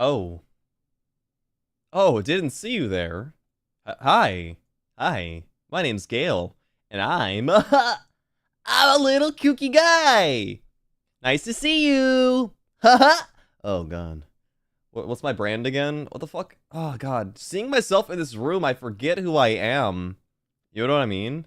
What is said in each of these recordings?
Oh. Oh, didn't see you there. Hi. Hi. My name's Gale. And I'm I'm a little kooky guy. Nice to see you. Haha. Oh god. What's my brand again? What the fuck? Oh god. Seeing myself in this room, I forget who I am. You know what I mean?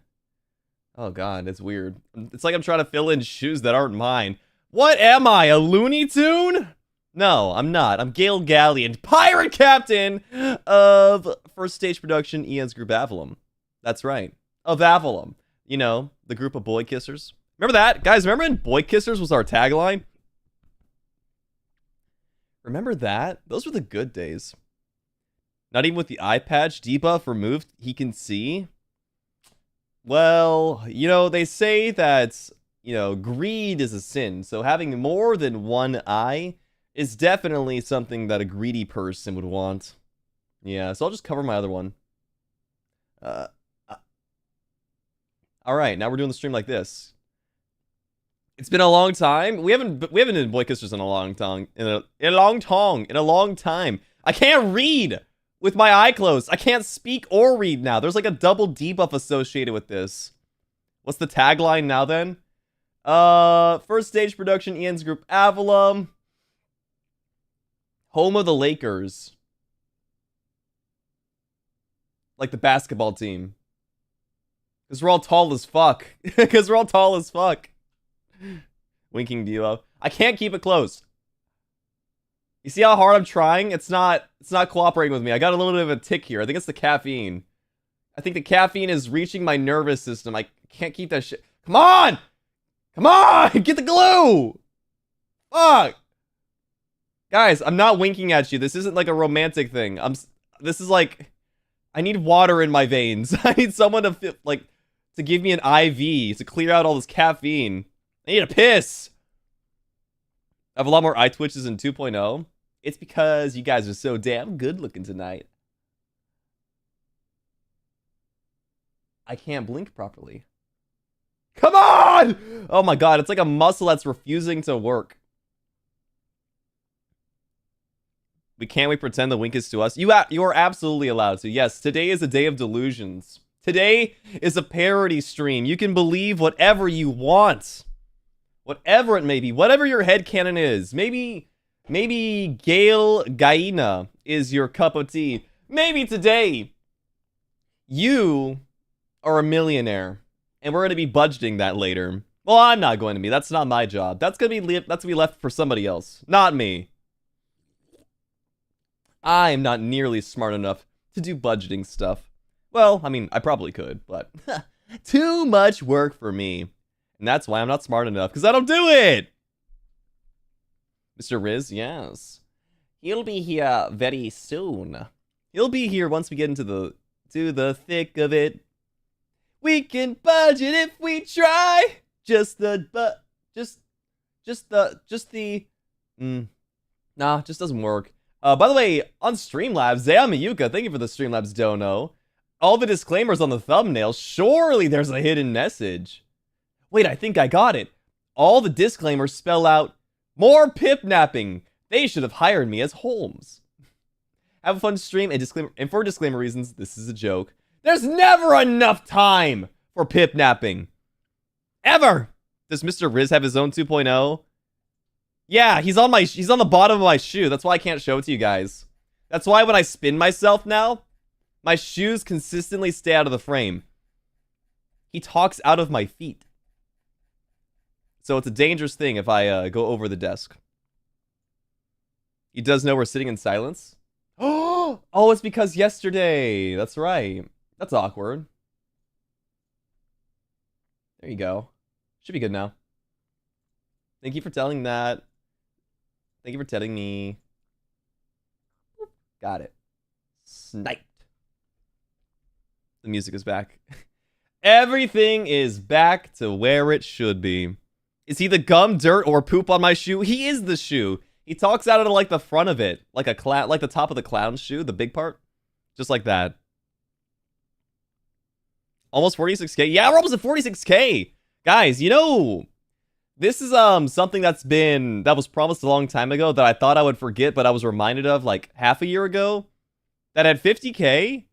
Oh god, it's weird. It's like I'm trying to fill in shoes that aren't mine. What am I, a Looney Tune? No, I'm not. I'm Gale Galleon, pirate captain of first stage production EN's group Avalon. That's right. Of Avalon. You know, the group of boy kissers. Remember that? Guys, remember when boy kissers was our tagline? Remember that? Those were the good days. Not even with the eye patch debuff removed, he can see. Well, you know, they say that, you know, greed is a sin. So having more than one eye is definitely something that a greedy person would want. Yeah, so I'll just cover my other one. Alright, now we're doing the stream like this. It's been a long time. We haven't done boy kissers in a long time. In a long time. I can't read with my eye closed. I can't speak or read now. There's like a double debuff associated with this. What's the tagline now then? First stage production, EN's group Avalon. Home of the Lakers. Like the basketball team. Because we're all tall as fuck. Because we're all tall as fuck. Winking duo. I can't keep it closed. You see how hard I'm trying? It's not cooperating with me. I got a little bit of a tick here. I think it's the caffeine. I think the caffeine is reaching my nervous system. I can't keep that shit. Come on! Come on! Get the glue! Fuck! Guys, I'm not winking at you. This isn't like a romantic thing. This is like, I need water in my veins. I need someone to give me an IV to clear out all this caffeine. I need a piss. I have a lot more eye twitches in 2.0. It's because you guys are so damn good looking tonight. I can't blink properly. Come on! Oh my god, it's like a muscle that's refusing to work. Can't we pretend the wink is to us? You are absolutely allowed to. Yes, today is a day of delusions. Today is a parody stream. You can believe whatever you want. Whatever it may be. Whatever your headcanon is. Maybe Gale Gaina is your cup of tea. Maybe today you are a millionaire. And we're going to be budgeting that later. Well, I'm not going to be. That's not my job. That's going to be left for somebody else. Not me. I'm not nearly smart enough to do budgeting stuff. Well, I mean, I probably could, but too much work for me. And that's why I'm not smart enough, because I don't do it! Mr. Riz, yes. He'll be here very soon. He'll be here once we get into the thick of it. We can budget if we try. Nah, just doesn't work. By the way, on Streamlabs, Zayamayuka, thank you for the Streamlabs dono. All the disclaimers on the thumbnail, surely there's a hidden message. Wait, I think I got it. All the disclaimers spell out, more pip napping. They should have hired me as Holmes. Have a fun stream, and for disclaimer reasons, this is a joke. There's never enough time for pip napping. Ever! Does Mr. Riz have his own 2.0? Yeah, he's on the bottom of my shoe. That's why I can't show it to you guys. That's why when I spin myself now, my shoes consistently stay out of the frame. He talks out of my feet. So it's a dangerous thing if I go over the desk. He does know we're sitting in silence. Oh, it's because yesterday. That's right. That's awkward. There you go. Should be good now. Thank you for telling that. Thank you for telling me. Got it. Sniped. The music is back. Everything is back to where it should be. Is he the gum, dirt, or poop on my shoe? He is the shoe. He talks out of like the front of it, like like the top of the clown's shoe, the big part, just like that. Almost 46k. Yeah, we're almost at 46k, guys. You know, This is something that was promised a long time ago that I thought I would forget, but I was reminded of like half a year ago. That at 50K,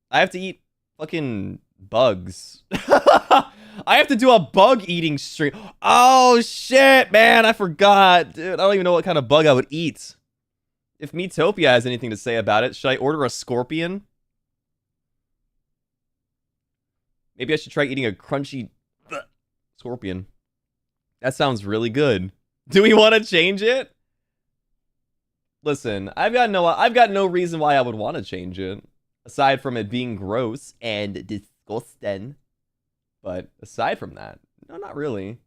I have to eat fucking bugs. I have to do a bug eating stream. Oh shit, man, I forgot. Dude, I don't even know what kind of bug I would eat. If Meatopia has anything to say about it, should I order a scorpion? Maybe I should try eating a crunchy scorpion. That sounds really good. Do we want to change it? Listen, I've got no reason why I would want to change it. Aside from it being gross and disgusting. But aside from that, no, not really.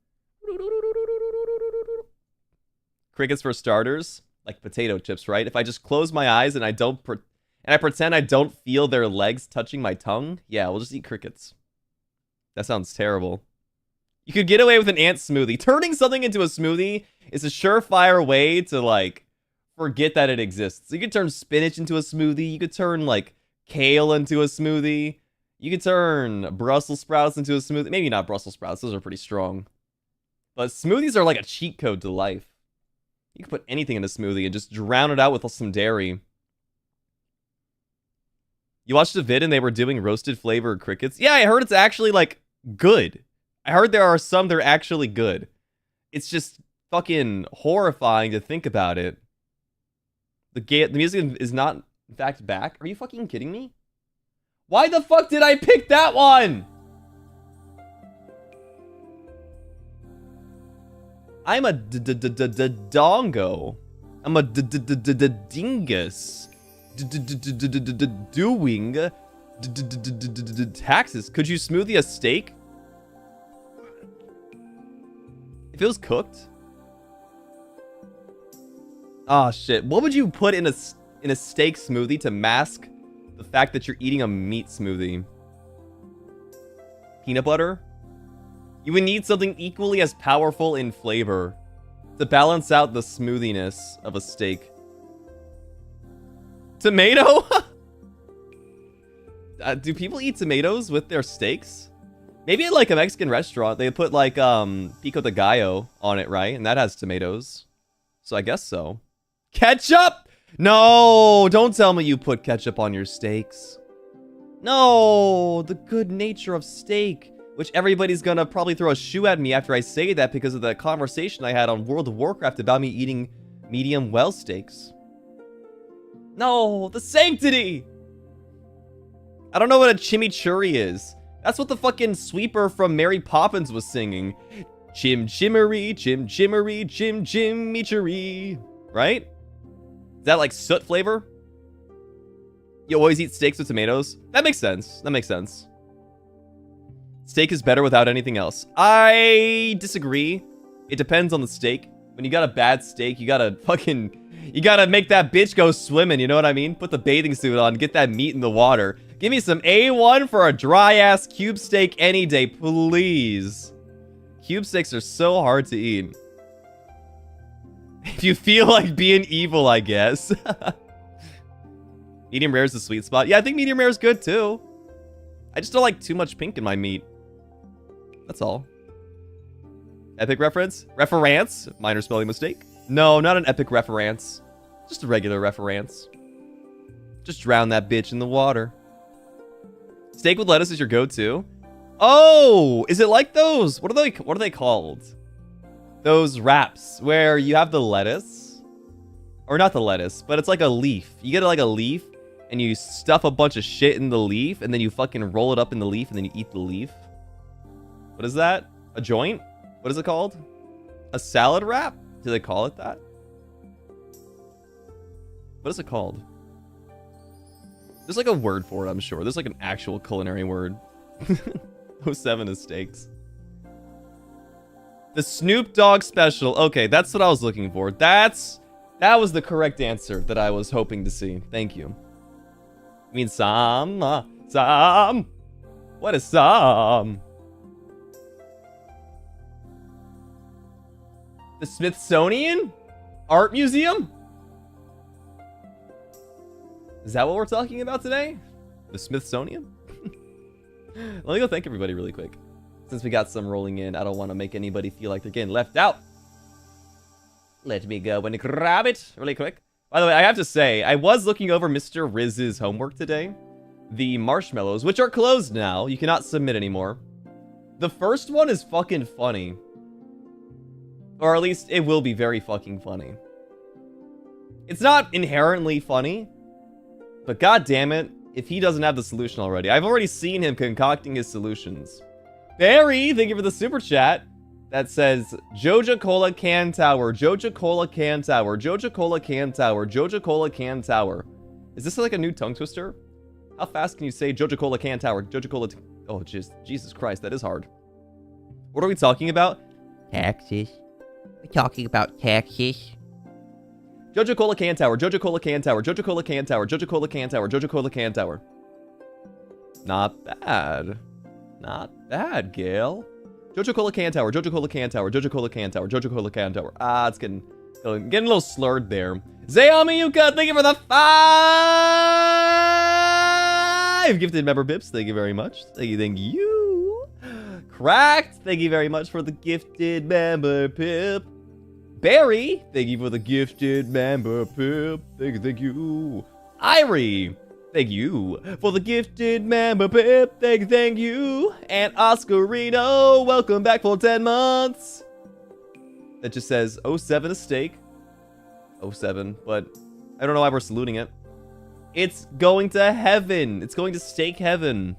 Crickets for starters, like potato chips, right? If I just close my eyes and I pretend I don't feel their legs touching my tongue, yeah, we'll just eat crickets. That sounds terrible. You could get away with an ant smoothie. Turning something into a smoothie is a surefire way to, like, forget that it exists. So you could turn spinach into a smoothie. You could turn, like, kale into a smoothie. You could turn Brussels sprouts into a smoothie. Maybe not Brussels sprouts. Those are pretty strong. But smoothies are like a cheat code to life. You can put anything in a smoothie and just drown it out with some dairy. You watched the vid and they were doing roasted flavored crickets? Yeah, I heard it's actually, like, good. I heard there are some that are actually good. It's just fucking horrifying to think about it. The music is not, in fact, back. Are you fucking kidding me? Why the fuck did I pick that one? I'm a dongo. I'm a dingus. Doing taxes. Could you smoothie a steak? If it was cooked? Oh shit. What would you put in a steak smoothie to mask the fact that you're eating a meat smoothie? Peanut butter? You would need something equally as powerful in flavor to balance out the smoothiness of a steak. Tomato? Do people eat tomatoes with their steaks? Maybe at like a Mexican restaurant, they put like pico de gallo on it, right? And that has tomatoes. So I guess so. Ketchup? No, don't tell me you put ketchup on your steaks. No, the good nature of steak. Which everybody's gonna probably throw a shoe at me after I say that because of the conversation I had on World of Warcraft about me eating medium well steaks. No, the sanctity! I don't know what a chimichurri is. That's what the fucking sweeper from Mary Poppins was singing. Chim chimmery, chim chimmery, chim chimichurri. Right? Is that like soot flavor? You always eat steaks with tomatoes? That makes sense. That makes sense. Steak is better without anything else. I disagree. It depends on the steak. When you got a bad steak, you gotta make that bitch go swimming, you know what I mean? Put the bathing suit on, get that meat in the water. Give me some A1 for a dry-ass cube steak any day, please. Cube steaks are so hard to eat. If you feel like being evil, I guess. Medium rare is the sweet spot. Yeah, I think medium rare is good, too. I just don't like too much pink in my meat. That's all. Epic reference? Reference? Minor spelling mistake. No, not an epic reference. Just a regular reference. Just drown that bitch in the water. Steak with lettuce is your go-to? Oh! Is it like those? What are they called? Those wraps where you have the lettuce? Or not the lettuce, but it's like a leaf. You get like a leaf, and you stuff a bunch of shit in the leaf, and then you fucking roll it up in the leaf, and then you eat the leaf. What is that? A joint? What is it called? A salad wrap? Do they call it that? What is it called? There's like a word for it, I'm sure. There's like an actual culinary word. 07 is steaks. The Snoop Dogg special. Okay, that's what I was looking for. That was the correct answer that I was hoping to see. Thank you. I mean, Sam. What is Sam? The Smithsonian Art Museum? Is that what we're talking about today? The Smithsonian? Let me go thank everybody really quick. Since we got some rolling in, I don't want to make anybody feel like they're getting left out. Let me go and grab it really quick. By the way, I have to say, I was looking over Mr. Riz's homework today. The marshmallows, which are closed now. You cannot submit anymore. The first one is fucking funny. Or at least it will be very fucking funny. It's not inherently funny, but god damn it, if he doesn't have the solution already. I've already seen him concocting his solutions. Barry, thank you for the super chat. That says, Joja Cola Can Tower, Joja Cola Can Tower, Joja Cola Can Tower, Joja Cola Can Tower. Is this like a new tongue twister? How fast can you say Joja Cola Can Tower, Joja Cola... Oh, Jesus Christ, that is hard. What are we talking about? Taxes. We're talking about taxes. Joja Cola Can Tower, Joja Cola Can Tower, Joja Cola Can Tower, Joja Cola Can Tower, Joja Cola Can Tower. Not bad. Not bad, Gale. Joja Cola Can Tower, Joja Cola Can Tower, Joja Cola Can Tower, Joja Cola Can Tower. Ah, it's getting a little slurred there. Zayamiyuka, thank you for the 5 gifted member pips. Thank you very much. Thank you. Cracked, thank you very much for the gifted member pip. Barry, thank you for the gifted member pip. Thank you. Irie, thank you for the gifted member pip. Thank you. And Oscarino, welcome back for 10 months. That just says 07 a steak. 07, but I don't know why we're saluting it. It's going to heaven. It's going to steak heaven.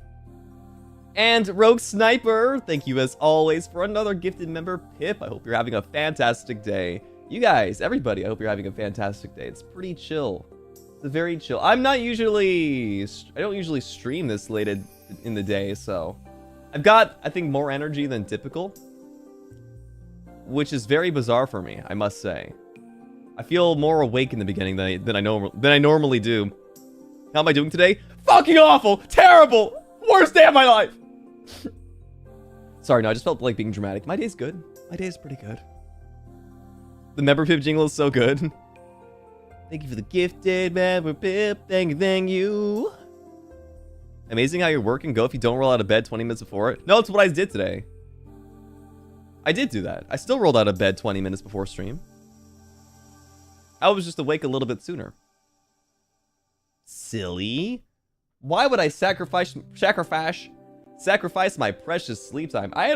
And Rogue Sniper, thank you as always for another gifted member pip. I hope you're having a fantastic day. You guys, everybody, I hope you're having a fantastic day. It's pretty chill. It's very chill. I don't usually stream this late in the day, so I've got, I think, more energy than typical, which is very bizarre for me, I must say. I feel more awake in the beginning than I normally do. How am I doing today? Fucking awful! Terrible! Worst day of my life! Sorry, no, I just felt like being dramatic. My day's good. My day's pretty good. The member pip jingle is so good. Thank you for the gifted member pip. Thank you. Amazing how your work can go if you don't roll out of bed 20 minutes before it. No, it's what I did today. I did do that. I still rolled out of bed 20 minutes before stream. I was just awake a little bit sooner. Silly. Why would I sacrifice my precious sleep time? I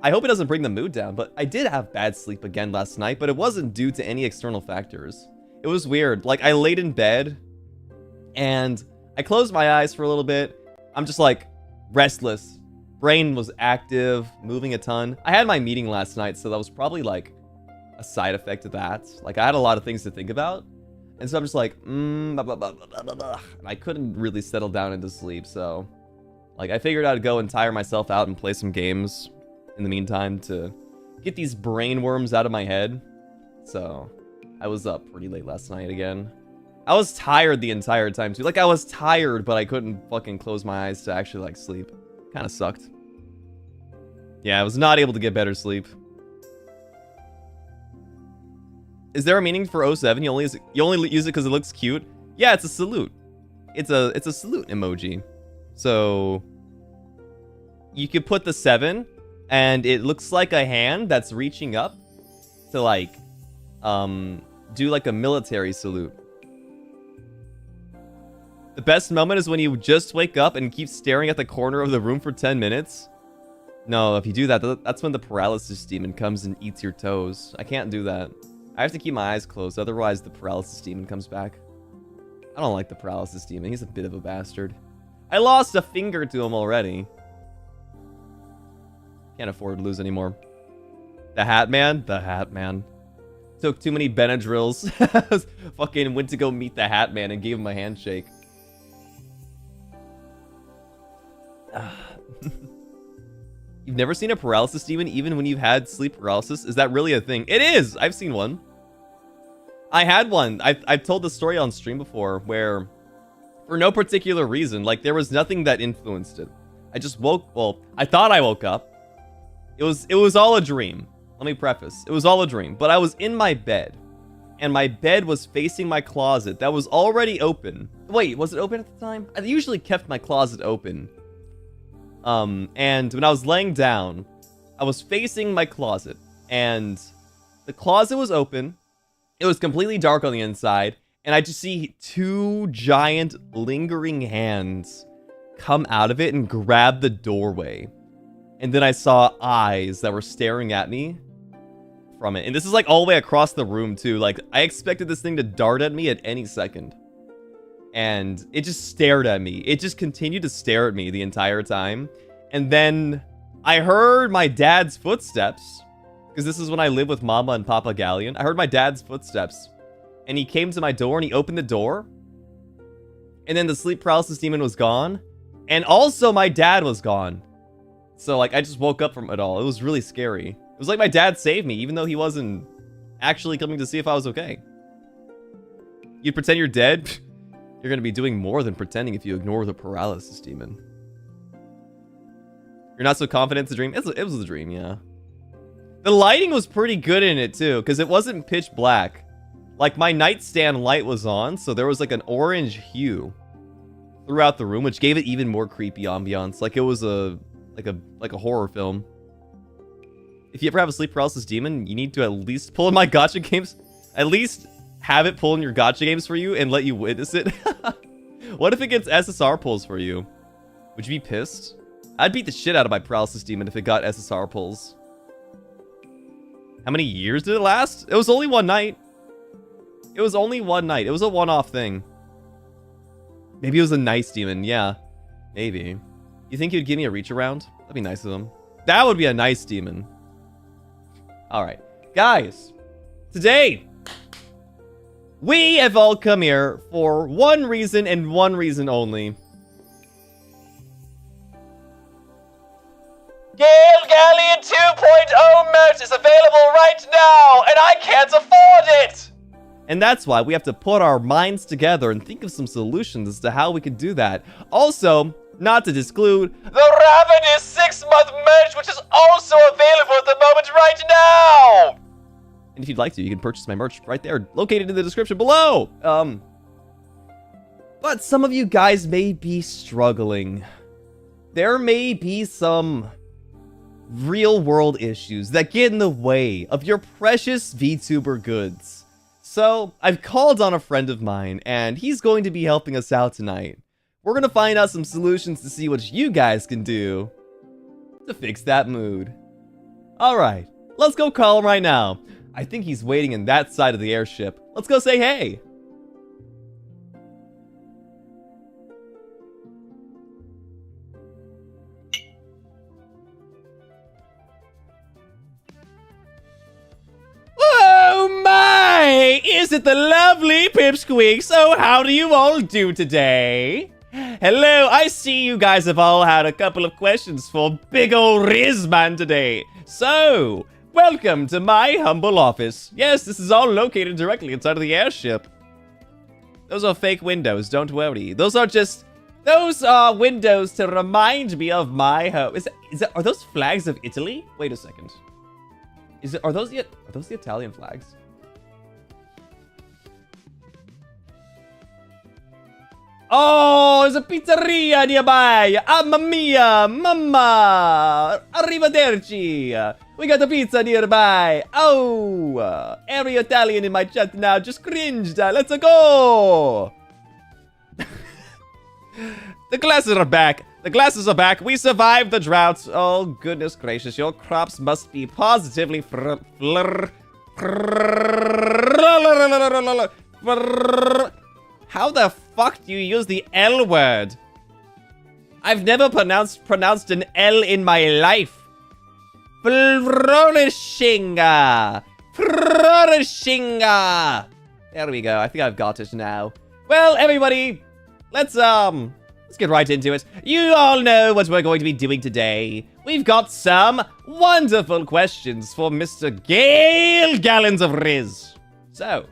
hope it doesn't bring the mood down, but I did have bad sleep again last night, but it wasn't due to any external factors. It was weird. Like, I laid in bed and I closed my eyes for a little bit. I'm just like restless. Brain was active, moving a ton. I had my meeting last night, so that was probably like a side effect of that. Like, I had a lot of things to think about. And so I'm just like, blah, blah, blah, blah, blah, blah. And I couldn't really settle down into sleep, so like, I figured I'd go and tire myself out and play some games in the meantime to get these brain worms out of my head. So I was up pretty late last night again. I was tired the entire time too. Like, I was tired, but I couldn't fucking close my eyes to actually like sleep. Kind of sucked. Yeah, I was not able to get better sleep. Is there a meaning for 07? You only use it because it looks cute? Yeah, it's a salute. It's a salute emoji. So you could put the 7 and it looks like a hand that's reaching up to like do like a military salute. The best moment is when you just wake up and keep staring at the corner of the room for 10 minutes. No, if you do that, that's when the paralysis demon comes and eats your toes. I can't do that. I have to keep my eyes closed, otherwise the paralysis demon comes back. I don't like the paralysis demon. He's a bit of a bastard. I lost a finger to him already. Can't afford to lose anymore. The Hat Man? The Hat Man. Took too many Benadryls. Fucking went to go meet the Hat Man and gave him a handshake. You've never seen a paralysis demon even when you've had sleep paralysis? Is that really a thing? It is! I've seen one. I had one. I've told the story on stream before where, for no particular reason, like, there was nothing that influenced it. I just woke, well, I thought I woke up. It was all a dream. Let me preface. It was all a dream. But I was in my bed. and my bed was facing my closet that was already open. Wait, was it open at the time? I usually kept my closet open. And when I was laying down, I was facing my closet, and the closet was open. It was completely dark on the inside, and I just see two giant lingering hands come out of it and grab the doorway. And then I saw eyes that were staring at me from it. And this is like all the way across the room too. Like, I expected this thing to dart at me at any second. And it just stared at me. It just continued to stare at me the entire time. And then I heard my dad's footsteps. Because this is when I lived with Mama and Papa Galleon. I heard my dad's footsteps. And he came to my door and he opened the door. And then the sleep paralysis demon was gone. And also my dad was gone. So like, I just woke up from it all. It was really scary. It was like my dad saved me, even though he wasn't actually coming to see if I was okay. You'd pretend you're dead? You're gonna be doing more than pretending if you ignore the paralysis demon. You're not so confident it's a dream? It was a dream, yeah. The lighting was pretty good in it too, because it wasn't pitch black. Like, my nightstand light was on, so there was like an orange hue throughout the room, which gave it even more creepy ambiance. Like it was like a horror film. If you ever have a sleep paralysis demon, you need to at least pull in my gacha games. At least have it pull in your gacha games for you and let you witness it. What if it gets SSR pulls for you? Would you be pissed? I'd beat the shit out of my paralysis demon if it got SSR pulls. How many years did it last? It was only one night. It was only one night. It was a one-off thing. Maybe it was a nice demon. Yeah, maybe. You think he'd give me a reach around? That'd be nice of him. That would be a nice demon. All right, guys. Today, we have all come here for one reason and one reason only. Gale Galleon 2.0 merch is available right now, and I can't afford it! And that's why we have to put our minds together and think of some solutions as to how we could do that. Also, not to exclude the Ravenous 6-month merch, which is also available at the moment right now! And if you'd like to, you can purchase my merch right there, located in the description below! But some of you guys may be struggling. There may be some real-world issues that get in the way of your precious VTuber goods. So, I've called on a friend of mine, and he's going to be helping us out tonight. We're gonna find out some solutions to see what you guys can do to fix that mood. Alright, let's go call him right now. I think he's waiting in that side of the airship. Let's go say hey! Oh my! Is it the lovely Pipsqueak? So how do you all do today? Hello, I see you guys have all had a couple of questions for big ol' Rizman today. So, welcome to my humble office. Yes, this is all located directly inside of the airship. Those are fake windows, don't worry. Those are windows to remind me of my home. Are those flags of Italy? Wait a second. Are those the Italian flags? Oh, there's a pizzeria nearby. Mamma mia, mamma. Arrivederci. We got a pizza nearby. Oh, every Italian in my chat now just cringed. Let's go. The glasses are back. The glasses are back. We survived the drought. Oh, goodness gracious. Your crops must be positively How the fuck do you use the L word? I've never pronounced an L in my life. Flourishing. There we go. I think I've got it now. Well, everybody, let's get right into it. You all know what we're going to be doing today. We've got some wonderful questions for Mr. Gale Gallons of Riz. So,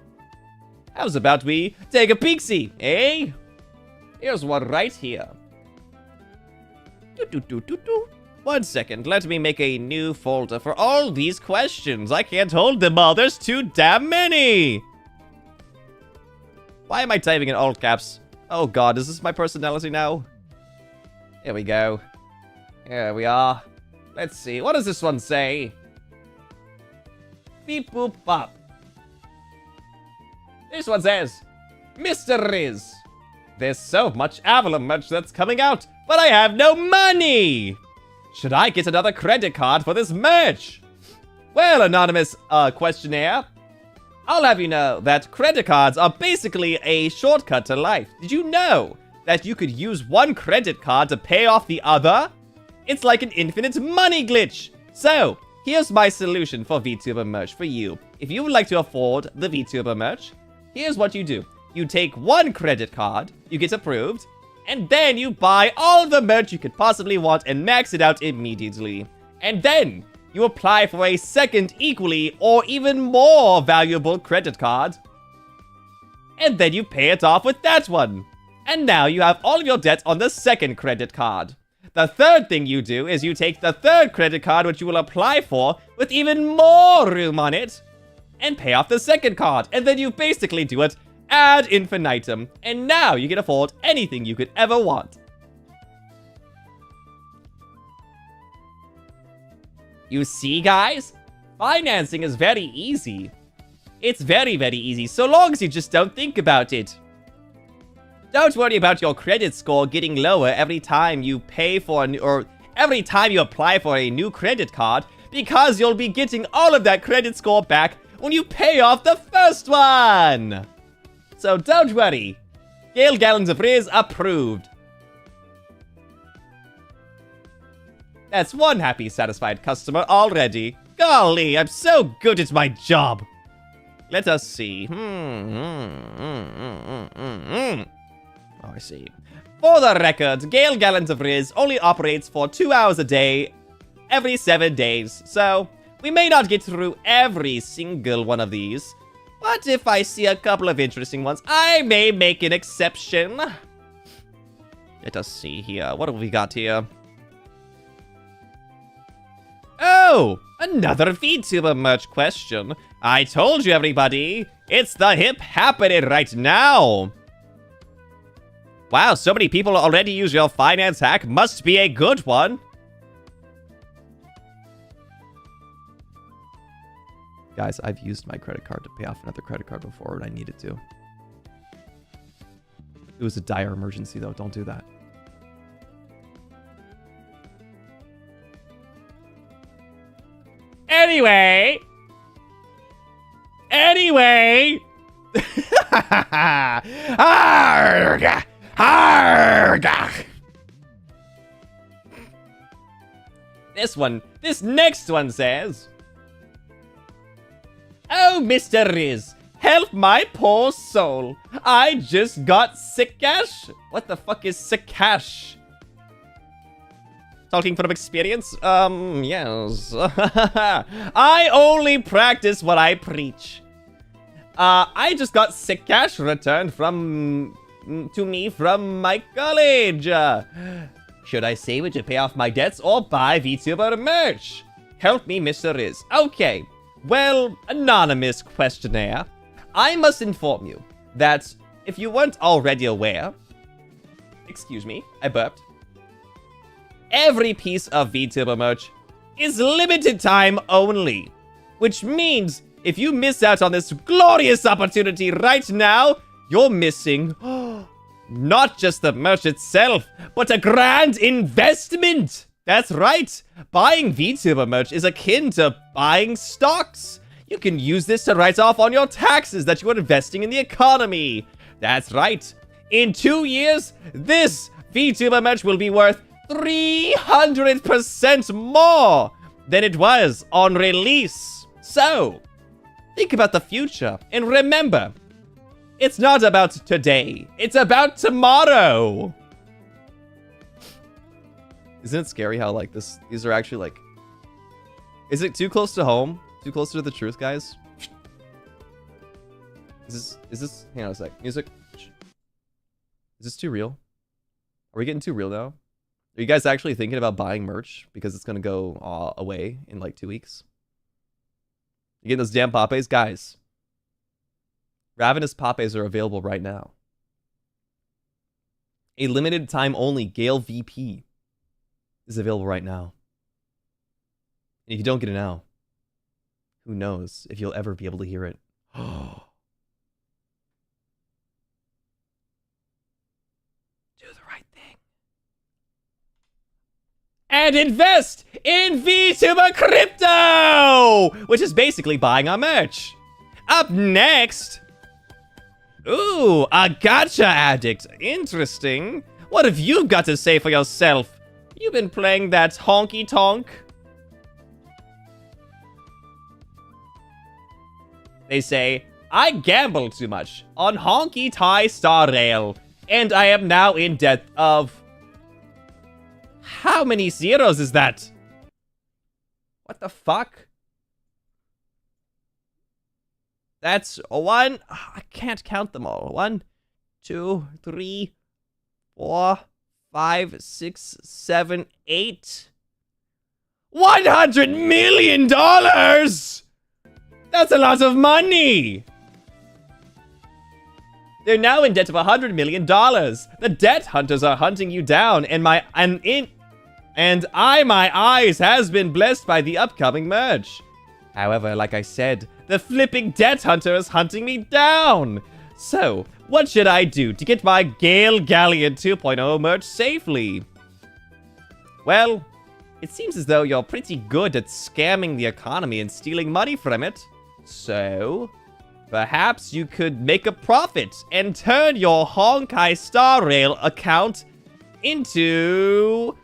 how's about we take a peek-see, eh? Here's one right here. 1 second, let me make a new folder for all these questions. I can't hold them all, there's too damn many. Why am I typing in all caps? Oh god, is this my personality now? Here we go. Here we are. Let's see. What does this one say? Beep boop bop. This one says, Mr. Riz, there's so much Avalon merch that's coming out, but I have no money! Should I get another credit card for this merch? Well, anonymous questionnaire, I'll have you know that credit cards are basically a shortcut to life. Did you know that you could use one credit card to pay off the other? It's like an infinite money glitch. So, here's my solution for VTuber merch for you. If you would like to afford the VTuber merch, here's what you do. You take one credit card, you get approved, and then you buy all the merch you could possibly want and max it out immediately. And then you apply for a second equally or even more valuable credit card. And then you pay it off with that one. And now you have all of your debt on the second credit card. The third thing you do is you take the third credit card, which you will apply for with even more room on it, and pay off the second card. And then you basically do it ad infinitum. And now you can afford anything you could ever want. You see, guys? Financing is very easy. It's very, very easy, so long as you just don't think about it. Don't worry about your credit score getting lower every time you pay for a new, or every time you apply for a new credit card, because you'll be getting all of that credit score back when you pay off the first one. So don't worry. Gale Gallons of Riz approved. That's one happy, satisfied customer already. Golly, I'm so good at my job. Let us see. Oh, I see. For the record, Gale Gallons of Riz only operates for 2 hours a day, every 7 days. So, we may not get through every single one of these. But if I see a couple of interesting ones, I may make an exception. Let us see here. What have we got here? Oh, another VTuber merch question. I told you, everybody. It's the hip happening right now. Wow, so many people already use your finance hack. Must be a good one. Guys, I've used my credit card to pay off another credit card before when I needed to. It was a dire emergency, though. Don't do that. Anyway. Arrgh! Arrgh! This next one says, oh, Mr. Riz, help my poor soul. I just got sick cash. What the fuck is sick cash? Talking from experience? Yes. I only practice what I preach. I just got sick cash returned to me from my college. Should I save it to pay off my debts or buy VTuber merch? Help me, Mr. Riz. Okay. Well, anonymous questionnaire, I must inform you that if you weren't already aware, excuse me, I burped, every piece of VTuber merch is limited time only, which means if you miss out on this glorious opportunity right now, you're missing not just the merch itself, but a grand investment. That's right. Buying VTuber merch is akin to buying stocks. You can use this to write off on your taxes that you are investing in the economy. That's right. In 2 years, this VTuber merch will be worth 300% more than it was on release. So, think about the future and remember, it's not about today. It's about tomorrow. Isn't it scary how, like, these are actually, like... Is it too close to home? Too close to the truth, guys? Is this... Hang on a sec. Music. Is this too real? Are we getting too real now? Are you guys actually thinking about buying merch? Because it's gonna go away in, like, 2 weeks? You getting those damn popes? Guys. Ravenous Papes are available right now. A limited time only Gale VP is available right now. And if you don't get it now, who knows if you'll ever be able to hear it. Do the right thing. And invest in VTuber Crypto! Which is basically buying our merch. Up next... Ooh, a gacha addict. Interesting. What have you got to say for yourself? You've been playing that honky tonk? They say, I gambled too much on honky Thai Star Rail, and I am now in debt of... How many zeros is that? What the fuck? That's one. I can't count them all. 1, 2, 3, 4, 5, 6, 7, 8. $100 million! That's a lot of money! They're now in debt of $100 million. The debt hunters are hunting you down, and my eyes has been blessed by the upcoming merch. However, like I said, the flipping debt hunter is hunting me down. So, what should I do to get my Gale Galleon 2.0 merch safely? Well, it seems as though you're pretty good at scamming the economy and stealing money from it. So, perhaps you could make a profit and turn your Honkai Star Rail account into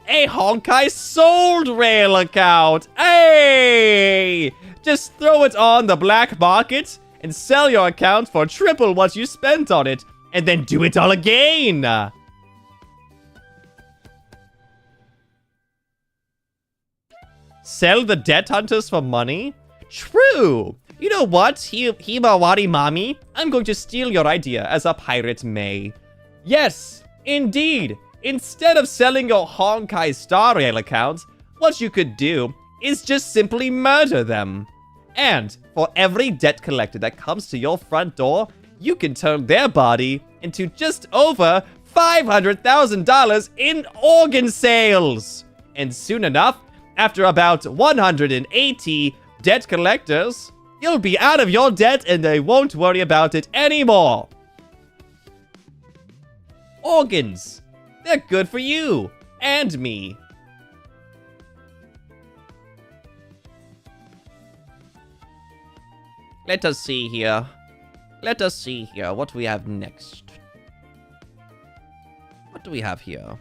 a Honkai Sold Rail account. Hey! Just throw it on the black market and sell your account for triple what you spent on it, and then do it all again. Sell the debt hunters for money? True. You know what, Himawari Mami? I'm going to steal your idea as a pirate may. Yes, indeed. Instead of selling your Honkai Star Rail account, what you could do is just simply murder them. And for every debt collector that comes to your front door, you can turn their body into just over $500,000 in organ sales. And soon enough, after about 180 debt collectors, you'll be out of your debt and they won't worry about it anymore. Organs. They're good for you and me. Let us see here. What we have next. What do we have here?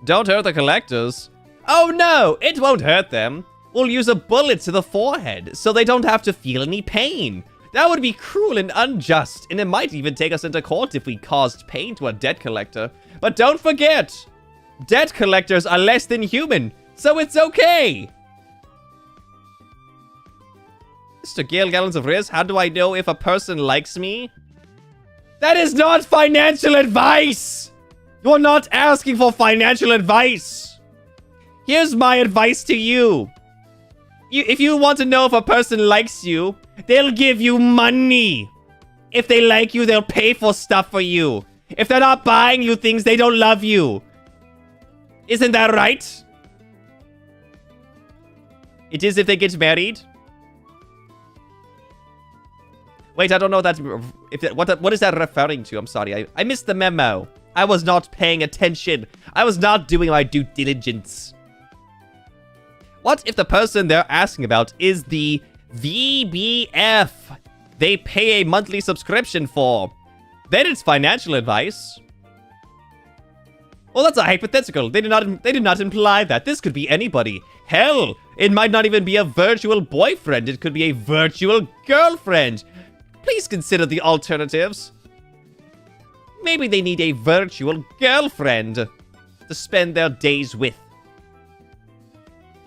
Don't hurt the collectors. Oh no, it won't hurt them. We'll use a bullet to the forehead so they don't have to feel any pain. That would be cruel and unjust, and it might even take us into court if we caused pain to a debt collector. But don't forget, debt collectors are less than human, so it's okay. Mr. Gale Gallons of Riz, how do I know if a person likes me? That is not financial advice! You're not asking for financial advice! Here's my advice to you. If you want to know if a person likes you, they'll give you money. If they like you, they'll pay for stuff for you. If they're not buying you things, they don't love you. Isn't that right? It is if they get married. Wait, I don't know what is that referring to? I'm sorry. I missed the memo. I was not paying attention. I was not doing my due diligence. What if the person they're asking about is the VBF they pay a monthly subscription for? Then it's financial advice. Well, that's a hypothetical. They did not imply that. This could be anybody. Hell, it might not even be a virtual boyfriend. It could be a virtual girlfriend. Please consider the alternatives. Maybe they need a virtual girlfriend to spend their days with.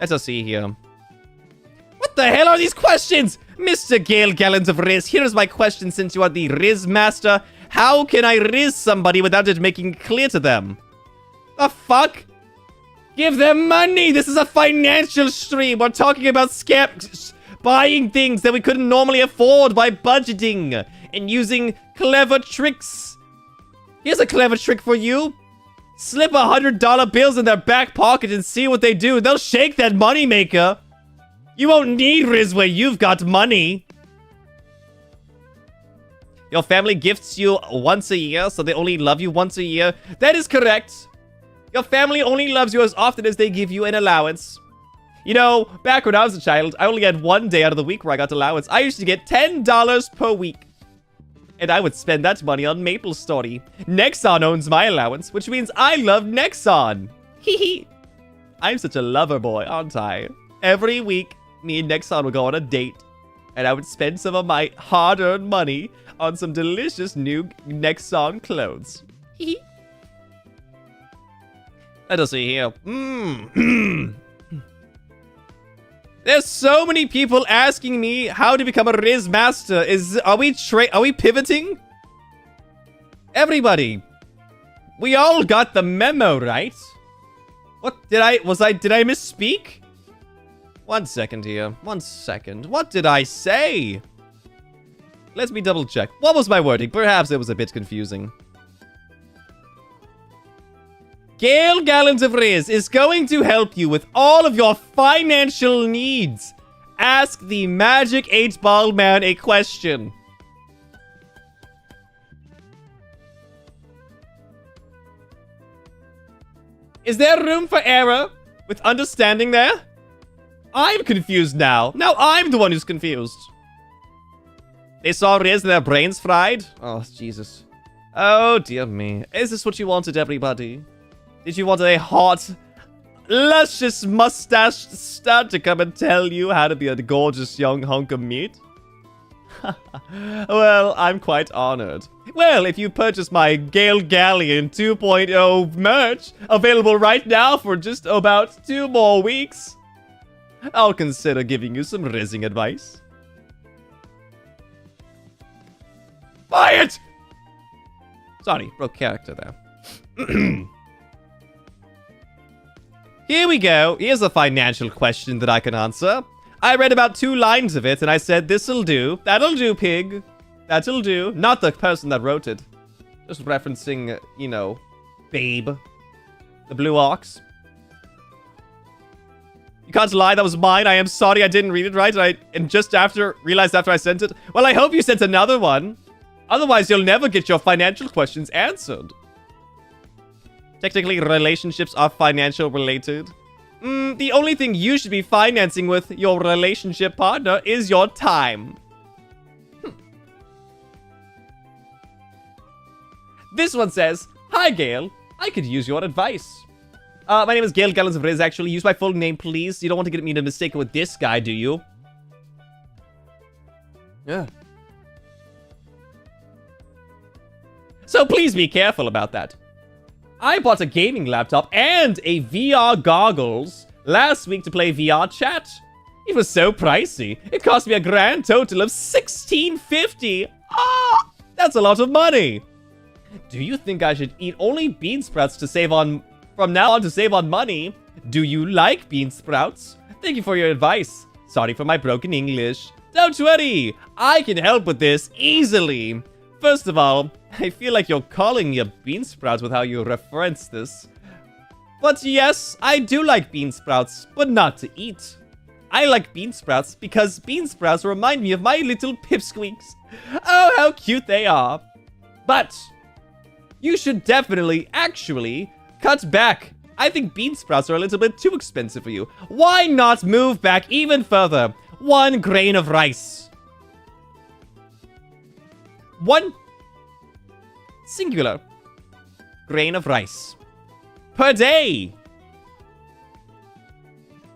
Let us see here. What the hell are these questions? Mr. Gale Gallons of Riz, here's my question since you are the Riz master. How can I Riz somebody without it making clear to them? The fuck? Give them money! This is a financial stream! We're talking about scams. buying things that we couldn't normally afford by budgeting and using clever tricks. Here's a clever trick for you. Slip $100 bills in their back pocket and see what they do. They'll shake that moneymaker. You won't need Riz where you've got money. Your family gifts you once a year, so they only love you once a year. That is correct. Your family only loves you as often as they give you an allowance. You know, back when I was a child, I only had 1 day out of the week where I got allowance. I used to get $10 per week. And I would spend that money on Maple Story. Nexon owns my allowance, which means I love Nexon. Hehe. I'm such a lover boy, aren't I? Every week, me and Nexon would go on a date. And I would spend some of my hard-earned money on some delicious new Nexon clothes. Hehe. Let us see here. There's so many people asking me how to become a Riz Master. Are we pivoting? Everybody. We all got the memo, right? What did I misspeak? 1 second here. 1 second. What did I say? Let me double check. What was my wording? Perhaps it was a bit confusing. Gale Gallons of Riz is going to help you with all of your financial needs. Ask the Magic 8-Ball Man a question. Is there room for error with understanding there? I'm confused now. Now I'm the one who's confused. They saw Riz and their brains fried? Oh, Jesus. Oh, dear me. Is this what you wanted, everybody? Did you want a hot, luscious mustached stud to come and tell you how to be a gorgeous young hunk of meat? Well, I'm quite honored. Well, if you purchase my Gale Galleon 2.0 merch, available right now for just about 2 more weeks, I'll consider giving you some rizzing advice. Buy it! Sorry, broke character there. Here we go. Here's a financial question that I can answer. I read about 2 lines of it, and I said, this'll do. That'll do, pig. That'll do. Not the person that wrote it. Just referencing, you know, Babe. The Blue Ox. You can't lie, that was mine. I am sorry I didn't read it right. And just realized after I sent it. Well, I hope you sent another one. Otherwise, you'll never get your financial questions answered. Technically, relationships are financial related. The only thing you should be financing with your relationship partner is your time. This one says, hi, Gale. I could use your advice. My name is Gale Gallons of Riz, actually. Use my full name, please. You don't want to get me mistaken with this guy, do you? Yeah. So please be careful about that. I bought a gaming laptop and a VR goggles last week to play VR chat. It was so pricey. It cost me a grand total of $16.50. Ah, that's a lot of money. Do you think I should eat only bean sprouts to save on from now on to save on money? Do you like bean sprouts? Thank you for your advice. Sorry for my broken English. Don't worry, I can help with this easily. First of all, I feel like you're calling me a bean sprout with how you reference this. But yes, I do like bean sprouts, but not to eat. I like bean sprouts because bean sprouts remind me of my little pipsqueaks. Oh, how cute they are. But you should definitely, actually, cut back. I think bean sprouts are a little bit too expensive for you. Why not move back even further? 1 grain of rice. 1 singular grain of rice per day.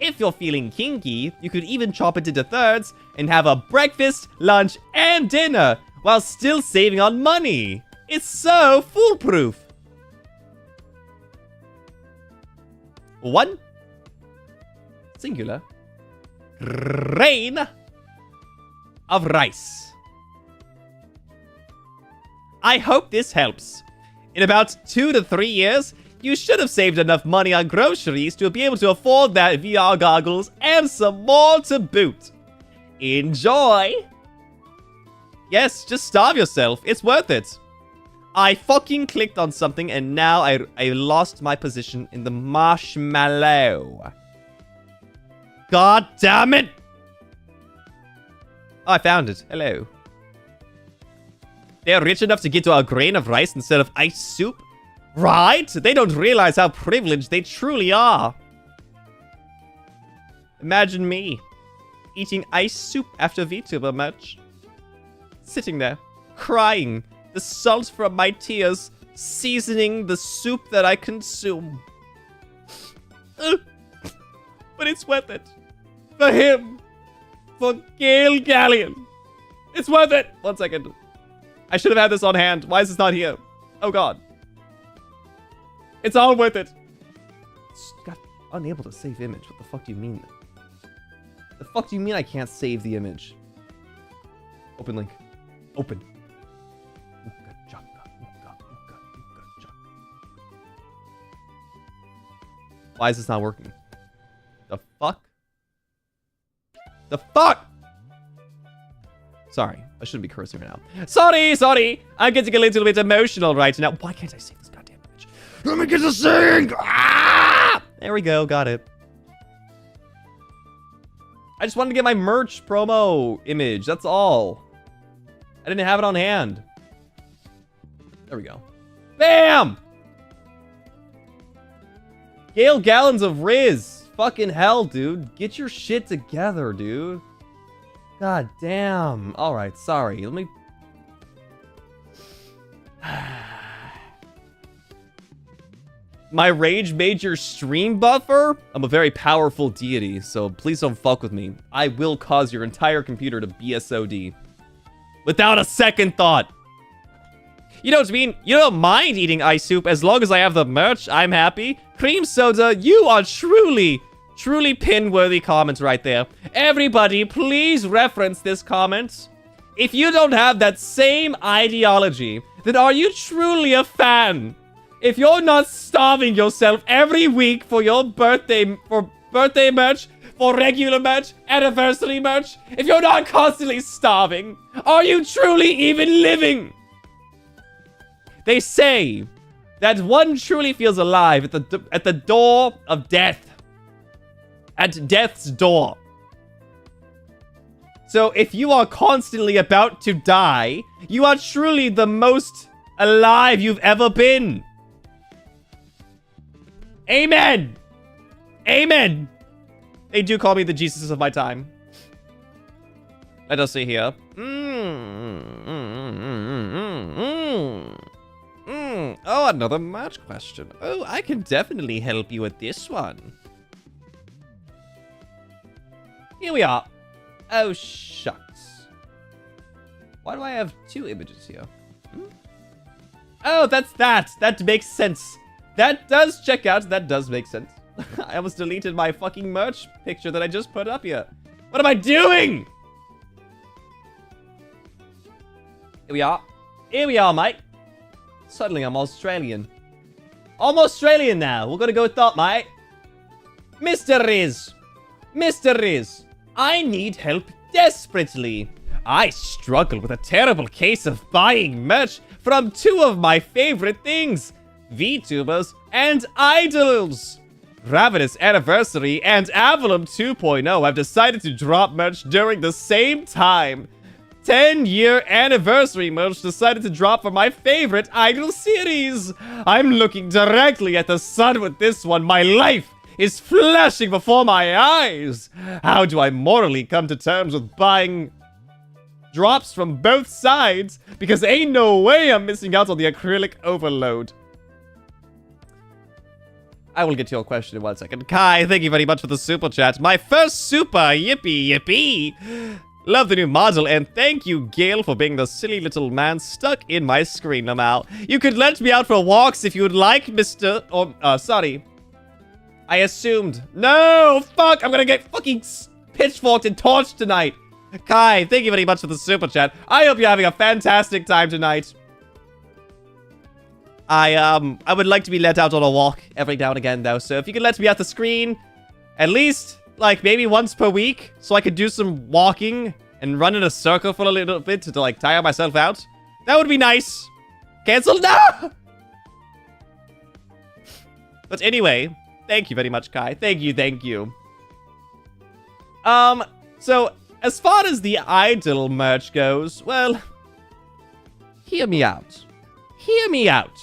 If you're feeling kinky, you could even chop it into thirds and have a breakfast, lunch, and dinner while still saving on money. It's so foolproof. 1 singular grain of rice. I hope this helps. In about 2 to 3 years, you should have saved enough money on groceries to be able to afford that VR goggles and some more to boot. Enjoy! Yes, just starve yourself. It's worth it. I fucking clicked on something and now I lost my position in the marshmallow. God damn it! Oh, I found it. Hello. They're rich enough to get to a grain of rice instead of ice soup? Right? They don't realize how privileged they truly are. Imagine me eating ice soup after VTuber match. Sitting there, crying, the salt from my tears seasoning the soup that I consume. But it's worth it. For him. For Gale Galleon. It's worth it. 1 second. I should have had this on hand. Why is this not here? Oh god. It's all worth it. God, unable to save image. What the fuck do you mean? The fuck do you mean I can't save the image? Open link. Open. Why is this not working? The fuck? The fuck? Sorry, I shouldn't be cursing right now. Sorry! I'm getting a little bit emotional right now. Why can't I save this goddamn image? Let me get to sing! Ah! There we go, got it. I just wanted to get my merch promo image, that's all. I didn't have it on hand. There we go. Bam! Gale gallons of Riz. Fucking hell, dude. Get your shit together, dude. God damn. Alright, sorry. Let me... My rage made your stream buffer? I'm a very powerful deity, so please don't fuck with me. I will cause your entire computer to BSOD. Without a second thought. You know what I mean? You don't mind eating ice soup as long as I have the merch. I'm happy. Cream soda, you are truly pin-worthy comments right there. Everybody, please reference this comment. If you don't have that same ideology, then are you truly a fan? If you're not starving yourself every week for your birthday merch, for regular merch, anniversary merch, if you're not constantly starving, are you truly even living? They say that one truly feels alive at the door of death. At death's door. So if you are constantly about to die, you are truly the most alive you've ever been. Amen. Amen. They do call me the Jesus of my time. Let us see here. Oh, another match question. Oh, I can definitely help you with this one. Here we are. Oh, shucks. Why do I have 2 images here? Oh, that's that. That makes sense. That does check out. That does make sense. I almost deleted my fucking merch picture that I just put up here. What am I doing? Here we are. Here we are, mate. Suddenly, I'm Australian. I'm Australian now. We're gonna go with that, mate. Mr. Riz. Mr. Riz. I need help desperately. I struggle with a terrible case of buying merch from 2 of my favorite things. VTubers and idols. Ravenous Anniversary and Avalon 2.0 have decided to drop merch during the same time. 10-year anniversary merch decided to drop for my favorite idol series. I'm looking directly at the sun with this one. My life is flashing before my eyes. How do I morally come to terms with buying drops from both sides? Because ain't no way I'm missing out on the acrylic overload. I will get to your question in 1 second. Kai, thank you very much for the super chat. My first super, yippee, yippee. Love the new model, and thank you, Gale, for being the silly little man stuck in my screen now. You could let me out for walks if you would like, Mr. Sorry. I assumed. No, fuck, I'm gonna get fucking pitchforked and torched tonight. Kai, thank you very much for the super chat. I hope you're having a fantastic time tonight. I would like to be let out on a walk every now and again, though. So if you could let me out the screen, at least Like, maybe once per week, so I could do some walking and run in a circle for a little bit to like, tire myself out. That would be nice. Cancel? No! But anyway, thank you very much, Kai. Thank you, thank you. So, as far as the idol merch goes, well, hear me out. Hear me out.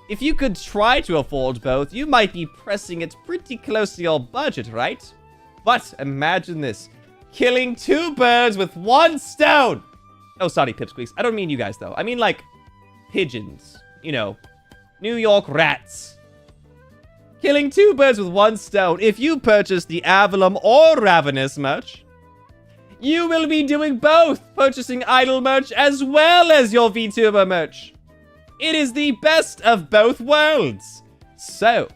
If you could try to afford both, you might be pressing it pretty close to your budget, right? But imagine this. Killing 2 birds with 1 stone! Oh, sorry, pipsqueaks. I don't mean you guys, though. I mean, like, pigeons. You know, New York rats. Killing 2 birds with 1 stone. If you purchase the Avalon or Ravenous merch, you will be doing both, purchasing idol merch as well as your VTuber merch. It is the best of both worlds. So,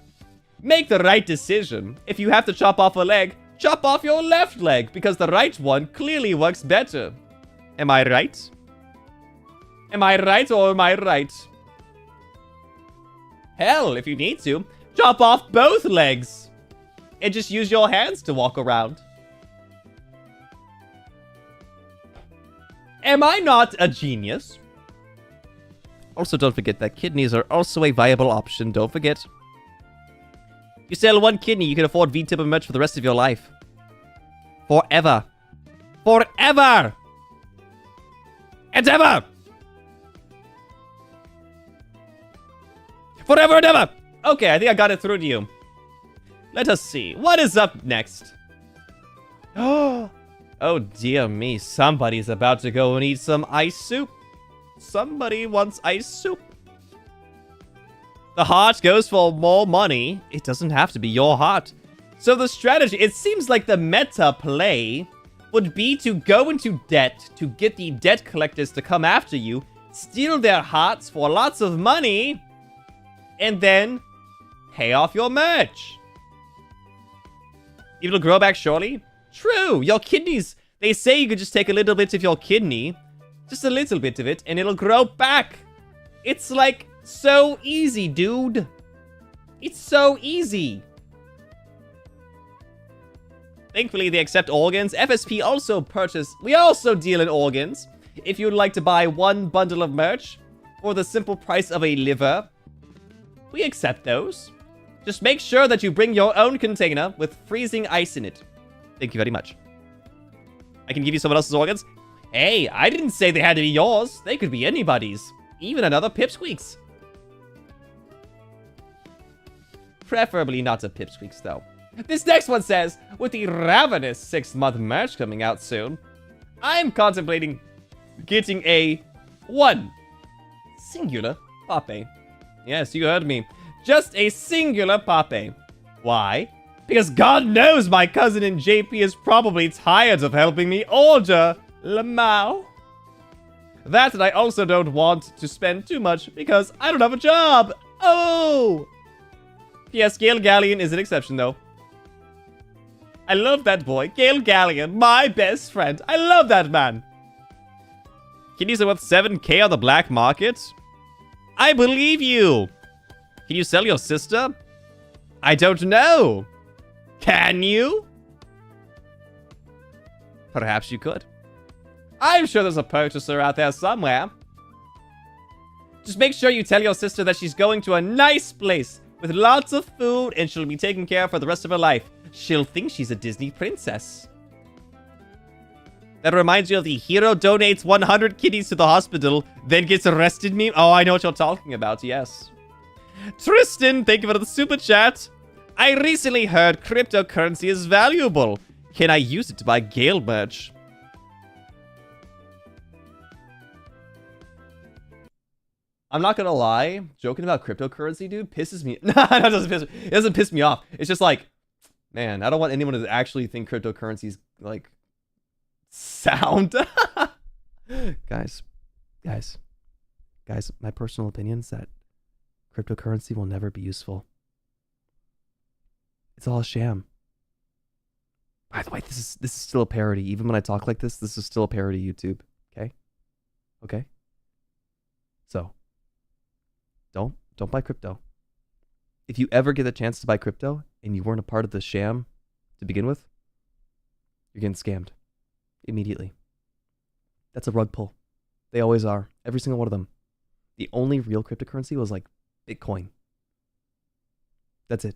make the right decision. If you have to chop off a leg, chop off your left leg, because the right one clearly works better. Am I right? Am I right or am I right? Hell, if you need to, chop off both legs. And just use your hands to walk around. Am I not a genius? Also, don't forget that kidneys are also a viable option. Don't forget. You sell 1 kidney, you can afford VTuber merch for the rest of your life. Forever. Forever! And ever! Forever and ever! Okay, I think I got it through to you. Let us see. What is up next? Oh, dear me. Somebody's about to go and eat some ice soup. Somebody wants ice soup. The heart goes for more money. It doesn't have to be your heart. So the strategy, it seems like the meta play would be to go into debt to get the debt collectors to come after you, steal their hearts for lots of money, and then pay off your merch. It'll grow back surely? True, your kidneys. They say you could just take a little bit of your kidney, just a little bit of it, and it'll grow back. It's like so easy, dude. It's so easy. Thankfully, they accept organs. FSP also purchase. We also deal in organs. If you'd like to buy 1 bundle of merch for the simple price of a liver, we accept those. Just make sure that you bring your own container with freezing ice in it. Thank you very much. I can give you someone else's organs. Hey, I didn't say they had to be yours. They could be anybody's. Even another Pipsqueaks. Preferably not a Pipsqueaks, though. This next one says, with the Ravenous 6-month merch coming out soon, I'm contemplating getting a 1 singular Pape. Yes, you heard me. Just a singular Pape. Why? Because God knows my cousin in JP is probably tired of helping me order Lamau. That and I also don't want to spend too much because I don't have a job. Oh! Yes, Gale Galleon is an exception, though. I love that boy. Gale Galleon, my best friend. I love that man. Kidneys are worth 7K on the black market? I believe you. Can you sell your sister? I don't know. Can you? Perhaps you could. I'm sure there's a purchaser out there somewhere. Just make sure you tell your sister that she's going to a nice place with lots of food and she'll be taken care of for the rest of her life. She'll think she's a Disney princess. That reminds you of the hero donates 100 kitties to the hospital, then gets arrested meme. Oh, I know what you're talking about, yes. Tristan, thank you for the super chat. I recently heard cryptocurrency is valuable. Can I use it to buy Gale merch? I'm not gonna lie, joking about cryptocurrency, dude, pisses me. No, it doesn't piss me off. It's just like, man, I don't want anyone to actually think cryptocurrency is like sound. guys, my personal opinion is that cryptocurrency will never be useful. It's all a sham. By the way, this is still a parody. Even when I talk like this is still a parody, YouTube. Okay? So, don't buy crypto. If you ever get a chance to buy crypto and you weren't a part of the sham to begin with, you're getting scammed. Immediately. That's a rug pull. They always are. Every single one of them. The only real cryptocurrency was like Bitcoin. That's it.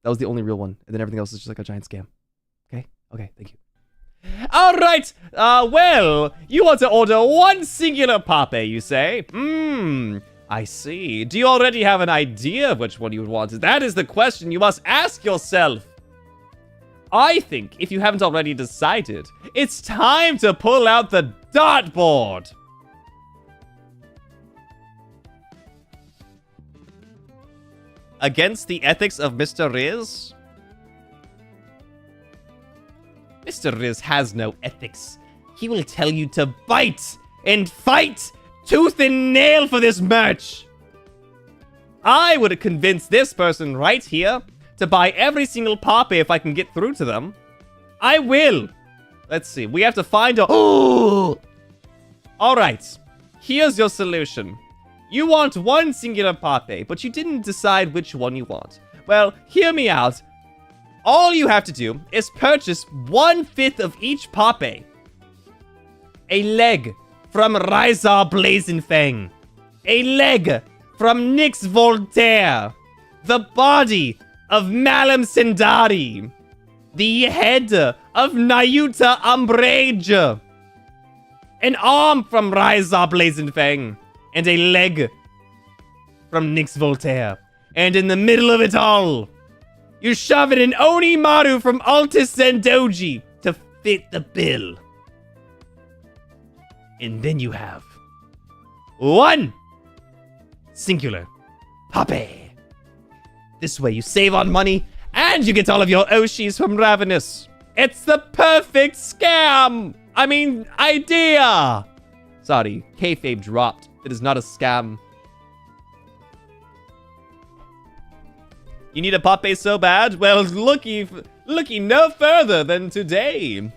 That was the only real one. And then everything else is just like a giant scam. Okay? Okay, thank you. Alright! Well, you want to order one singular pape, you say? I see. Do you already have an idea of which one you would want? That is the question you must ask yourself. I think, if you haven't already decided, it's time to pull out the dartboard. Against the ethics of Mr. Riz? Mr. Riz has no ethics. He will tell you to bite and fight tooth and nail for this merch. I would convince this person right here to buy every single pape if I can get through to them. I will. Let's see. We have to find a... Oh! Alright. Here's your solution. You want one singular pape, but you didn't decide which one you want. Well, hear me out. All you have to do is purchase 1/5 of each pape. A leg from Rysar Blazenfang. A leg from Nyx Voltaire. The body of Malum Sendari. The head of Nayuta Umbrage. An arm from Rysar Blazenfang. And a leg from Nyx Voltaire. And in the middle of it all, you shove in an Onimaru from Altis Sendoji to fit the bill. And then you have one singular pape. This way you save on money and you get all of your Oshis from Ravenous. It's the perfect scam. I mean, idea. Sorry, kayfabe dropped. It is not a scam. You need a pape so bad? Well, looky no further than today.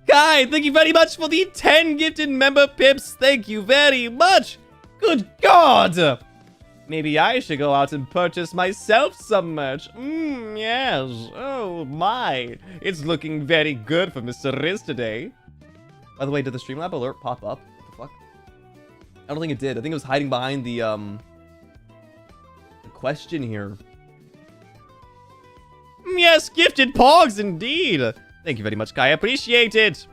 Kai, thank you very much for the 10 gifted member pips. Thank you very much. Good God. Maybe I should go out and purchase myself some merch. Yes. Oh, my. It's looking very good for Mr. Riz today. By the way, did the Streamlab alert pop up? What the fuck? I don't think it did. I think it was hiding behind the question here. Yes, gifted pogs indeed. Thank you very much, Kai. I appreciate it.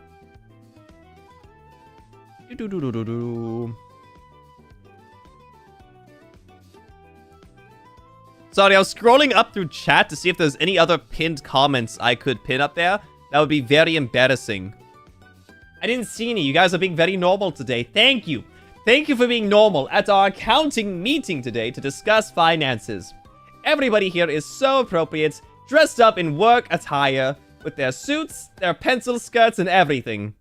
Sorry, I was scrolling up through chat to see if there's any other pinned comments I could pin up there. That would be very embarrassing. I didn't see any. You guys are being very normal today. Thank you. Thank you for being normal at our accounting meeting today to discuss finances. Everybody here is so appropriate, dressed up in work attire, with their suits, their pencil skirts, and everything.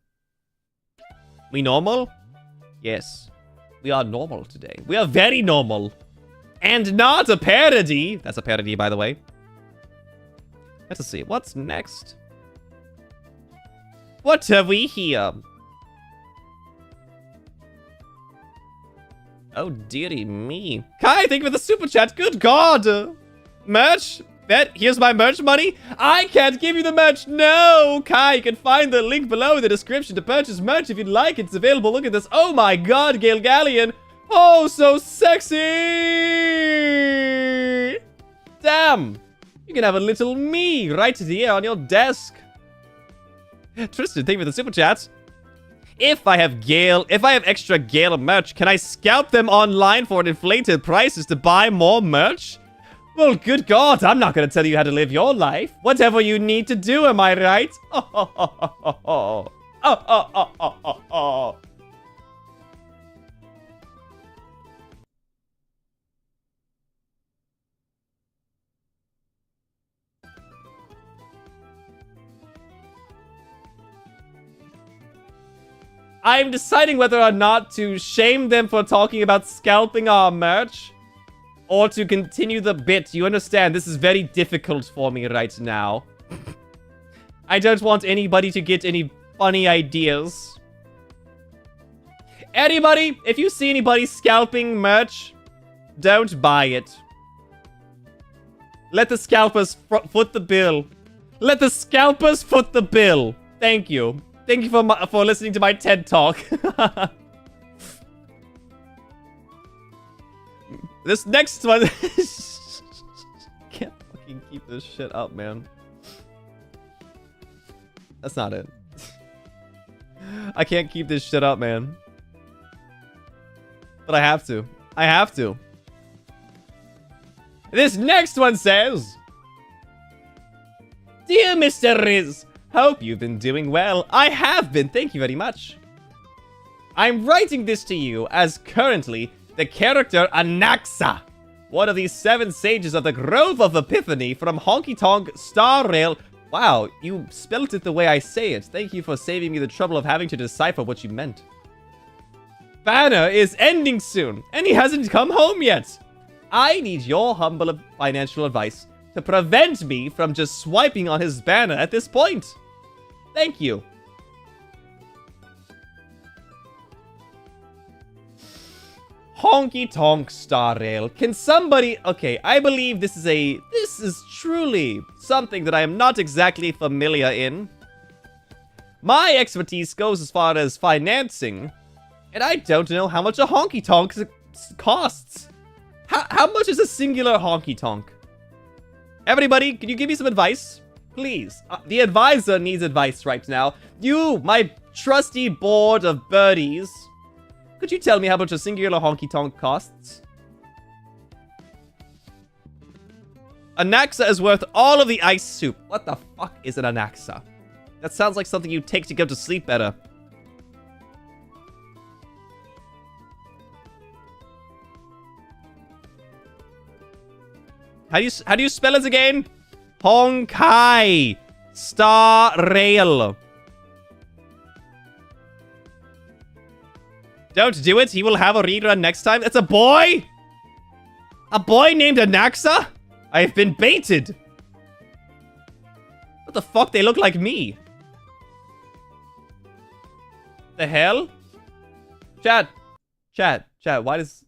We normal? Yes. We are normal today. We are very normal. And not a parody. That's a parody, by the way. Let's see. What's next? What have we here? Oh, dearie me. Kai, thank you for the super chat. Good God. Merch? Bet, here's my merch money. I can't give you the merch. No. Kai, you can find the link below in the description to purchase merch if you'd like. It's available. Look at this. Oh my God, Gale Galleon. Oh, so sexy. Damn. You can have a little me right here on your desk. Tristan, thank you for the super chats. If I have extra Gale merch, can I scalp them online for inflated prices to buy more merch? Well, good God, I'm not gonna tell you how to live your life. Whatever you need to do, am I right? I'm deciding whether or not to shame them for talking about scalping our merch, or to continue the bit. You understand, this is very difficult for me right now. I don't want anybody to get any funny ideas. Anybody, if you see anybody scalping merch, don't buy it. Let the scalpers foot the bill. Let the scalpers foot the bill. Thank you. Thank you for listening to my TED Talk. This next one... Can't fucking keep this shit up, man. That's not it. I can't keep this shit up, man. But I have to. I have to. This next one says... Dear Mr. Riz, hope you've been doing well. I have been, thank you very much. I'm writing this to you as currently the character Anaxa, one of the 7 sages of the Grove of Epiphany from Honky Tonk Star Rail. Wow, you spelt it the way I say it. Thank you for saving me the trouble of having to decipher what you meant. Banner is ending soon, and he hasn't come home yet. I need your humble financial advice to prevent me from just swiping on his banner at this point. Thank you. Honky Tonk Star Rail. Can somebody... Okay, I believe this is truly something that I am not exactly familiar in. My expertise goes as far as financing, and I don't know how much a honky tonk costs. How much is a singular honky tonk? Everybody, can you give me some advice? Please. The advisor needs advice right now. You, my trusty board of birdies, could you tell me how much a singular honky tonk costs? Anaxa is worth all of the ice soup. What the fuck is an Anaxa? That sounds like something you take to go to sleep better. How do you spell it again? Honkai Star Rail. Don't do it. He will have a rerun next time. It's a boy? A boy named Anaxa? I've been baited. What the fuck? They look like me. The hell? Chat. Why does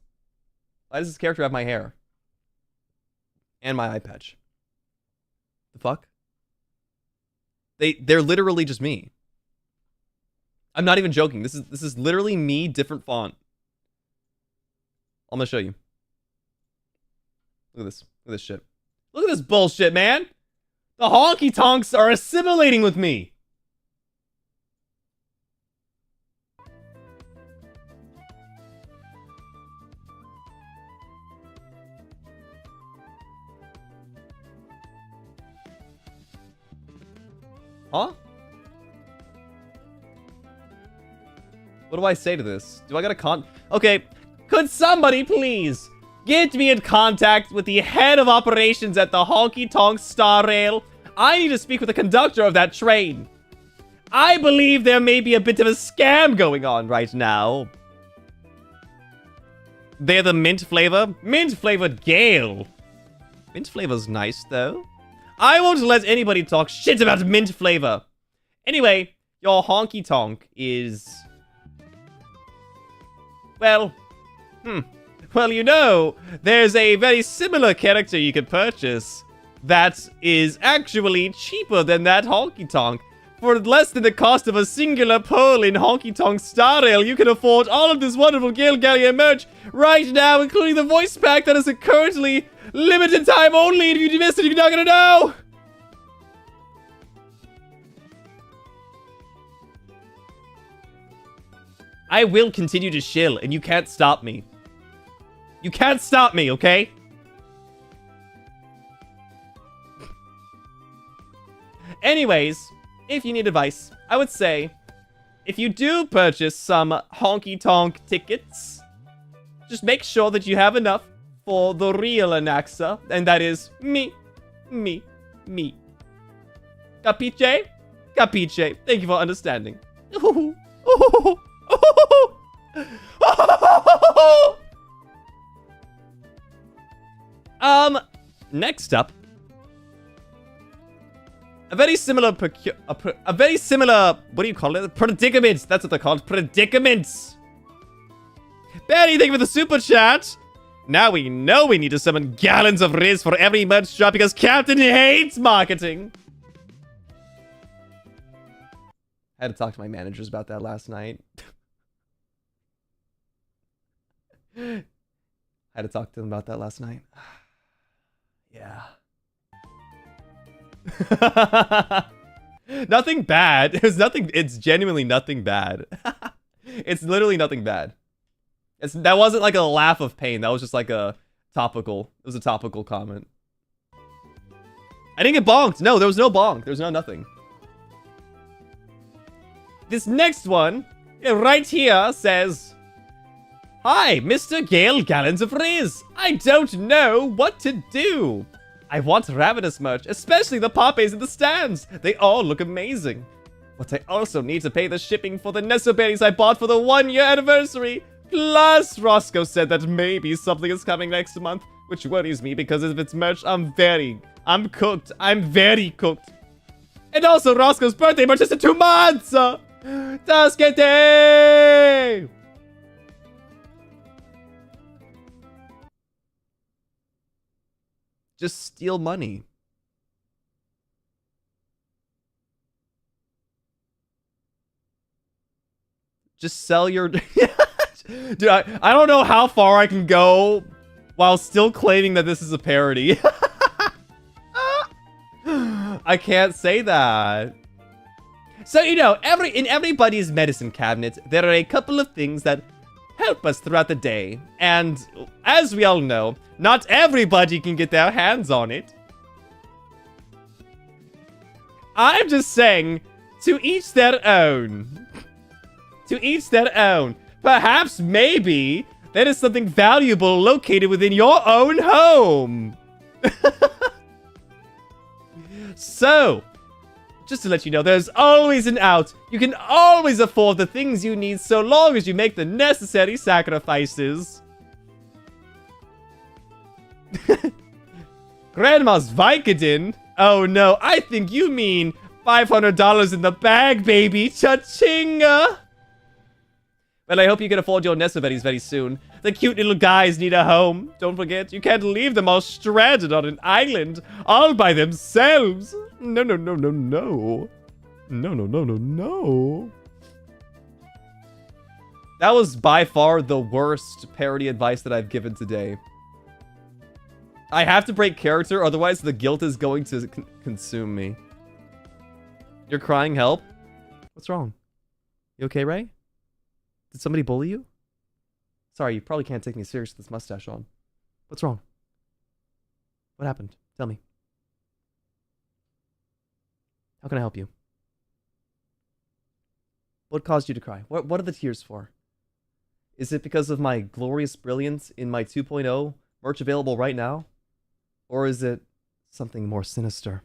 this character have my hair? And my eye patch. The fuck? They're literally just me. I'm not even joking. This is literally me, different font. I'm gonna show you. Look at this. Look at this shit. Look at this bullshit, man. The honky tonks are assimilating with me. Huh? What do I say to this? Do I gotta Okay, could somebody please get me in contact with the head of operations at the Honky Tonk Star Rail? I need to speak with the conductor of that train. I believe there may be a bit of a scam going on right now. They're the mint flavor? Mint flavored Gale. Mint flavor's nice though. I won't let anybody talk shit about mint flavor. Anyway, your honky tonk is... Well, Well, you know, there's a very similar character you could purchase that is actually cheaper than that honky tonk. For less than the cost of a singular pearl in Honky Tonk Star Rail, you can afford all of this wonderful Galleon merch right now, including the voice pack that is currently limited time only. If you missed it, you're not gonna know. I will continue to shill, and you can't stop me. You can't stop me, okay? Anyways, if you need advice, I would say, if you do purchase some honky tonk tickets, just make sure that you have enough for the real Anaxa, and that is me. Capiche? Capiche. Thank you for understanding. Next up, a very similar, what do you call it? Predicaments. That's what they're called. Predicaments. Barry, thank you for the super chat. Now we know we need to summon gallons of Riz for every merch drop because Captain hates marketing. I had to talk to my managers about that last night. I had to talk to them about that last night. Yeah. Nothing bad. It was nothing. It's genuinely nothing bad. It's literally nothing bad. That wasn't like a laugh of pain. That was just like a topical. It was a topical comment. I didn't get bonked. No, there was no bonk. There was no nothing. This next one, right here, says, "Hi, Mr. Gale, Galleons of Riz. I don't know what to do. I want Ravenous merch, especially the poppies in the stands. They all look amazing. But I also need to pay the shipping for the Nesoberries I bought for the 1-year anniversary. Plus, Roscoe said that maybe something is coming next month, which worries me because if it's merch, I'm cooked. I'm very cooked. And also, Roscoe's birthday merch is in 2 months. Taskete! Just steal money. Just sell your... Dude, I don't know how far I can go while still claiming that this is a parody. I can't say that. So, you know, in everybody's medicine cabinet, there are a couple of things that help us throughout the day. And as we all know, not everybody can get their hands on it. I'm just saying, to each their own. To each their own. Perhaps, maybe, there is something valuable located within your own home. So, just to let you know, there's always an out. You can always afford the things you need so long as you make the necessary sacrifices. Grandma's Vicodin? Oh no, I think you mean $500 in the bag, baby. Cha-chinga! Well, I hope you can afford your Nesoberries very soon. The cute little guys need a home. Don't forget, you can't leave them all stranded on an island all by themselves. No, no, no, no, no. No, no, no, no, no. That was by far the worst parody advice that I've given today. I have to break character, otherwise the guilt is going to consume me. You're crying help? What's wrong? You okay, Ray? Did somebody bully you? Sorry, you probably can't take me serious with this mustache on. What's wrong? What happened? Tell me. How can I help you? What caused you to cry? What are the tears for? Is it because of my glorious brilliance in my 2.0 merch available right now? Or is it something more sinister?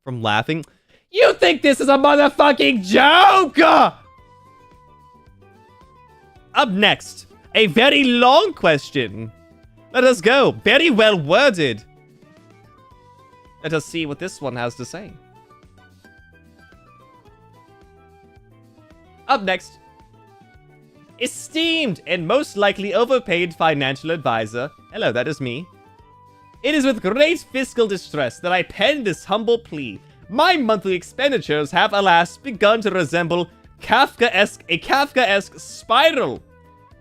From laughing? You think this is a motherfucking joke? Up next, a very long question. Let us go. Very well worded. Let us see what this one has to say. Up next. Esteemed and most likely overpaid financial advisor. Hello, that is me. It is with great fiscal distress that I pen this humble plea. My monthly expenditures have, alas, begun to resemble a Kafkaesque spiral,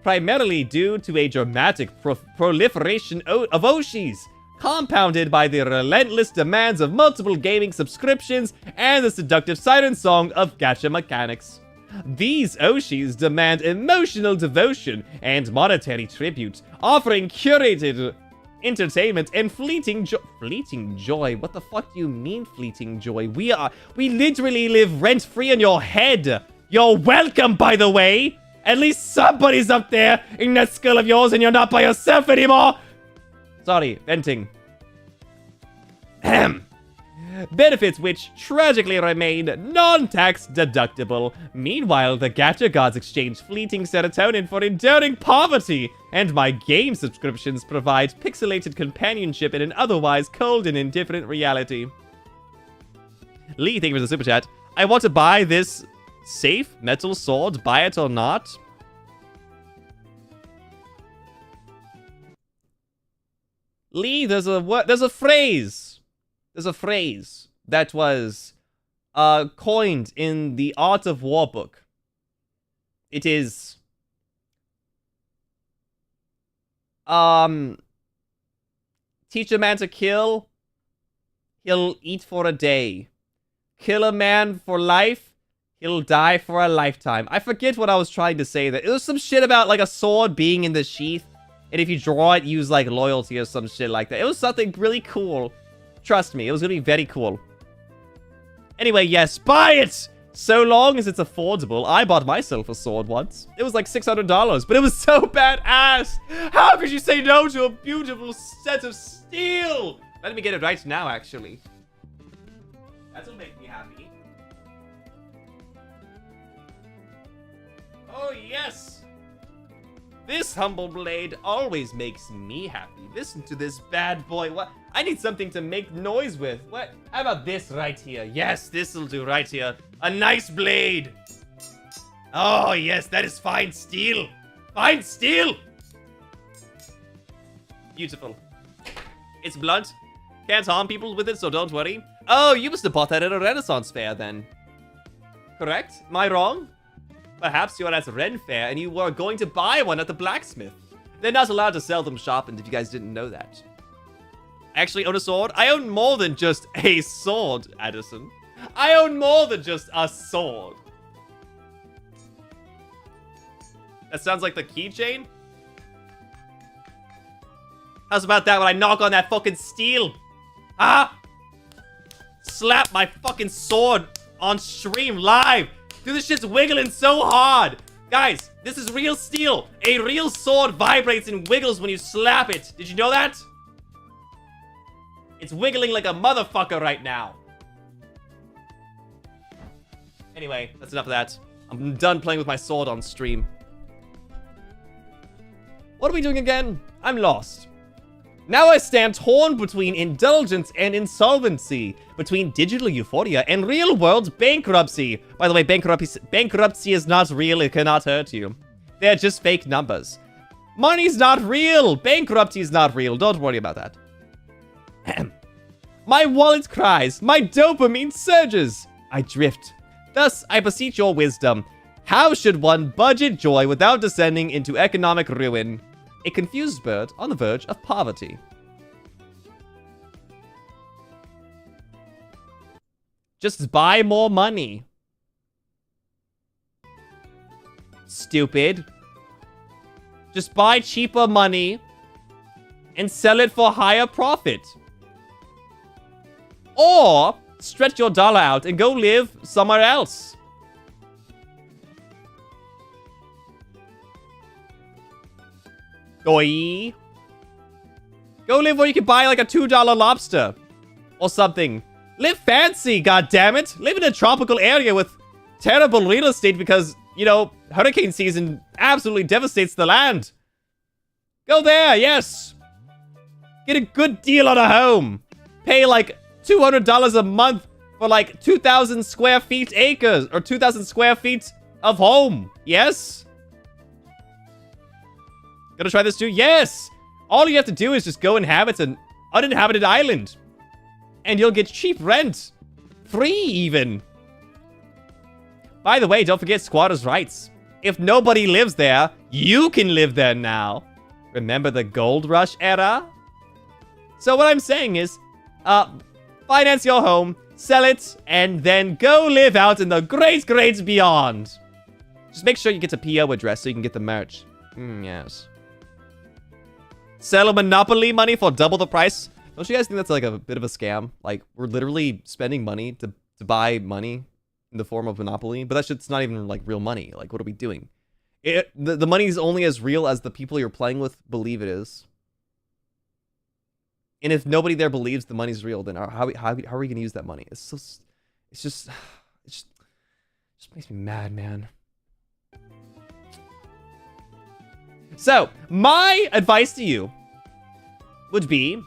primarily due to a dramatic proliferation of Oshis, compounded by the relentless demands of multiple gaming subscriptions and the seductive siren song of gacha mechanics. These Oshis demand emotional devotion and monetary tribute, offering curated entertainment and fleeting joy. What the fuck do you mean fleeting joy? We literally live rent-free in your head. You're welcome, by the way. At least somebody's up there in that skull of yours and you're not by yourself anymore. Sorry, venting. Ahem. Benefits which tragically remain non-tax deductible. Meanwhile, the gacha gods exchange fleeting serotonin for enduring poverty, and my game subscriptions provide pixelated companionship in an otherwise cold and indifferent reality. Lee, thank you for the super chat. I want to buy this safe metal sword, buy it or not. Lee, there's a phrase. There's a phrase that was coined in the Art of War book. It is... Teach a man to kill, he'll eat for a day. Kill a man for life, he'll die for a lifetime. I forget what I was trying to say there. It was some shit about, like, a sword being in the sheath. And if you draw it, use, like, loyalty or some shit like that. It was something really cool. Trust me, it was gonna be very cool. Anyway, yes, buy it! So long as it's affordable. I bought myself a sword once. It was like $600, but it was so badass. How could you say no to a beautiful set of steel? Let me get it right now, actually. That'll make me happy. Oh, yes. This humble blade always makes me happy. Listen to this bad boy. What? I need something to make noise with. What? How about this right here? Yes, this'll do right here. A nice blade. Oh, yes, that is fine steel. Fine steel. Beautiful. It's blunt. Can't harm people with it, so don't worry. Oh, you must have bought that at a Renaissance fair then. Correct? Am I wrong? Perhaps you're at a Ren fair and you were going to buy one at the blacksmith. They're not allowed to sell them sharpened if you guys didn't know that. I actually own a sword. I own more than just a sword, Addison. I own more than just a sword. That sounds like the keychain. How's about that when I knock on that fucking steel? Ah! Slap my fucking sword on stream live. Dude, this shit's wiggling so hard. Guys, this is real steel. A real sword vibrates and wiggles when you slap it. Did you know that? It's wiggling like a motherfucker right now. Anyway, that's enough of that. I'm done playing with my sword on stream. What are we doing again? I'm lost. Now I stand torn between indulgence and insolvency, between digital euphoria and real-world bankruptcy. By the way, bankruptcy is not real, it cannot hurt you. They're just fake numbers. Money's not real, bankruptcy is not real, don't worry about that. My wallet cries, my dopamine surges. I drift. Thus, I beseech your wisdom. How should one budget joy without descending into economic ruin? A confused bird on the verge of poverty. Just buy more money. Stupid. Just buy cheaper money and sell it for higher profit. Or stretch your dollar out and go live somewhere else. Oi. Go live where you can buy like a $2 lobster. Or something. Live fancy, goddammit. Live in a tropical area with terrible real estate because, you know, hurricane season absolutely devastates the land. Go there, yes. Get a good deal on a home. Pay like $200 a month for like 2,000 square feet acres. Or 2,000 square feet of home. Yes? Gonna try this too? Yes! All you have to do is just go inhabit an uninhabited island. And you'll get cheap rent. Free, even. By the way, don't forget squatters' rights. If nobody lives there, you can live there now. Remember the gold rush era? So what I'm saying is, finance your home, sell it, and then go live out in the great, great beyond. Just make sure you get a PO address so you can get the merch. Yes. Sell a Monopoly money for double the price. Don't you guys think that's like a bit of a scam? Like, we're literally spending money to buy money in the form of Monopoly, but that shit's not even like real money. Like, what are we doing? The money is only as real as the people you're playing with believe it is. And if nobody there believes the money's real, then how are we going to use that money? It just makes me mad, man. So, my advice to you would be,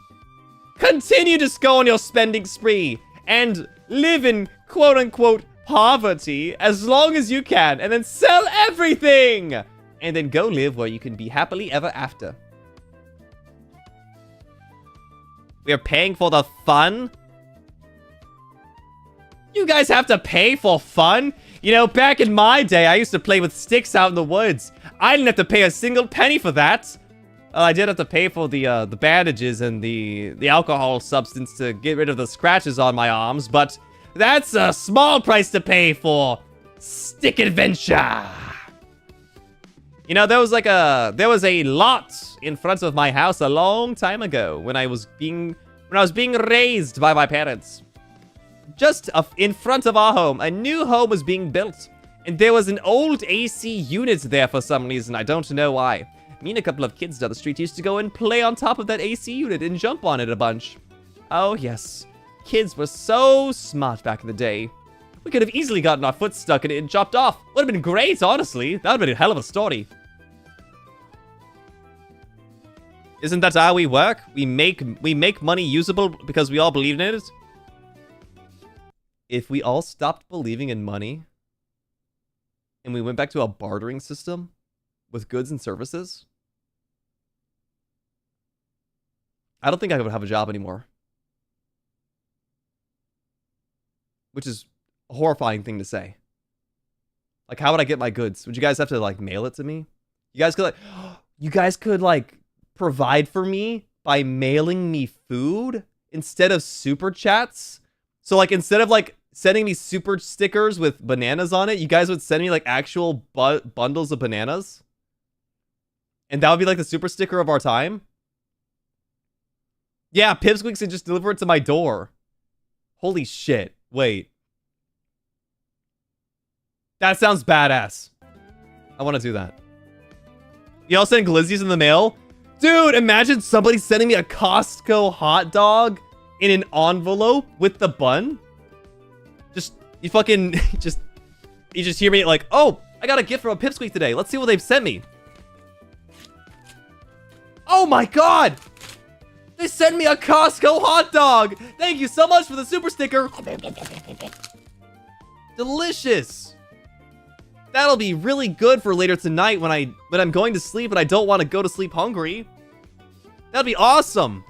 continue to go on your spending spree and live in quote-unquote poverty as long as you can, and then sell everything, and then go live where you can be happily ever after. We are paying for the fun? You guys have to pay for fun? You know, back in my day, I used to play with sticks out in the woods. I didn't have to pay a single penny for that. I did have to pay for the bandages and the alcohol substance to get rid of the scratches on my arms, but that's a small price to pay for stick adventure. You know, there was a lot in front of my house a long time ago when I was being raised by my parents. Just in front of our home, a new home was being built, and there was an old AC unit there for some reason. I don't know why. Me and a couple of kids down the street used to go and play on top of that AC unit and jump on it a bunch. Oh yes, kids were so smart back in the day. We could have easily gotten our foot stuck in it and chopped off. Would have been great, honestly. That would have been a hell of a story. Isn't that how we work? We make money usable because we all believe in it? If we all stopped believing in money and we went back to a bartering system with goods and services, I don't think I would have a job anymore. Which is a horrifying thing to say. Like, how would I get my goods? Would you guys have to, like, mail it to me? You guys could, like, provide for me by mailing me food instead of super chats? So, like, instead of, like, sending me super stickers with bananas on it, you guys would send me, like, actual bundles of bananas? And that would be, like, the super sticker of our time? Yeah, Pipsqueaks would just deliver it to my door. Holy shit. Wait. That sounds badass. I want to do that. Y'all send glizzies in the mail? Dude, imagine somebody sending me a Costco hot dog in an envelope with the bun. You fucking, you just hear me like, oh, I got a gift from a Pipsqueak today. Let's see what they've sent me. Oh my god! They sent me a Costco hot dog! Thank you so much for the super sticker. Delicious. That'll be really good for later tonight when I'm going to sleep and I don't want to go to sleep hungry. That'd be awesome.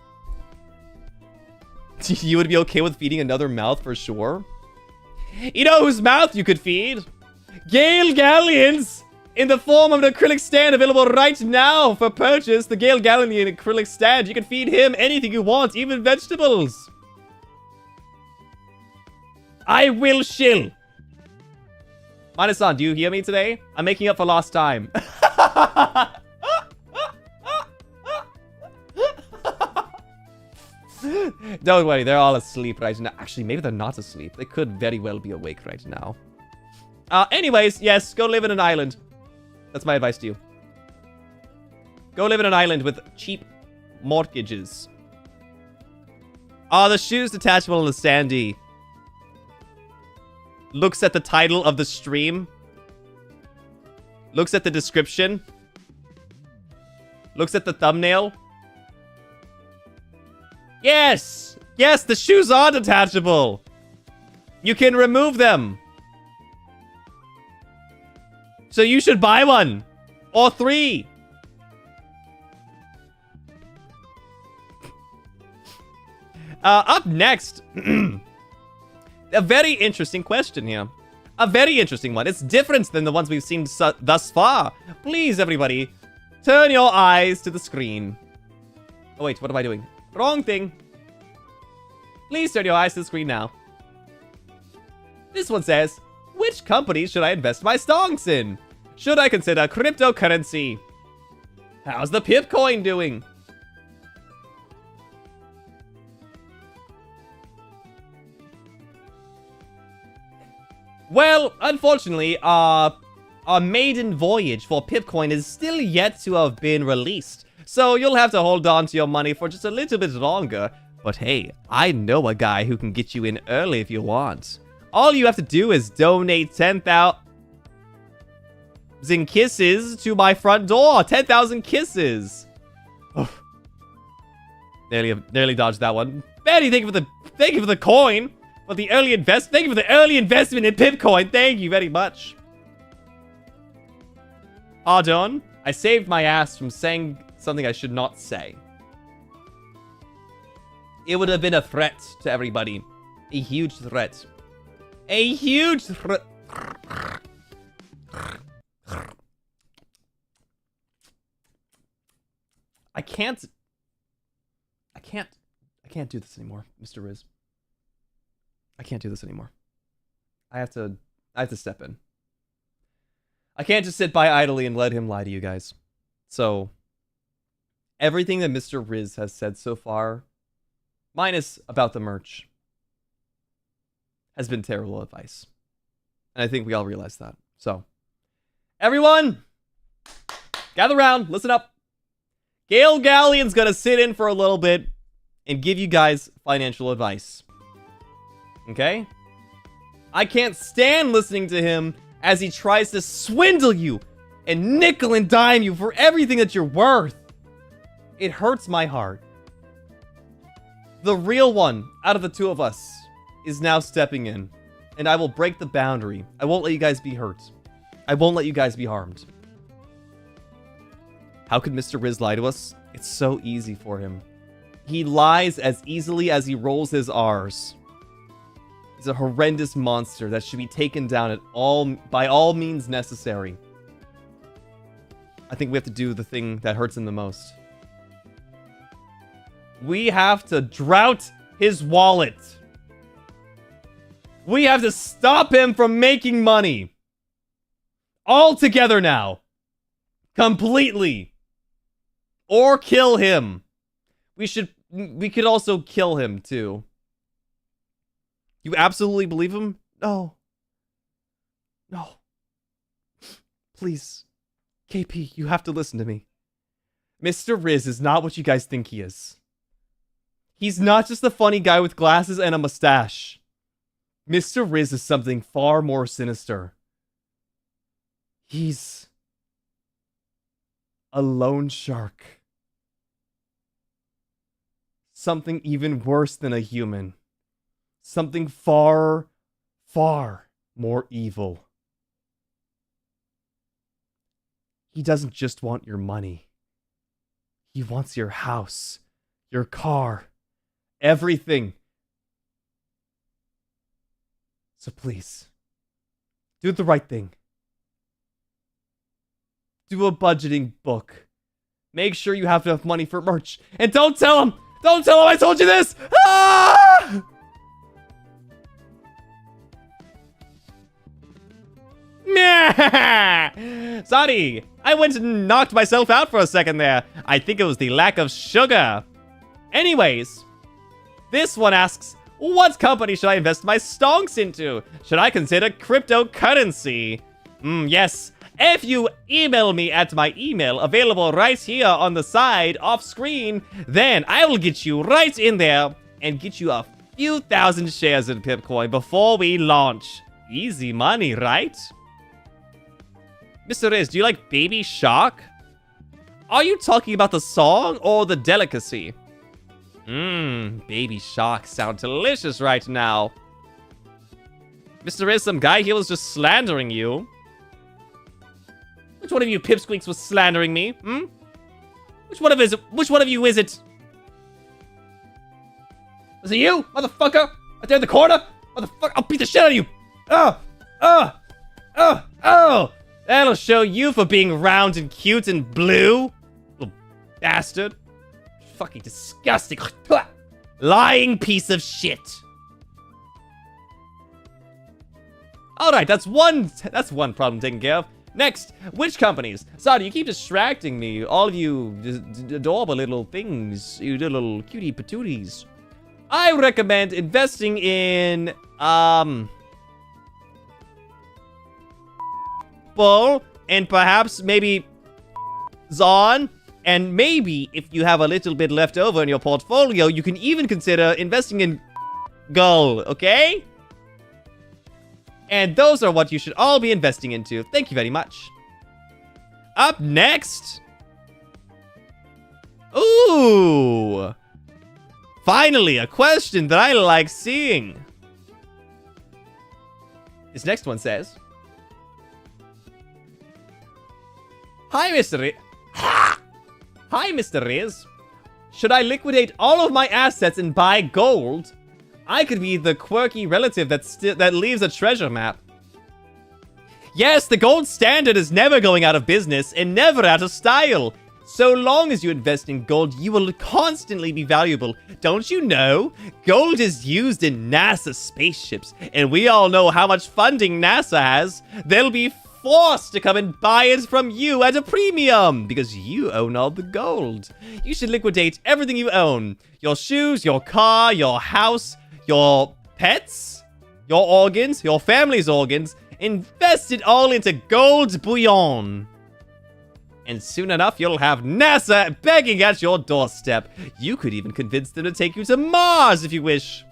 You would be okay with feeding another mouth for sure? You know whose mouth you could feed? Gale Galleons! In the form of an acrylic stand available right now for purchase. The Gale Galleon acrylic stand. You can feed him anything you want, even vegetables. I will shill. Minasan, do you hear me today? I'm making up for lost time. Don't worry, they're all asleep right now. Actually, maybe they're not asleep. They could very well be awake right now. Anyways, yes, go live in an island. That's my advice to you. Go live in an island with cheap mortgages. The shoes detachable in the Sandy. Looks at the title of the stream. Looks at the description. Looks at the thumbnail. Yes! Yes, the shoes are detachable! You can remove them! So you should buy one! Or 3! Up next... a very interesting question here. A very interesting one. It's different than the ones we've seen thus far. Please, everybody, turn your eyes to the screen. Oh, wait, what am I doing? Wrong thing. Please turn your eyes to the screen now. This one says, which company should I invest my stonks in? Should I consider cryptocurrency? How's the Pipcoin doing? Well, unfortunately, our maiden voyage for Pipcoin is still yet to have been released. So you'll have to hold on to your money for just a little bit longer. But hey, I know a guy who can get you in early if you want. All you have to do is donate 10,000 kisses to my front door. 10,000 kisses. Oh. Nearly dodged that one. Betty, thank you for the coin. Thank you for the early investment in Pipcoin. Thank you very much. Pardon? I saved my ass from saying something I should not say. It would have been a threat to everybody. A huge threat. A huge... I can't do this anymore, Mr. Riz. I can't do this anymore. I have to step in. I can't just sit by idly and let him lie to you guys. So, everything that Mr. Riz has said so far, minus about the merch, has been terrible advice. And I think we all realize that. So, everyone, gather around, listen up. Gale Galleon's gonna sit in for a little bit and give you guys financial advice. Okay? I can't stand listening to him as he tries to swindle you and nickel and dime you for everything that you're worth. It hurts my heart. The real one out of the two of us is now stepping in, and I will break the boundary. I won't let you guys be hurt. I won't let you guys be harmed. How could Mr. Riz lie to us? It's so easy for him. He lies as easily as he rolls his R's. He's a horrendous monster that should be taken down by all means necessary. I think we have to do the thing that hurts him the most. We have to drought his wallet. We have to stop him from making money. All together now. Completely. Or kill him. We could also kill him too. You absolutely believe him? No. No. Please. KP, you have to listen to me. Mr. Riz is not what you guys think he is. He's not just a funny guy with glasses and a mustache. Mr. Riz is something far more sinister. He's a loan shark. Something even worse than a human. Something far, far more evil. He doesn't just want your money. He wants your house, your car, everything. So please, do the right thing. Do a budgeting book. Make sure you have enough money for merch. And don't tell him! Don't tell him I told you this! Ah! Sorry, I went and knocked myself out for a second there. I think it was the lack of sugar. Anyways, this one asks, what company should I invest my stonks into? Should I consider cryptocurrency? Yes. If you email me at my email, available right here on the side, off screen, then I will get you right in there and get you a few thousand shares in Pipcoin before we launch. Easy money, right? Mr. Riz, do you like Baby Shark? Are you talking about the song or the delicacy? Baby Shark sound delicious right now. Mr. Riz, some guy here was just slandering you. Which one of you pipsqueaks was slandering me? Which one of you is it? Is it you, motherfucker? Right there in the corner? Motherfucker, I'll beat the shit out of you! Oh! That'll show you for being round and cute and blue. Little bastard. Fucking disgusting. Lying piece of shit. Alright, that's one problem taken care of. Next, which companies? Sorry, you keep distracting me. All of you adorable little things. You little cutie patooties. I recommend investing in, Bull, and perhaps maybe Zon, and maybe if you have a little bit left over in your portfolio, you can even consider investing in Gale, okay? And those are what you should all be investing into. Thank you very much. Up next. Ooh. Finally, a question that I like seeing. This next one says, Hi, Mr. Riz. Should I liquidate all of my assets and buy gold? I could be the quirky relative that leaves a treasure map. Yes, the gold standard is never going out of business and never out of style. So long as you invest in gold, you will constantly be valuable. Don't you know? Gold is used in NASA spaceships, and we all know how much funding NASA has. They'll be forced to come and buy it from you at a premium because you own all the gold. You should liquidate everything you own. Your shoes, your car, your house, your pets, your organs, your family's organs. Invest it all into gold bullion. And soon enough, you'll have NASA begging at your doorstep. You could even convince them to take you to Mars if you wish.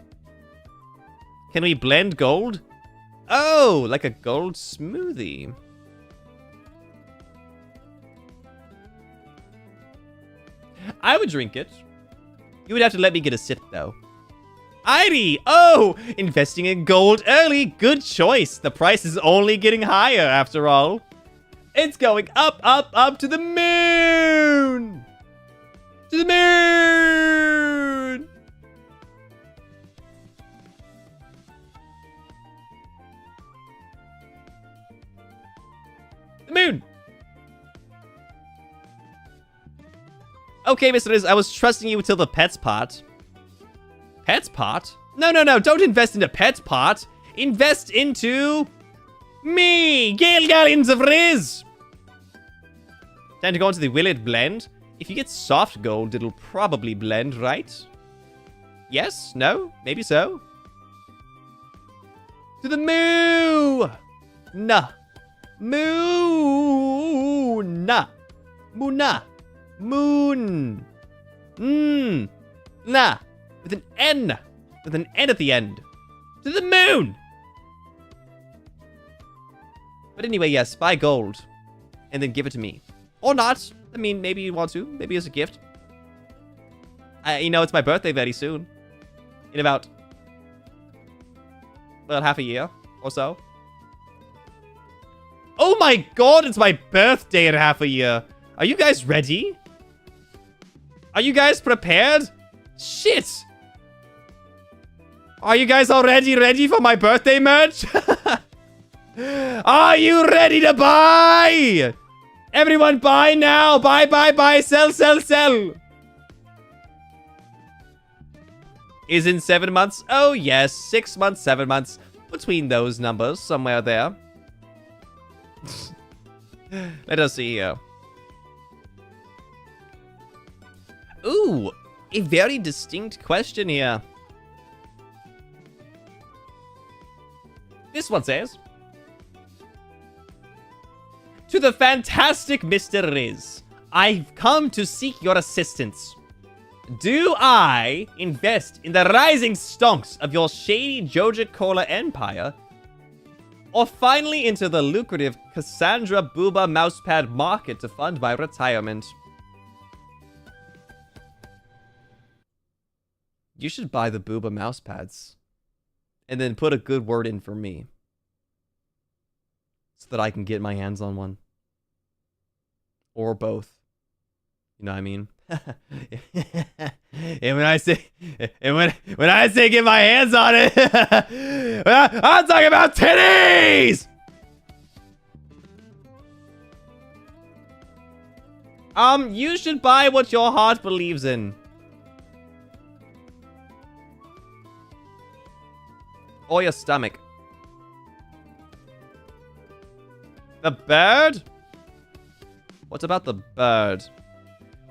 Can we blend gold? Oh, like a gold smoothie. I would drink it. You would have to let me get a sip, though. Irie! Oh! Investing in gold early. Good choice. The price is only getting higher, after all. It's going up, up, up to the moon! To the moon! The moon! Okay, Mr. Riz, I was trusting you until the pets part. Pets part? No, no, no, don't invest into pets part. Invest into... me, Gale Galleons of Riz! Time to go into the will it blend? If you get soft gold, it'll probably blend, right? Yes? No? Maybe so? To the moo! Nah. Moon! Moona! Moon! Mmm! Nah! With an N! With an N at the end! To the moon! But anyway, yes, buy gold. And then give it to me. Or not. I mean, maybe you want to. Maybe as a gift. You know, it's my birthday very soon. In about half a year or so. Oh my god, it's my birthday in half a year. Are you guys ready? Are you guys prepared? Shit! Are you guys already ready for my birthday merch? Are you ready to buy? Everyone buy now! Buy, buy, buy! Sell, sell, sell! Is in 7 months? Oh yes, 6 months, 7 months. Between those numbers, somewhere there. Let us see here. Ooh, a very distinct question here. This one says... To the fantastic Mr. Riz, I've come to seek your assistance. Do I invest in the rising stonks of your shady Joja-Cola empire? Or finally into the lucrative Cassandra Booba mousepad market to fund my retirement? You should buy the Booba mousepads. And then put a good word in for me. So that I can get my hands on one. Or both. You know what I mean? And when I say get my hands on it, I'm talking about titties! You should buy what your heart believes in. Or your stomach. The bird? What about the bird?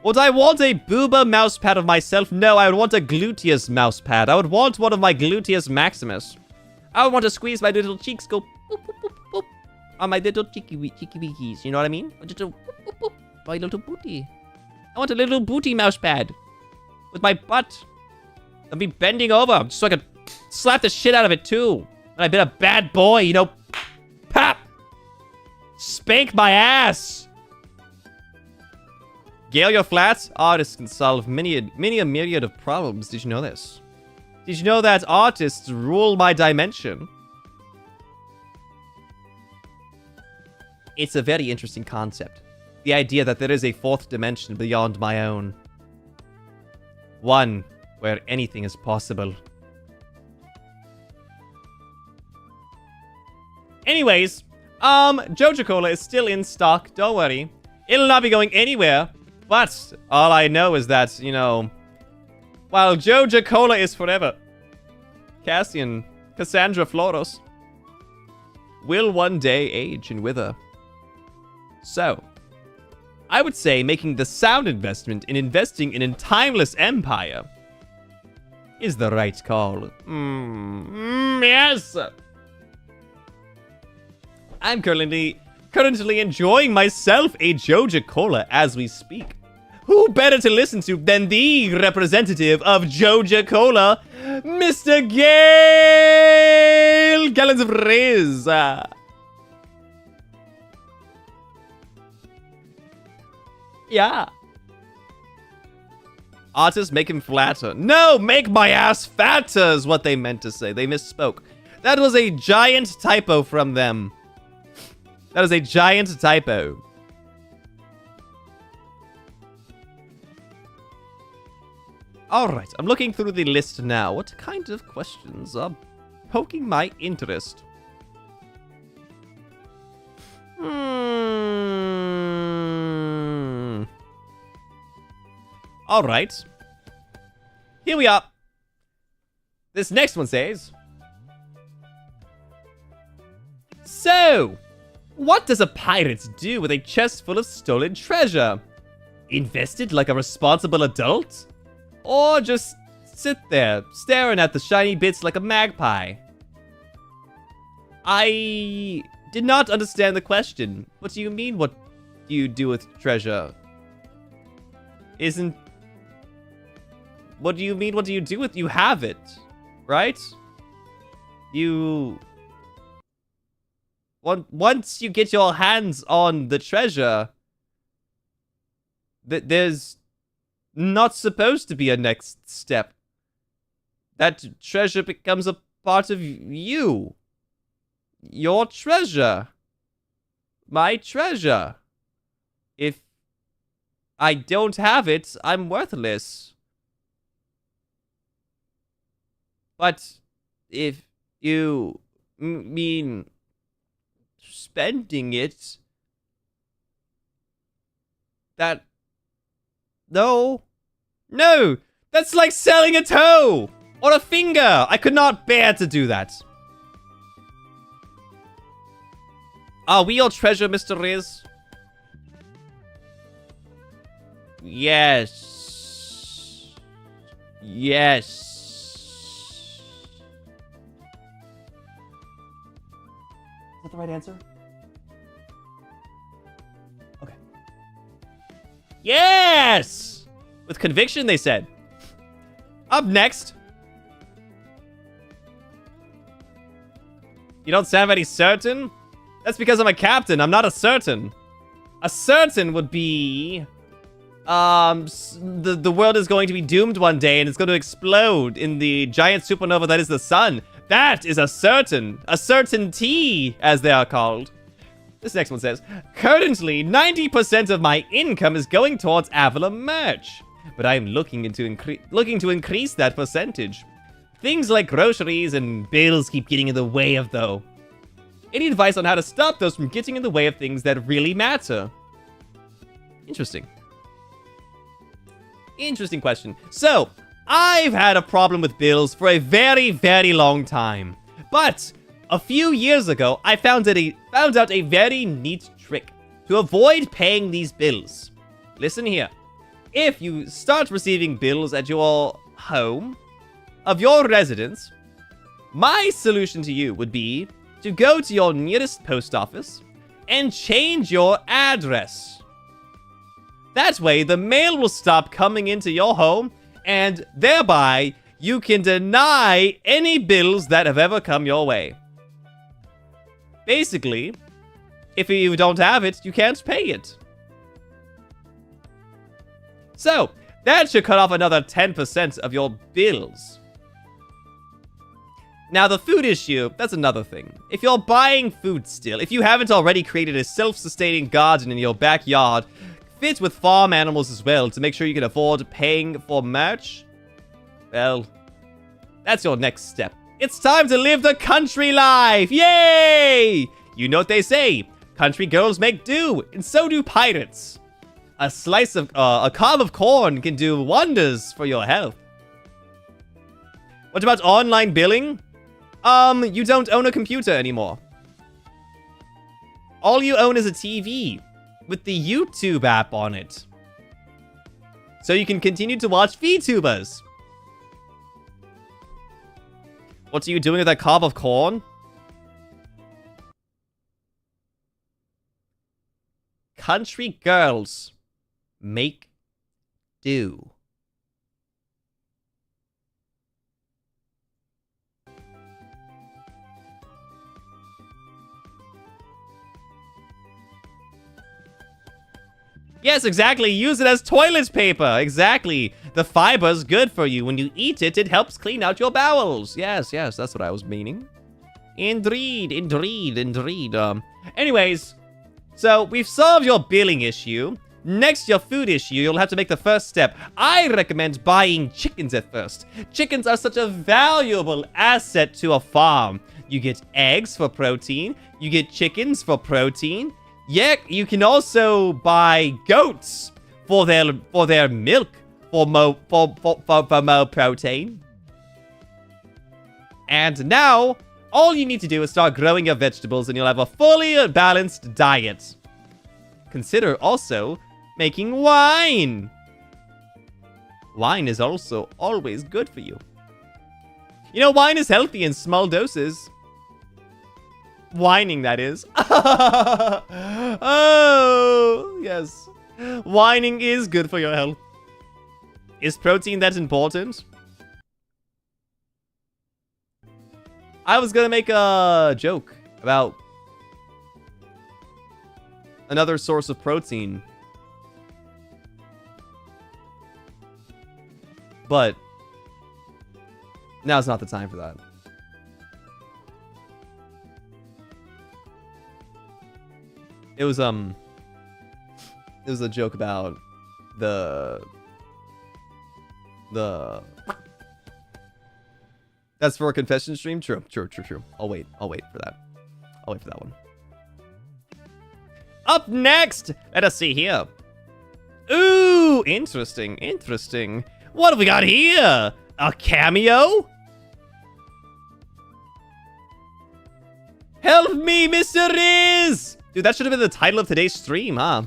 Would I want a Booba mousepad of myself? No, I would want a gluteus mousepad. I would want one of my gluteus maximus. I would want to squeeze my little cheeks, go boop, boop, boop, boop, on my little cheeky weekies. You know what I mean? Just a boop, boop, boop, my little booty. I want a little booty mousepad with my butt. I'd be bending over just so I could slap the shit out of it too. And I've been a bad boy, you know. Pop! Spank my ass! Gale your flats? Artists can solve many a myriad of problems. Did you know this? Did you know that artists rule my dimension? It's a very interesting concept. The idea that there is a fourth dimension beyond my own. One where anything is possible. Anyways, Joja Cola is still in stock. Don't worry. It'll not be going anywhere. But all I know is that, you know, while Joja Cola is forever, Cassian, Cassandra Floros, will one day age and wither. So, I would say making the sound investment in investing in a timeless empire is the right call. Yes! I'm currently enjoying myself a Joja Cola as we speak. Who better to listen to than the representative of Joja Cola, Mr. Gale! Gallons of Riz. Yeah. Artists, make him flatter. No, make my ass fatter is what they meant to say. They misspoke. That was a giant typo from them. That is a giant typo. Alright, I'm looking through the list now. What kind of questions are poking my interest? Alright. Here we are. This next one says... So, what does a pirate do with a chest full of stolen treasure? Invest it like a responsible adult? Or just sit there, staring at the shiny bits like a magpie? I did not understand the question. What do you mean, what do you do with treasure? What do you mean, what do you do with... You have it, right? Once you get your hands on the treasure, there's not supposed to be a next step. That treasure becomes a part of you. Your treasure. My treasure. If I don't have it, I'm worthless. But if you mean spending it, that... No, that's like selling a toe or a finger. I could not bear to do that. Are we your treasure, Mr. Riz? Yes. Yes. Is that the right answer? Okay. Yes! With conviction, they said. Up next. You don't sound very certain? That's because I'm a captain. I'm not a certain. A certain would be... the world is going to be doomed one day and it's going to explode in the giant supernova that is the sun. That is a certain. A certainty, as they are called. This next one says, currently, 90% of my income is going towards Avila merch. But I am looking to increase that percentage. Things like groceries and bills keep getting in the way of, though. Any advice on how to stop those from getting in the way of things that really matter? Interesting. Interesting question. So, I've had a problem with bills for a very, very long time. But a few years ago, I found out a very neat trick to avoid paying these bills. Listen here. If you start receiving bills at your home, of your residence, my solution to you would be to go to your nearest post office and change your address. That way, the mail will stop coming into your home, and thereby, you can deny any bills that have ever come your way. Basically, if you don't have it, you can't pay it. So, that should cut off another 10% of your bills. Now, the food issue, that's another thing. If you're buying food still, if you haven't already created a self-sustaining garden in your backyard, fit with farm animals as well to make sure you can afford paying for merch, well, that's your next step. It's time to live the country life! Yay! You know what they say. Country girls make do, and so do pirates. A cob of corn can do wonders for your health. What about online billing? You don't own a computer anymore. All you own is a TV with the YouTube app on it. So you can continue to watch VTubers. What are you doing with that cob of corn? Country girls make do. Yes, exactly. Use it as toilet paper. Exactly. The fiber's good for you. When you eat it, it helps clean out your bowels. Yes, yes, that's what I was meaning. Indeed. Anyways, so we've solved your billing issue. Next, your food issue, you'll have to make the first step. I recommend buying chickens at first. Chickens are such a valuable asset to a farm. You get eggs for protein. You get chickens for protein. Yeah, you can also buy goats for their milk for more protein. And now, all you need to do is start growing your vegetables and you'll have a fully balanced diet. Consider also making wine. Wine is also always good for you. You know, wine is healthy in small doses. Whining, that is. Oh, yes. Whining is good for your health. Is protein that important? I was gonna make a joke about another source of protein. But now's not the time for that. It was a joke about the that's for a confession stream. True. I'll wait for that. I'll wait for that one. Up next, let us see here. Ooh, interesting. What have we got here? A cameo? Help me, Mr. Riz! Dude, that should have been the title of today's stream, huh?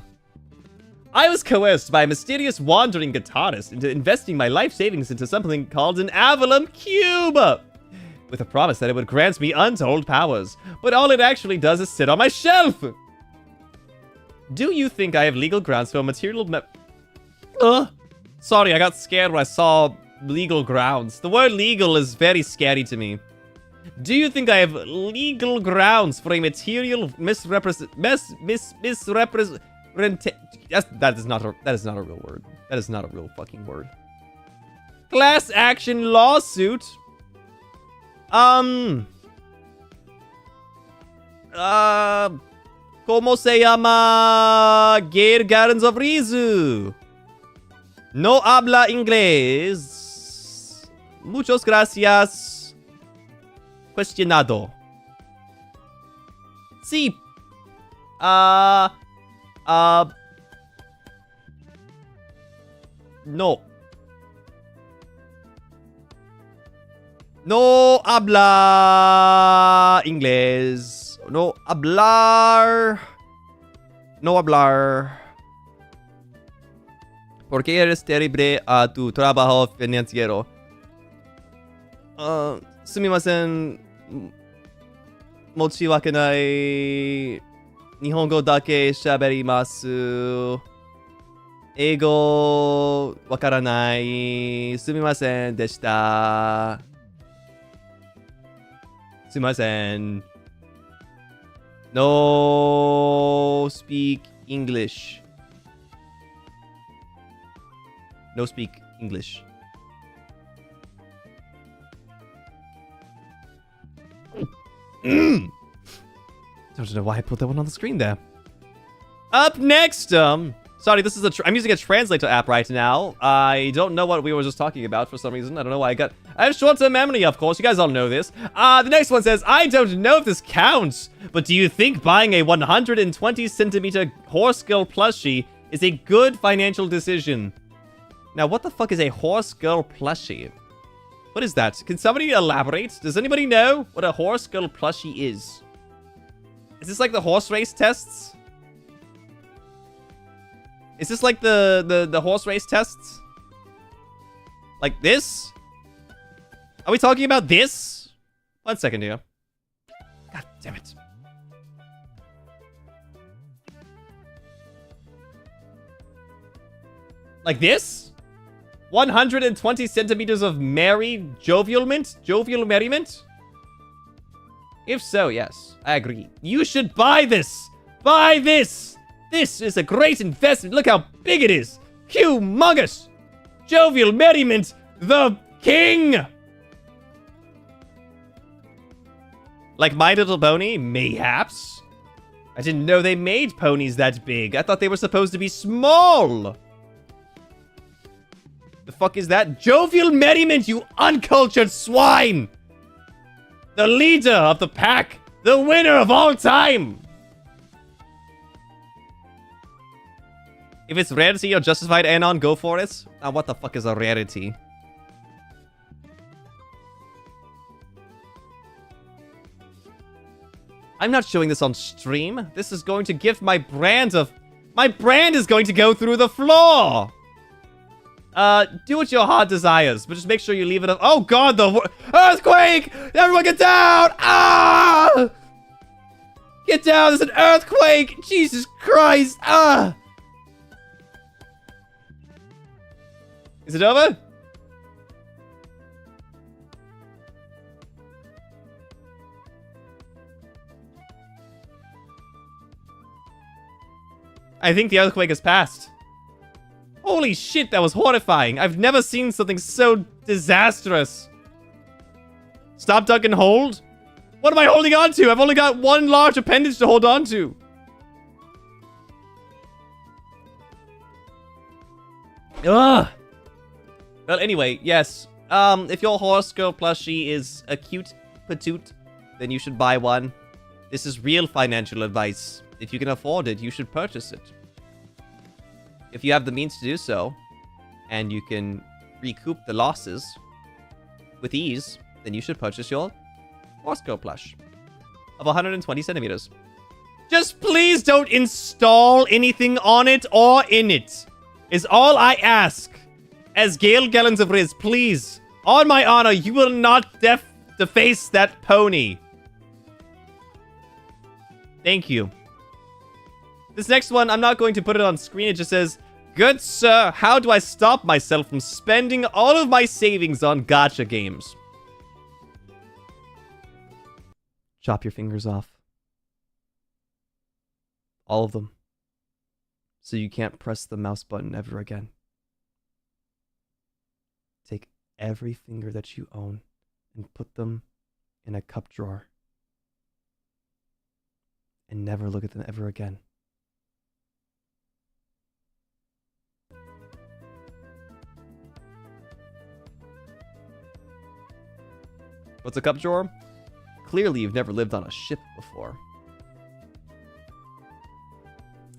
I was coerced by a mysterious wandering guitarist into investing my life savings into something called an Avalon Cube! With a promise that it would grant me untold powers. But all it actually does is sit on my shelf! Do you think I have legal grounds for a material Sorry, I got scared when I saw legal grounds. The word legal is very scary to me. Do you think I have legal grounds for a material misrepresentation? That is not a real word. That is not a real fucking word. Class action lawsuit. ¿Cómo se llama? Gale Gardens of Rizu. No habla inglés. Muchas gracias. Cuestionado. Sí. No. No habla inglés. No hablar. ¿Por qué eres terrible a tu trabajo financiero? Sumimasen. Mochi wakanai. Nihongo dake shaberimasu. Eigo wakaranai. Sumimasen deshita. Sumimasen. No speak English. No speak English. Don't know why I put that one on the screen there. Up next, Sorry, this is I'm using a translator app right now. I don't know what we were just talking about for some reason. I don't know why I have short-term memory, of course. You guys all know this. The next one says, I don't know if this counts, but do you think buying a 120 centimeter horse girl plushie is a good financial decision? Now, what the fuck is a horse girl plushie? What is that? Can somebody elaborate? Does anybody know what a horse girl plushie is? Is this like the horse race tests? Is this like the horse race tests? Like this? Are we talking about this? 1 second here. God damn it. Like this? 120 centimeters of merry jovialment? Jovial merriment? If so, yes, I agree. You should buy this! Buy this! This is a great investment. Look how big it is. Humongous. Jovial merriment, the king. Like My Little Pony? Mayhaps. I didn't know they made ponies that big. I thought they were supposed to be small. The fuck is that? Jovial merriment, you uncultured swine. The leader of the pack. The winner of all time. If it's rarity or justified anon, go for it. Now, what the fuck is a rarity? I'm not showing this on stream. This is going to give my brand of... My brand is going to go through the floor! Do what your heart desires, but just make sure you leave it up. Oh god, the earthquake! Everyone get down! Ah! Get down, there's an earthquake! Jesus Christ! Ah! Is it over? I think the earthquake has passed. Holy shit, that was horrifying. I've never seen something so disastrous. Stop, duck, and hold? What am I holding on to? I've only got one large appendage to hold on to. Ugh. Well, anyway, yes. If your horse girl plushie is a cute patoot, then you should buy one. This is real financial advice. If you can afford it, you should purchase it. If you have the means to do so, and you can recoup the losses with ease, then you should purchase your horse girl plush of 120 centimeters. Just please don't install anything on it or in it, is all I ask. As Gale Gallons of Riz, please, on my honor, you will not deface that pony. Thank you. This next one, I'm not going to put it on screen. It just says, good sir, how do I stop myself from spending all of my savings on gacha games? Chop your fingers off. All of them. So you can't press the mouse button ever again. Take every finger that you own and put them in a cup drawer. And never look at them ever again. What's a cup drawer? Clearly you've never lived on a ship before.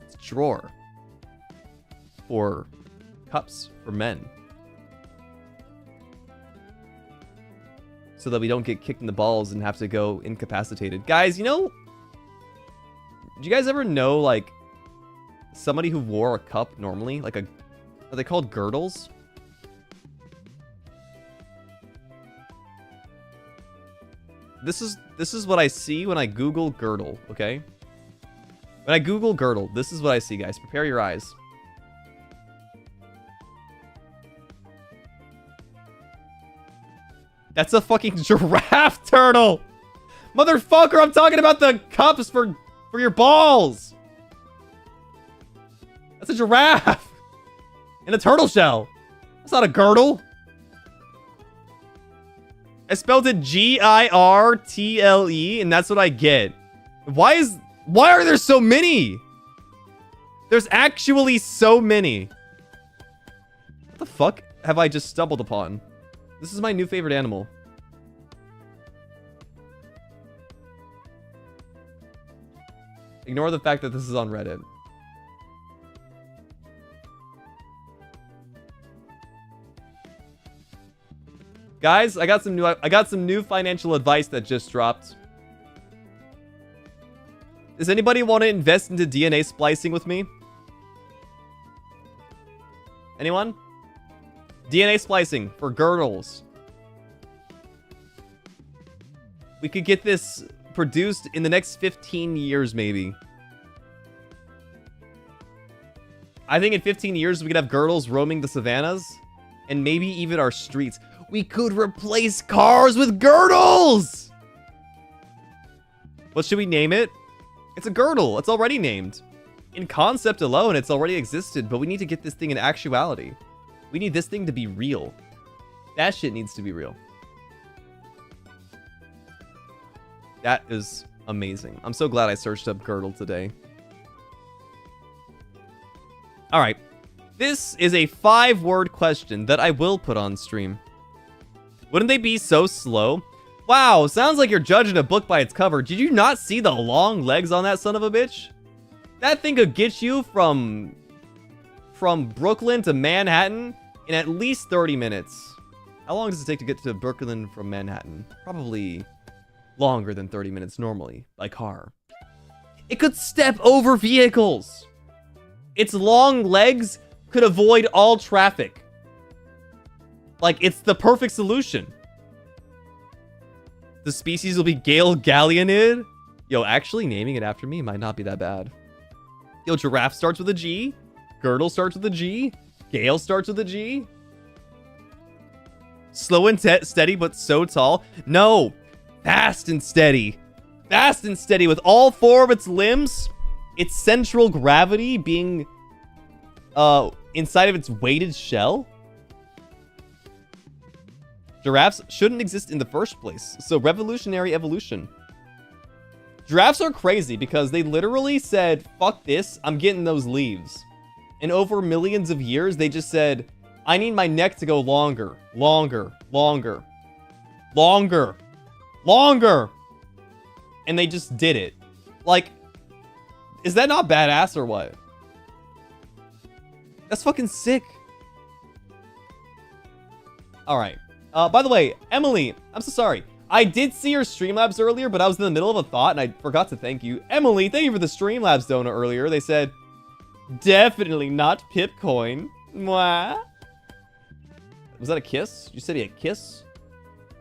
It's a drawer. For cups for men. So that we don't get kicked in the balls and have to go incapacitated. Guys, you know... Do you guys ever know, like, somebody who wore a cup normally? Like a... Are they called girdles? This is what I see when I Google girdle, okay? When I Google girdle, this is what I see, guys. Prepare your eyes. That's a fucking giraffe turtle! Motherfucker, I'm talking about the cups for your balls! That's a giraffe! In a turtle shell! That's not a girdle! I spelled it Girtle, and that's what I get. Why are there so many? There's actually so many. What the fuck have I just stumbled upon? This is my new favorite animal. Ignore the fact that this is on Reddit. Guys, I got some new financial advice that just dropped. Does anybody want to invest into DNA splicing with me? Anyone? DNA splicing for girdles. We could get this produced in the next 15 years, maybe. I think in 15 years, we could have girdles roaming the savannas. And maybe even our streets. We could replace cars with girdles! What should we name it? It's a girdle. It's already named. In concept alone, it's already existed, but we need to get this thing in actuality. We need this thing to be real. That shit needs to be real. That is amazing. I'm so glad I searched up girdle today. All right. This is a 5-word question that I will put on stream. Wouldn't they be so slow? Wow, sounds like you're judging a book by its cover. Did you not see the long legs on that son of a bitch? That thing could get you from Brooklyn to Manhattan in at least 30 minutes. How long does it take to get to Brooklyn from Manhattan? Probably longer than 30 minutes normally, by car. It could step over vehicles. Its long legs could avoid all traffic. Like, it's the perfect solution. The species will be Gale, Galleonid. Yo, actually naming it after me might not be that bad. Yo, giraffe starts with a G. Girdle starts with a G. Gale starts with a G. Slow and steady, but so tall. No, fast and steady. Fast and steady with all 4 of its limbs. Its central gravity being inside of its weighted shell. Giraffes shouldn't exist in the first place. So revolutionary evolution. Giraffes are crazy because they literally said, fuck this, I'm getting those leaves. And over millions of years, they just said, I need my neck to go longer, longer, longer, longer, longer. And they just did it. Like, is that not badass or what? That's fucking sick. All right. By the way, Emily, I'm so sorry. I did see your Streamlabs earlier, but I was in the middle of a thought and I forgot to thank you. Emily, thank you for the Streamlabs donor earlier. They said, definitely not Pipcoin. Mwah. Was that a kiss? You said he had a kiss?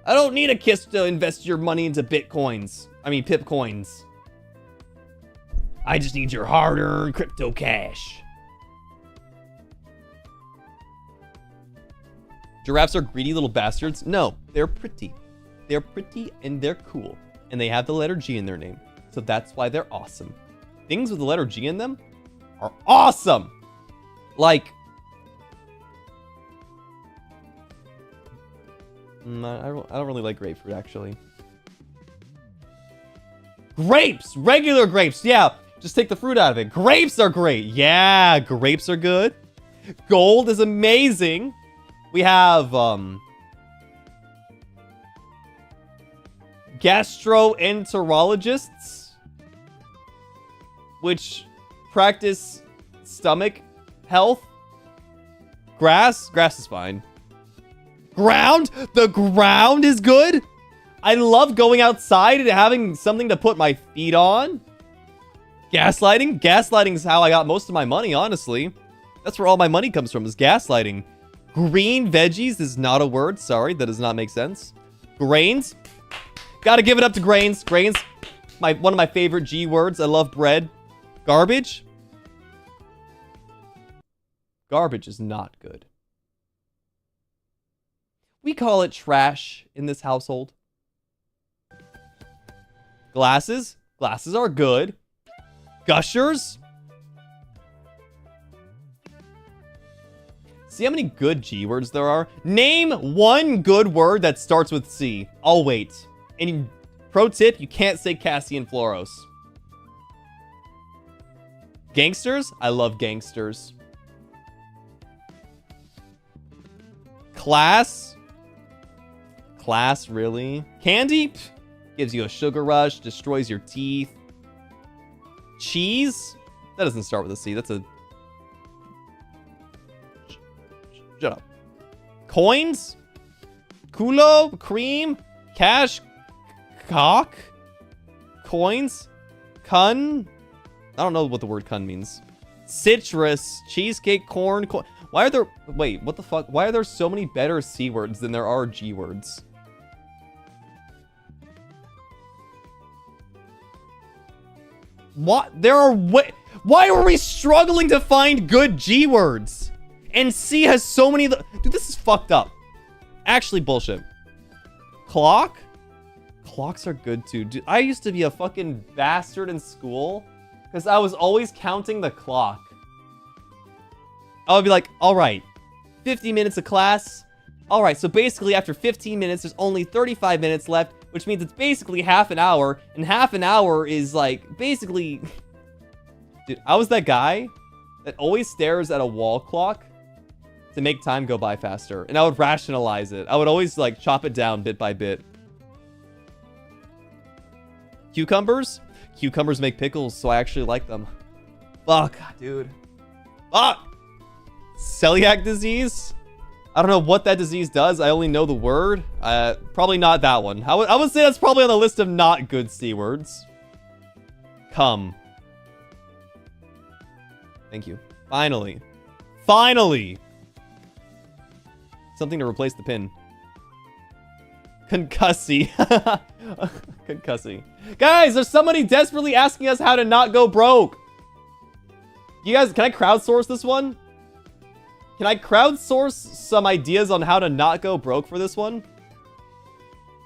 I don't need a kiss to invest your money into Bitcoins. I mean, Pipcoins. I just need your hard-earned crypto cash. Giraffes are greedy little bastards? No, they're pretty. They're pretty and they're cool. And they have the letter G in their name. So that's why they're awesome. Things with the letter G in them are awesome. Like, I don't really like grapefruit, actually. Grapes! Regular grapes! Yeah, just take the fruit out of it. Grapes are great! Yeah, grapes are good. Gold is amazing. We have, gastroenterologists, which practice stomach health. Grass is fine. Ground? The ground is good? I love going outside and having something to put my feet on. Gaslighting? Gaslighting is how I got most of my money, honestly. That's where all my money comes from, is gaslighting. Green veggies is not a word. Sorry, that does not make sense. Grains? Gotta give it up to grains. Grains, one of my favorite G words. I love bread. Garbage? Garbage is not good. We call it trash in this household. Glasses? Glasses are good. Gushers? See how many good G words there are? Name one good word that starts with C. I'll wait. And pro tip, you can't say Cassian Floros. Gangsters? I love gangsters. Class? Class, really? Candy? Pff, gives you a sugar rush, destroys your teeth. Cheese? That doesn't start with a C. That's a... Shut up. Coins? Culo? Cream? Cash? Cock? Coins? Cun? I don't know what the word cun means. Citrus? Cheesecake? Corn? Why are there... Wait, what the fuck? Why are there so many better C words than there are G words? What? There are... Why are we struggling to find good G words? And C has so many... Dude, this is fucked up. Actually, bullshit. Clock? Clocks are good too. Dude, I used to be a fucking bastard in school because I was always counting the clock. I would be like, all right, 50 minutes of class. All right, so basically after 15 minutes, there's only 35 minutes left, which means it's basically half an hour. And half an hour is like basically... Dude, I was that guy that always stares at a wall clock to make time go by faster. And I would rationalize it. I would always like chop it down bit by bit. Cucumbers? Cucumbers make pickles, so I actually like them. Fuck, dude. Fuck! Celiac disease? I don't know what that disease does. I only know the word. Probably not that one. I would say that's probably on the list of not good C words. Come. Thank you. Finally. Finally! Something to replace the pin. Concussy. Concussy. Guys, there's somebody desperately asking us how to not go broke. You guys, can I crowdsource this one? Can I crowdsource some ideas on how to not go broke for this one?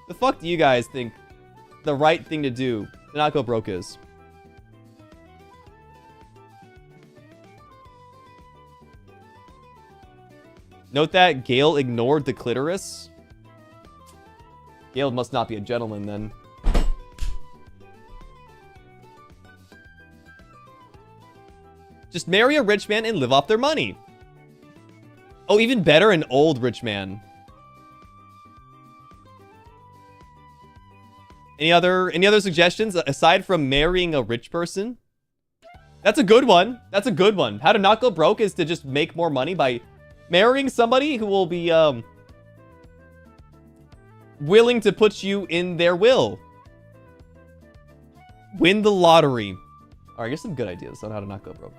The fuck do you guys think the right thing to do to not go broke is? Note that Gale ignored the clitoris. Gale must not be a gentleman then. Just marry a rich man and live off their money. Oh, even better, an old rich man. Any other suggestions aside from marrying a rich person? That's a good one. That's a good one. How to not go broke is to just make more money by marrying somebody who will be willing to put you in their will. Win the lottery. All right, here's some good ideas on how to not go broke.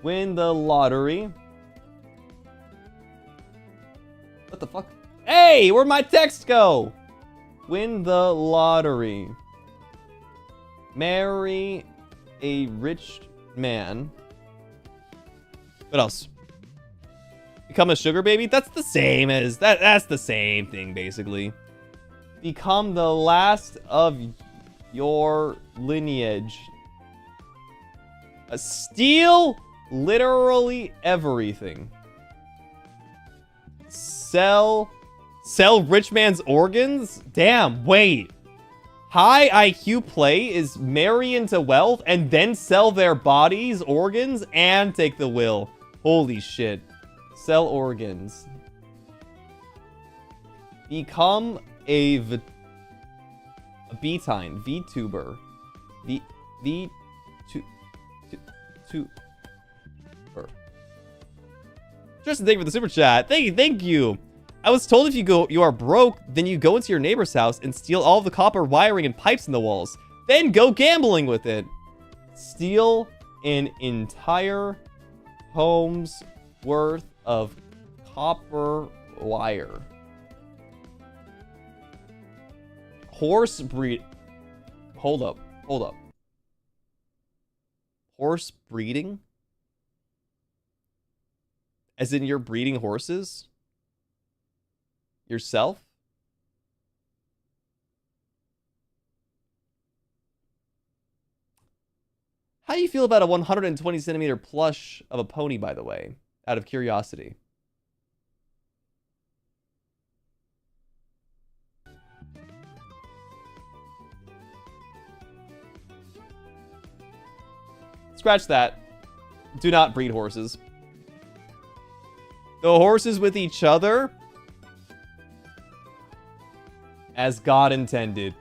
Win the lottery. What the fuck? Hey, where'd my text go? Win the lottery. Marry a rich man. What else? Become a sugar baby? That's the same as that's the same thing basically. Become the last of your lineage. Steal literally everything. Sell rich man's organs? Damn, wait. High IQ play is marry into wealth and then sell their bodies, organs, and take the will. Holy shit. Sell organs. Become a VTuber. Justin, thank you for the super chat. Thank you. I was told if you are broke, then you go into your neighbor's house and steal all of the copper wiring and pipes in the walls. Then go gambling with it. Steal an entire home's worth of copper wire. Horse breed. Hold up. Horse breeding? As in you're breeding horses? Yourself? How do you feel about a 120 centimeter plush of a pony, by the way? Out of curiosity. Scratch that. Do not breed horses. The horses with each other as God intended.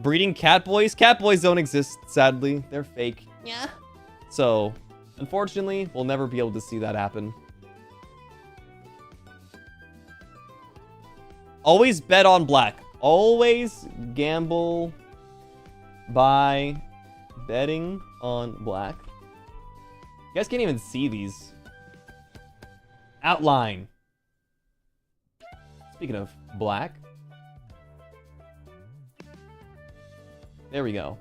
Breeding catboys? Catboys don't exist, sadly. They're fake. Yeah. So, unfortunately, we'll never be able to see that happen. Always bet on black. Always gamble by betting on black. You guys can't even see these. Outline. Speaking of black. There we go.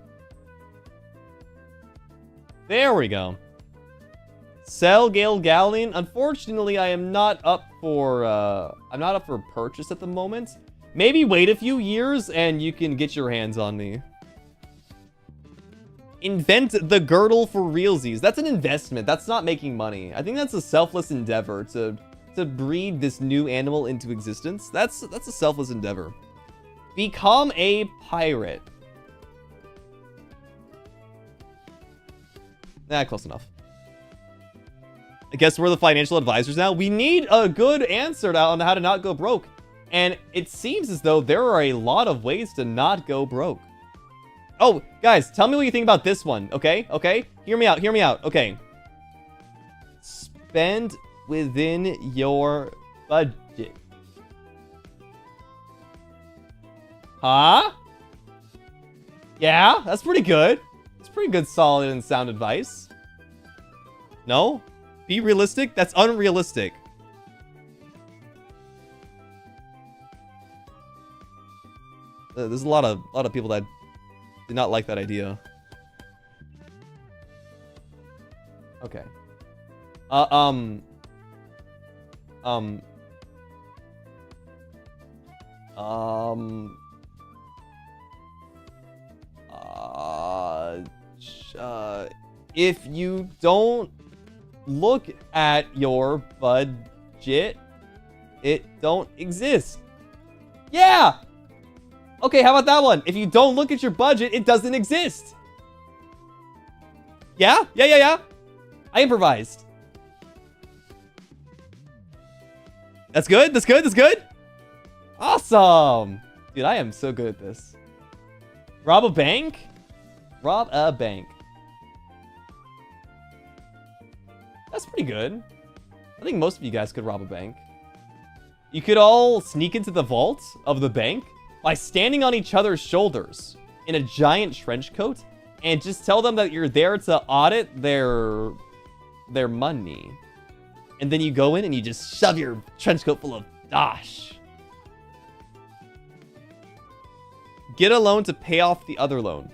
There we go. Sell Gale Galleon. Unfortunately, I am not up for I'm not up for purchase at the moment. Maybe wait a few years and you can get your hands on me. Invent the girdle for realsies. That's an investment. That's not making money. I think that's a selfless endeavor to breed this new animal into existence. That's a selfless endeavor. Become a pirate. Nah, close enough. I guess we're the financial advisors now. We need a good answer on how to not go broke. And it seems as though there are a lot of ways to not go broke. Oh, guys, tell me what you think about this one, okay? Okay? Hear me out, okay. Spend within your budget. Huh? Yeah, that's pretty good. It's pretty good, solid, and sound advice. No? Be realistic? That's unrealistic. There's a lot of people that did not like that idea. Okay. If you don't look at your budget, it don't exist. Yeah! Okay, how about that one? If you don't look at your budget, it doesn't exist. Yeah? Yeah. I improvised. That's good? That's good? Awesome! Dude, I am so good at this. Rob a bank? Rob a bank. That's pretty good. I think most of you guys could rob a bank. You could all sneak into the vault of the bank by standing on each other's shoulders in a giant trench coat and just tell them that you're there to audit their money. And then you go in and you just shove your trench coat full of dosh. Get a loan to pay off the other loan.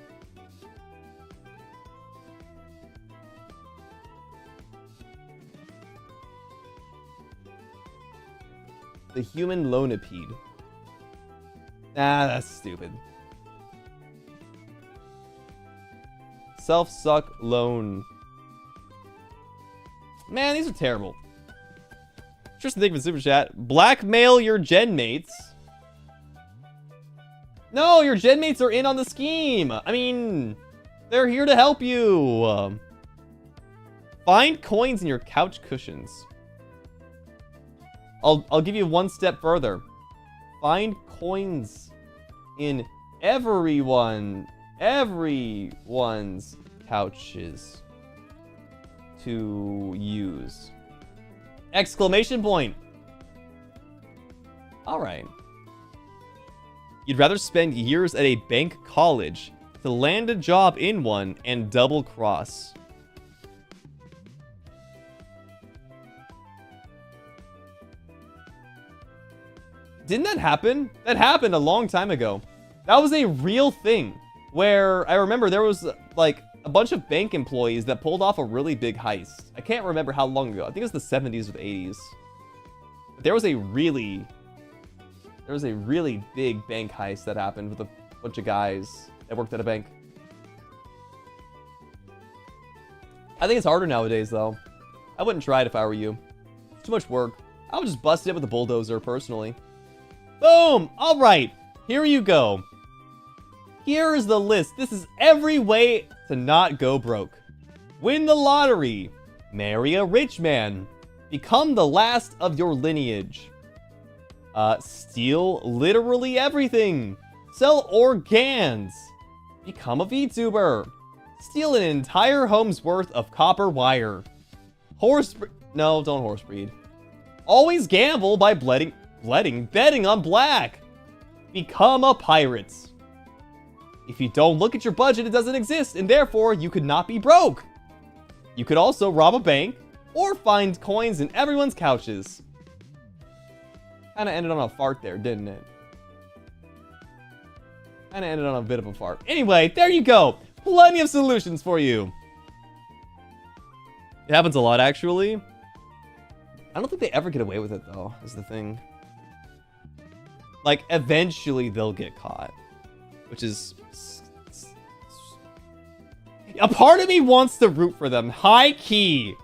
The human loanipede. Nah, that's stupid. Self-suck loan. Man, these are terrible. Tristan, thank you for the super chat. Blackmail your gen mates. No, your gen mates are in on the scheme. I mean, they're here to help you. Find coins in your couch cushions. I'll give you one step further. Find coins in everyone's couches to use. Exclamation point. All right. You'd rather spend years at a bank college to land a job in one and double cross. Didn't that happen? That happened a long time ago. That was a real thing where I remember there was like a bunch of bank employees that pulled off a really big heist. I can't remember how long ago. I think it was the 70s or the 80s. But there was a really big bank heist that happened with a bunch of guys that worked at a bank. I think it's harder nowadays though. I wouldn't try it if I were you. It's too much work. I would just bust it with a bulldozer personally. Boom! All right, here you go. Here is the list. This is every way to not go broke. Win the lottery. Marry a rich man. Become the last of your lineage. Steal literally everything. Sell organs. Become a VTuber. Steal an entire home's worth of copper wire. No, don't horse breed. Always gamble by betting on black. Become a pirate. If you don't look at your budget, it doesn't exist, and therefore you could not be broke. You could also rob a bank or find coins in everyone's couches. Kinda ended on a fart there, didn't it? Kinda ended on a bit of a fart. Anyway, there you go. Plenty of solutions for you. It happens a lot, actually. I don't think they ever get away with it, though, is the thing. Like, eventually they'll get caught. Which is... A part of me wants to root for them. High key.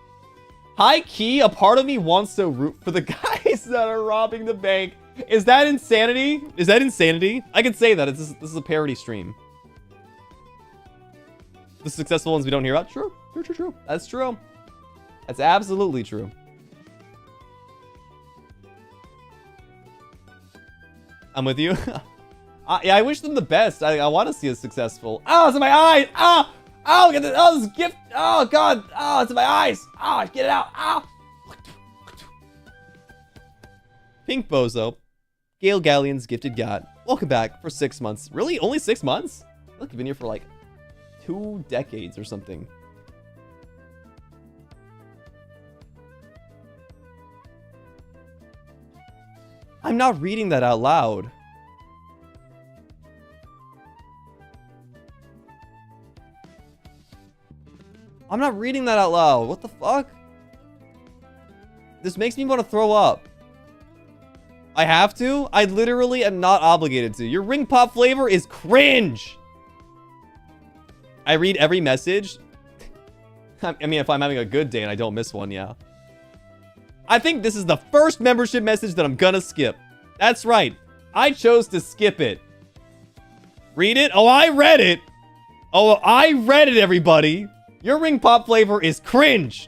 High key, a part of me wants to root for the guys that are robbing the bank. Is that insanity? Is that insanity? I can say that. This is a parody stream. The successful ones we don't hear about? True. True. That's true. That's absolutely true. I'm with you. Yeah, I wish them the best. I want to see us successful. Oh, it's in my eyes. Ah! Oh, get this. Oh, this gift. Oh, God. Oh, it's in my eyes. Oh, get it out. Oh. Pink Bozo. Gale Galleon's gifted god. Welcome back for 6 months. Really? Only 6 months? I feel like I've been here for like 2 decades or something. I'm not reading that out loud. I'm not reading that out loud. What the fuck? This makes me want to throw up. I have to? I literally am not obligated to. Your ring pop flavor is cringe. I read every message. I mean, if I'm having a good day and I don't miss one, yeah. I think this is the first membership message that I'm gonna skip. That's right. I chose to skip it. Read it? Oh, I read it. Oh, I read it, everybody. Your ring pop flavor is cringe.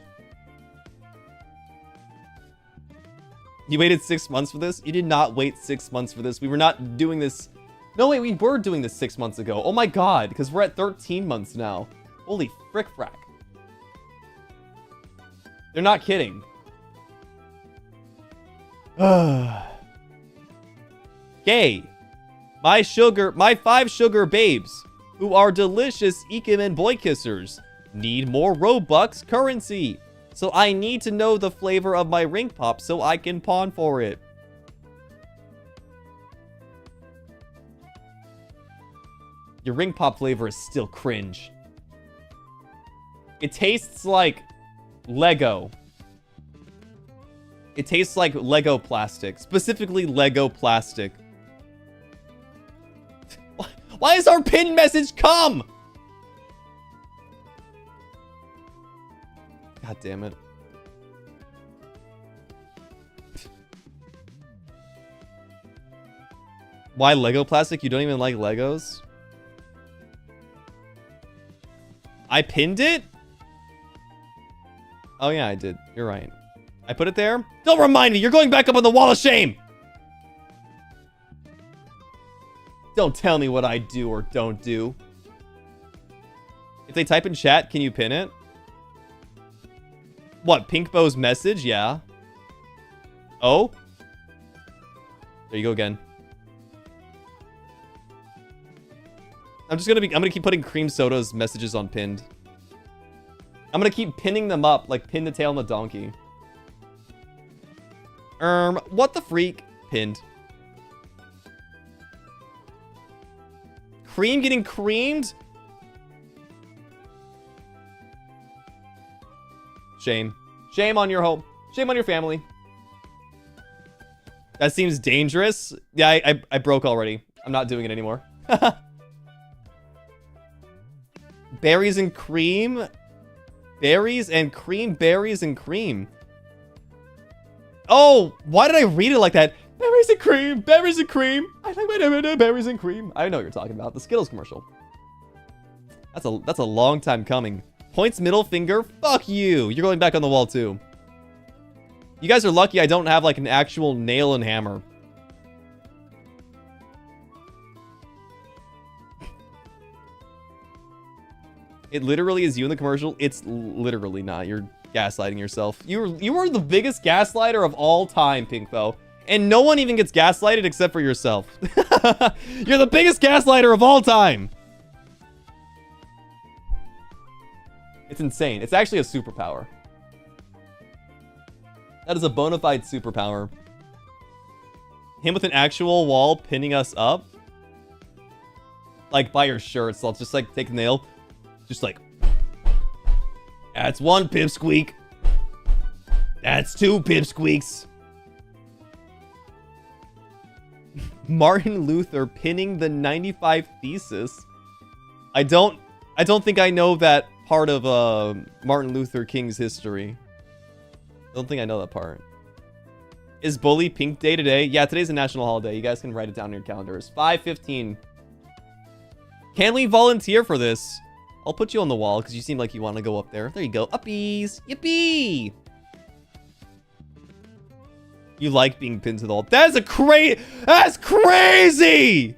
You waited 6 months for this? You did not wait 6 months for this. We were not doing this. No, wait, we were doing this 6 months ago. Oh my God, because we're at 13 months now. Holy frick frack. They're not kidding. Gay. My 5 sugar babes, who are delicious Ikemen boy kissers, need more Robux currency. So I need to know the flavor of my ring pop so I can pawn for it. Your ring pop flavor is still cringe. It tastes like Lego. It tastes like Lego plastic. Specifically Lego plastic. Why is our pinned message come? God damn it. Why Lego plastic? You don't even like Legos? I pinned it? Oh yeah, I did. You're right. I put it there? Don't remind me! You're going back up on the wall of shame! Don't tell me what I do or don't do. If they type in chat, can you pin it? What, Pinkbo's message? Yeah. Oh? There you go again. I'm gonna keep putting Cream Soda's messages on pinned. I'm gonna keep pinning them up like pin the tail on the donkey. What the freak? Pinned. Cream getting creamed? Shame. Shame on your home. Shame on your family. That seems dangerous. Yeah, I broke already. I'm not doing it anymore. Berries and cream? Berries and cream, berries and cream. Oh, why did I read it like that? Berries and cream, berries and cream. I like my berries and cream. I know what you're talking about. The Skittles commercial. That's a long time coming. Points middle finger. Fuck you. You're going back on the wall too. You guys are lucky I don't have like an actual nail and hammer. It literally is you in the commercial. It's literally not. You're gaslighting yourself. You are the biggest gaslighter of all time, Pinkfo. And no one even gets gaslighted except for yourself. You're the biggest gaslighter of all time. It's insane. It's actually a superpower. That is a bona fide superpower. Him with an actual wall pinning us up. Like by your shirt. So I'll just like take the nail. Just like. That's one pipsqueak. That's two pipsqueaks. Martin Luther pinning the 95 Thesis. I don't think I know that part of Martin Luther King's history. I don't think I know that part. Is Bully Pink Day today? Yeah, today's a national holiday. You guys can write it down in your calendars. 5:15. Can we volunteer for this? I'll put you on the wall because you seem like you want to go up there. There you go. Uppies. Yippee. You like being pinned to the wall. That's crazy!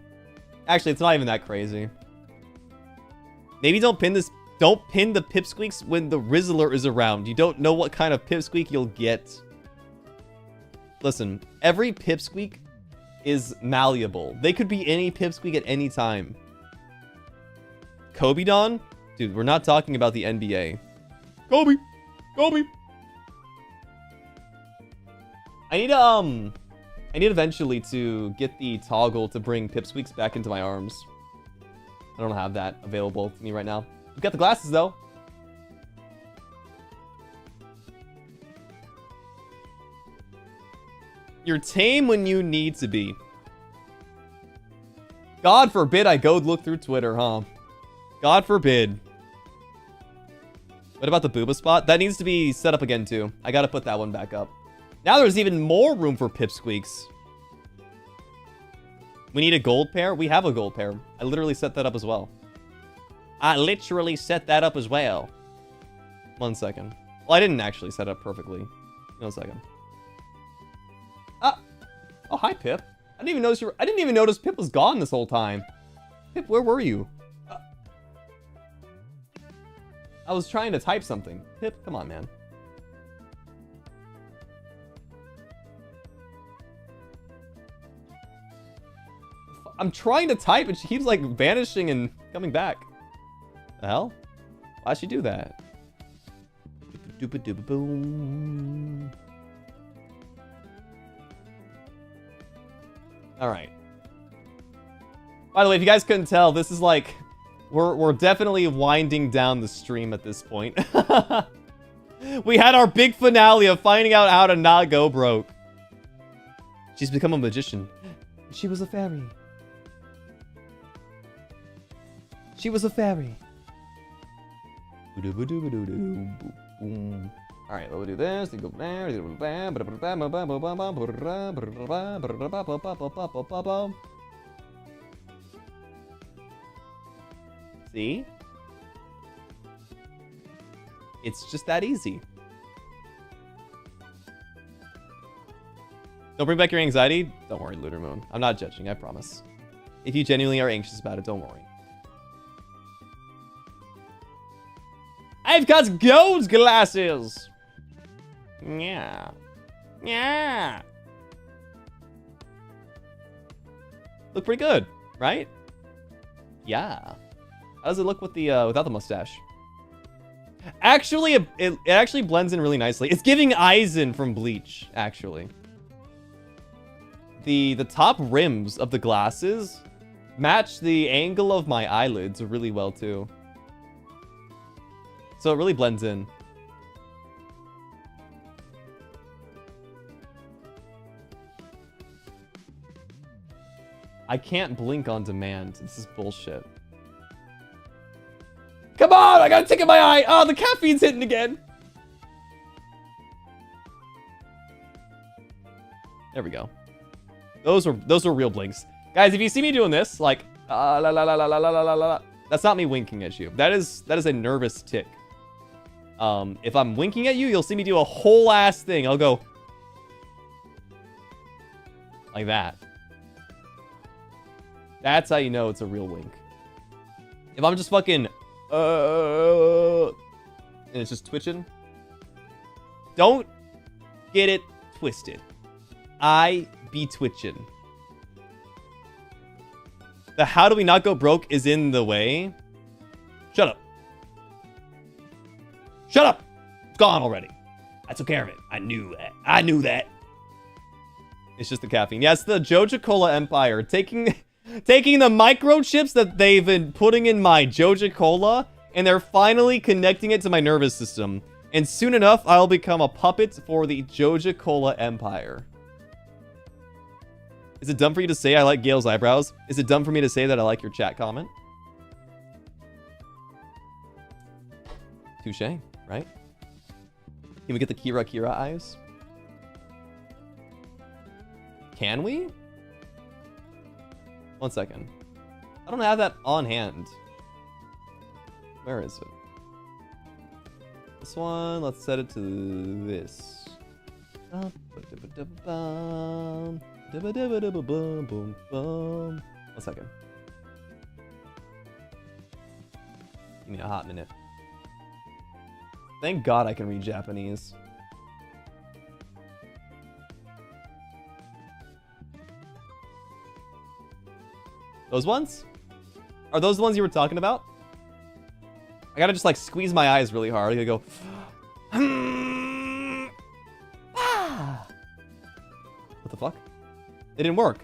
Actually, it's not even that crazy. Maybe don't pin the pipsqueaks when the Rizzler is around. You don't know what kind of pipsqueak you'll get. Listen, every pipsqueak is malleable. They could be any pipsqueak at any time. Kobe Don? Dude, we're not talking about the NBA. Kobe! I need eventually to get the toggle to bring pipsqueaks back into my arms. I don't have that available to me right now. We've got the glasses though. You're tame when you need to be. God forbid I go look through Twitter, huh? God forbid. What about the booba spot? That needs to be set up again too. I gotta put that one back up. Now there's even more room for pipsqueaks. We need a gold pair? We have a gold pair. I literally set that up as well. 1 second. Well, I didn't actually set it up perfectly. 1 second. Ah! Oh, hi, Pip. I didn't even notice Pip was gone this whole time. Pip, where were you? I was trying to type something. Pip, come on, man. I'm trying to type and she keeps like vanishing and coming back. The hell? Why'd she do that? Boom. Alright. By the way, if you guys couldn't tell, this is like... We're definitely winding down the stream at this point. We had our big finale of finding out how to not go broke. She's become a magician. She was a fairy. She was a fairy. Alright, we'll do this. Go there. See? It's just that easy. Don't bring back your anxiety. Don't worry, Lunar Moon. I'm not judging, I promise. If you genuinely are anxious about it, don't worry. I've got gold glasses! Yeah. Yeah. Look pretty good, right? Yeah. How does it look with the without the mustache? Actually, it actually blends in really nicely. It's giving Aizen from Bleach, actually. The top rims of the glasses match the angle of my eyelids really well too. So it really blends in. I can't blink on demand. This is bullshit. Come on! I got a tick in my eye! Oh, the caffeine's hitting again! There we go. Those were real blinks. Guys, if you see me doing this, like, la la la la la la la la la, that's not me winking at you. That is a nervous tick. If I'm winking at you, you'll see me do a whole ass thing. I'll go like that. That's how you know it's a real wink. If I'm just fucking and it's just twitching, don't get it twisted. I be twitching. The how do we not go broke is in the way. Shut up. Shut up. It's gone already. I took care of it. I knew that. I knew that. It's just the caffeine. Yes, the Joja Cola Empire. Taking the microchips that they've been putting in my Joja Cola, and they're finally connecting it to my nervous system. And soon enough, I'll become a puppet for the Joja Cola Empire. Is it dumb for you to say I like Gale's eyebrows? Is it dumb for me to say that I like your chat comment? Touche, right? Can we get the Kira eyes? Can we? 1 second. I don't have that on hand. Where is it? This one, let's set it to this. 1 second. Give me a hot minute. Thank God I can read Japanese. Those ones? Are those the ones you were talking about? I gotta just like squeeze my eyes really hard. I gotta go. What the fuck? It didn't work.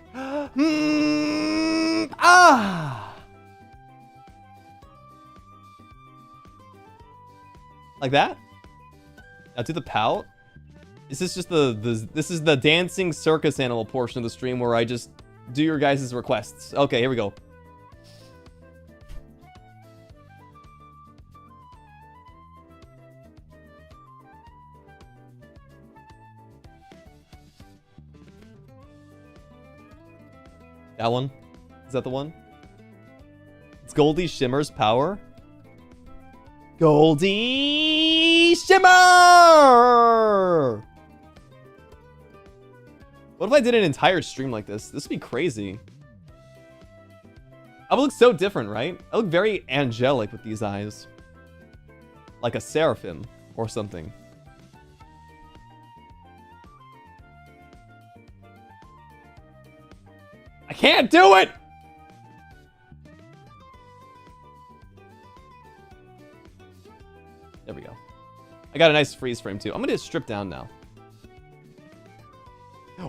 Like that? Now do the pout. Is this just this is the dancing circus animal portion of the stream where I just do your guys' requests. Okay, here we go. That one? Is that the one? It's Goldie Shimmer's power. Goldie Shimmer! What if I did an entire stream like this? This would be crazy. I would look so different, right? I look very angelic with these eyes. Like a seraphim or something. I can't do it! There we go. I got a nice freeze frame too. I'm gonna strip down now.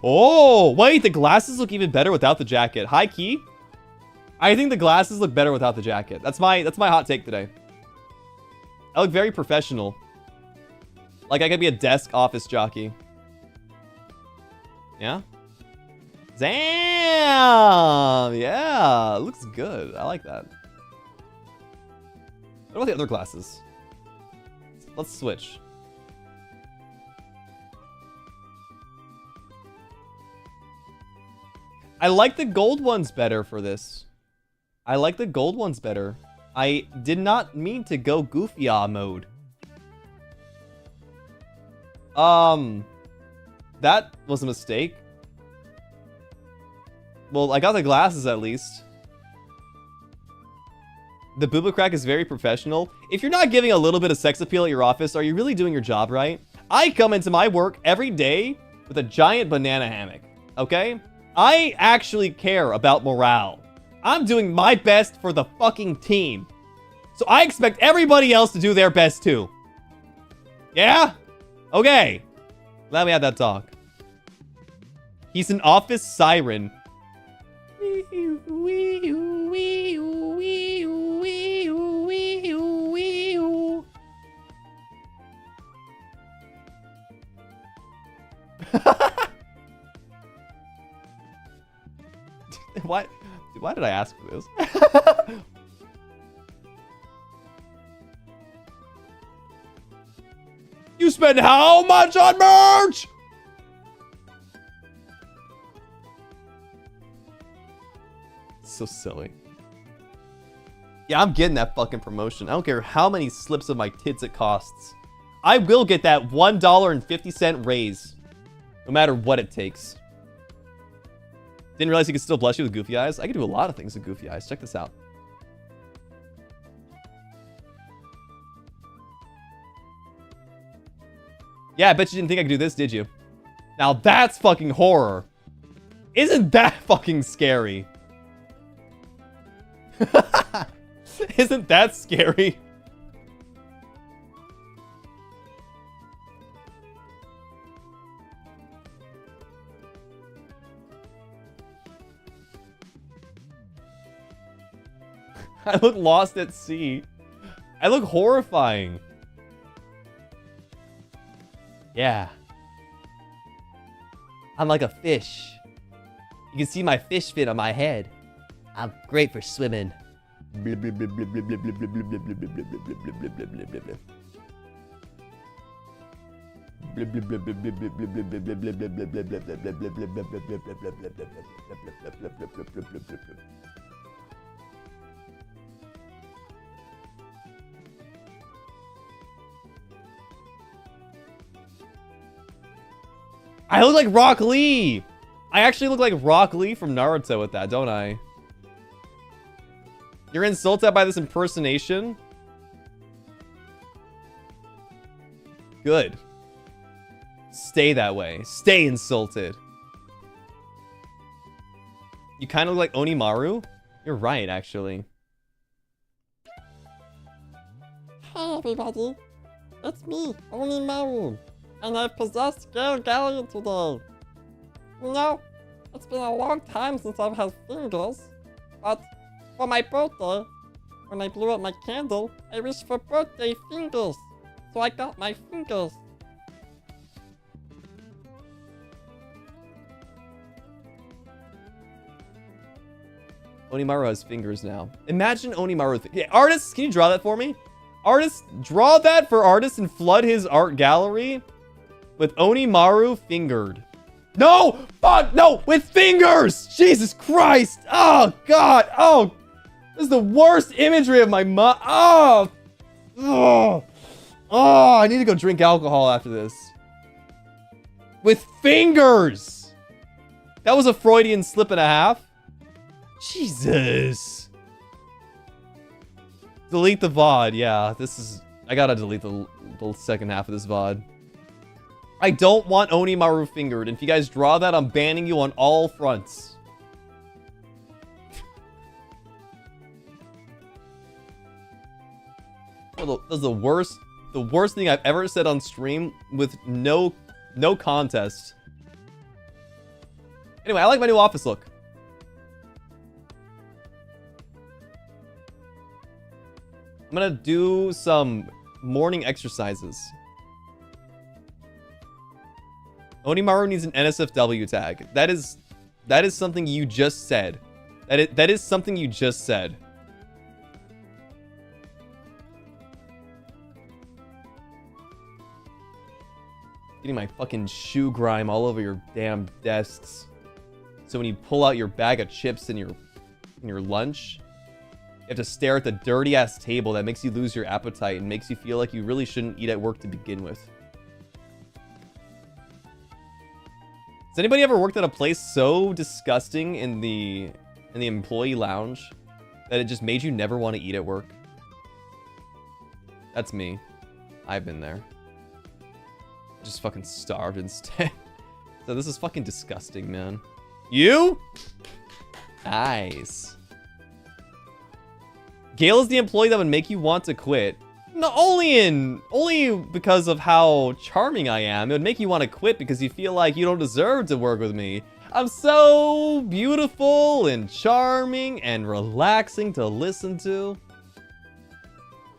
Oh, wait, the glasses look even better without the jacket. High key. I think the glasses look better without the jacket. That's my hot take today. I look very professional. Like I could be a desk office jockey. Yeah? Damn! Yeah, looks good. I like that. What about the other glasses? Let's switch. I like the gold ones better for this. I like the gold ones better. I did not mean to go goofy-ah mode. That was a mistake. Well, I got the glasses at least. The booba crack is very professional. If you're not giving a little bit of sex appeal at your office, are you really doing your job right? I come into my work every day with a giant banana hammock, okay? I actually care about morale. I'm doing my best for the fucking team. So I expect everybody else to do their best too. Yeah? Okay. Glad we had that talk. He's an office siren. Why did I ask for this? You spend how much on merch? So silly. Yeah, I'm getting that fucking promotion. I don't care how many slips of my tits it costs. I will get that $1.50 raise. No matter what it takes. Didn't realize you could still blush you with goofy eyes. I can do a lot of things with goofy eyes. Check this out. Yeah, I bet you didn't think I could do this, did you? Now that's fucking horror. Isn't that fucking scary? Isn't that scary? I look lost at sea. I look horrifying. Yeah. I'm like a fish. You can see my fish fin on my head. I'm great for swimming. I look like Rock Lee! I actually look like Rock Lee from Naruto with that, don't I? You're insulted by this impersonation? Good. Stay that way. Stay insulted. You kind of look like Onimaru? You're right, actually. Hey everybody, it's me, Onimaru, and I possessed Galleon today. You know, it's been a long time since I've had fingers, but for my birthday, when I blew up my candle, I wished for birthday fingers, so I got my fingers. Onimaru has fingers now. Imagine Onimaru. Yeah, artists, can you draw that for me? Artists, draw that for artists and flood his art gallery with Onimaru fingered. No! Fuck! No! With fingers! Jesus Christ! Oh, God! Oh! This is the worst imagery of my mom. Oh! Oh! Oh! I need to go drink alcohol after this. With fingers! That was a Freudian slip and a half. Jesus. Delete the VOD. Yeah, this is... I gotta delete the second half of this VOD. I don't want Onimaru fingered. And if you guys draw that, I'm banning you on all fronts. That was the worst thing I've ever said on stream with no contest. Anyway, I like my new office look. I'm gonna do some morning exercises. Onimaru needs an NSFW tag. That is something you just said. That is something you just said. Getting my fucking shoe grime all over your damn desks. So when you pull out your bag of chips in your lunch, you have to stare at the dirty ass table that makes you lose your appetite and makes you feel like you really shouldn't eat at work to begin with. Has anybody ever worked at a place so disgusting in the employee lounge that it just made you never want to eat at work? That's me. I've been there. Just fucking starved instead. So this is fucking disgusting, man. You? Nice. Gale is the employee that would make you want to quit. Not only because of how charming I am. It would make you want to quit because you feel like you don't deserve to work with me. I'm so beautiful and charming and relaxing to listen to.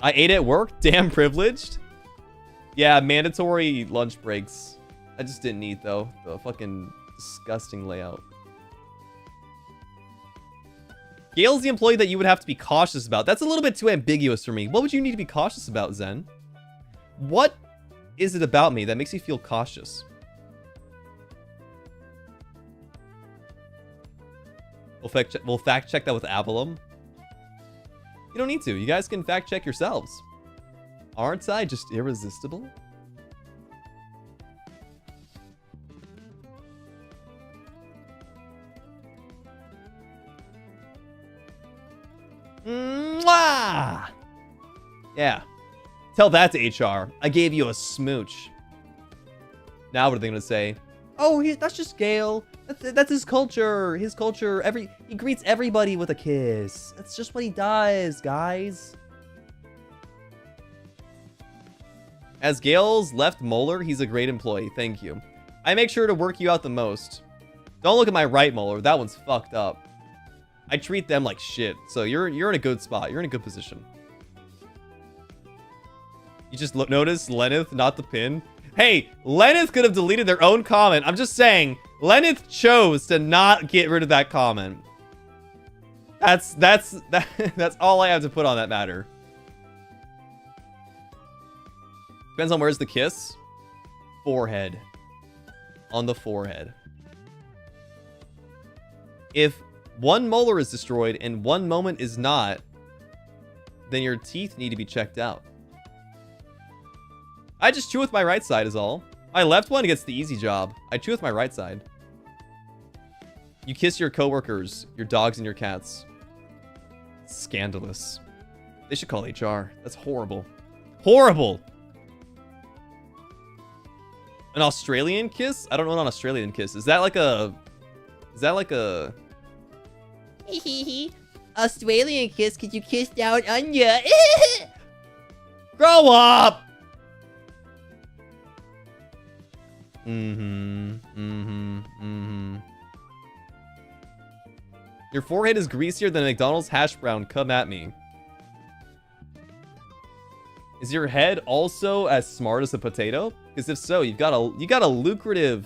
I ate at work? Damn privileged. Yeah, mandatory lunch breaks. I just didn't eat though. The fucking disgusting layout. Gale's the employee that you would have to be cautious about. That's a little bit too ambiguous for me. What would you need to be cautious about, Zen? What is it about me that makes you feel cautious? We'll fact check that with Avalon. You don't need to. You guys can fact check yourselves. Aren't I just irresistible? Mwah! Yeah. Tell that to HR. I gave you a smooch. Now what are they gonna say? Oh, that's just Gale. That's his culture. His culture. He greets everybody with a kiss. That's just what he does, guys. As Gale's left molar, he's a great employee. Thank you. I make sure to work you out the most. Don't look at my right molar. That one's fucked up. I treat them like shit. So you're in a good spot. You're in a good position. You just notice Lenith, not the pin. Hey, Lenith could have deleted their own comment. I'm just saying, Lenith chose to not get rid of that comment. That's all I have to put on that matter. Depends on where's the kiss. Forehead. On the forehead. If one molar is destroyed and one moment is not, then your teeth need to be checked out. I just chew with my right side is all. My left one gets the easy job. I chew with my right side. You kiss your coworkers, your dogs, and your cats. Scandalous. They should call HR. That's horrible. Horrible! An Australian kiss? I don't know what an Australian kiss is. Is that like a... Australian kiss, could you kiss down Anya? Grow up! Your forehead is greasier than a McDonald's hash brown. Come at me. Is your head also as smart as a potato? Because if so, you got a lucrative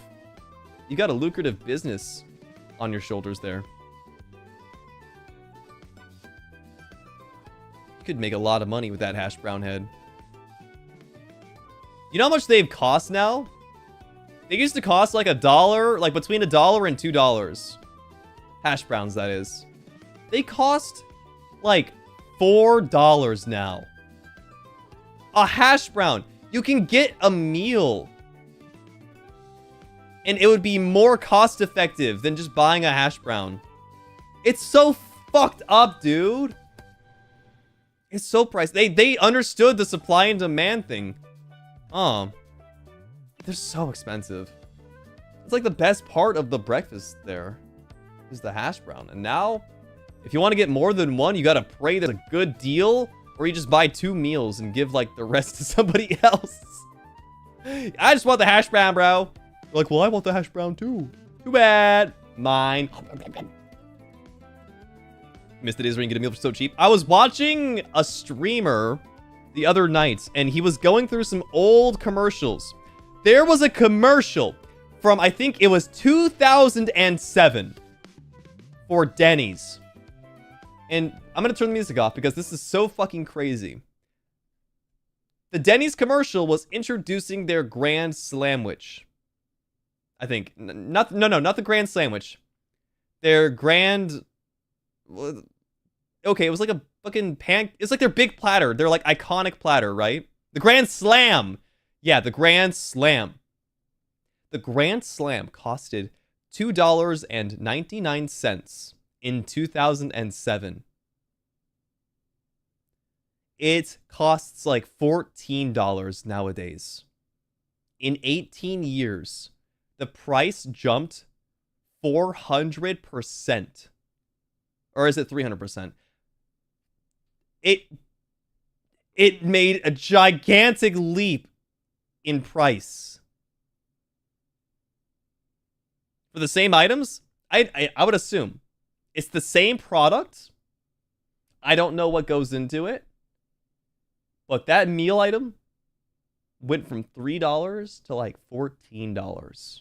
business on your shoulders there. You could make a lot of money with that hash brown head. You know how much they've cost now? They used to cost like $1, like between $1 and $2. Hash browns, that is. They cost like $4 now. A hash brown. You can get a meal. And it would be more cost effective than just buying a hash brown. It's so fucked up, dude. It's so pricey. They understood the supply and demand thing. They're so expensive. It's like the best part of the breakfast there is the hash brown. And now, if you want to get more than one, you gotta pray there's a good deal, or you just buy 2 meals and give like the rest to somebody else. I just want the hash brown, bro. You're like, well, I want the hash brown too. Too bad. Mine. Missed the days where you can get a meal for so cheap. I was watching a streamer the other night, and he was going through some old commercials. There was a commercial from, I think it was 2007 for Denny's. And I'm going to turn the music off because this is so fucking crazy. The Denny's commercial was introducing their Grand Slamwich. I think. Not the Grand Sandwich. Their Grand... Okay, it was like a fucking it's like their big platter. Their like iconic platter, right? The Grand Slam. Yeah, the Grand Slam. The Grand Slam costed $2.99 in 2007. It costs like $14 nowadays. In 18 years, the price jumped 400%. Or is it 300%? It made a gigantic leap in price. For the same items, I would assume. It's the same product. I don't know what goes into it. But that meal item went from $3 to like $14.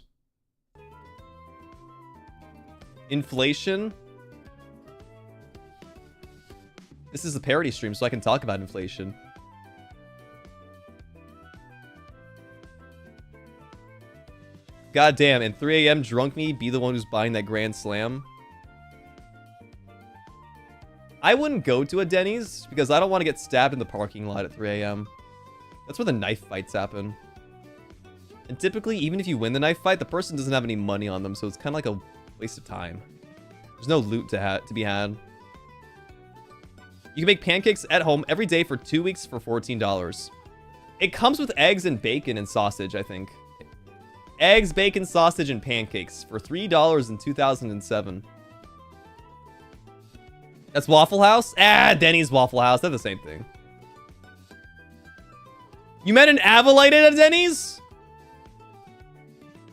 Inflation. This is a parody stream, so I can talk about inflation. Goddamn, and 3 a.m. drunk me be the one who's buying that Grand Slam? I wouldn't go to a Denny's because I don't want to get stabbed in the parking lot at 3 a.m. That's where the knife fights happen. And typically, even if you win the knife fight, the person doesn't have any money on them, so it's kind of like a waste of time. There's no loot to be had. You can make pancakes at home every day for 2 weeks for $14. It comes with eggs and bacon and sausage, I think. Eggs, bacon, sausage, and pancakes for $3 in 2007. That's Waffle House? Ah, Denny's Waffle House. They're the same thing. You met an Avalite at a Denny's?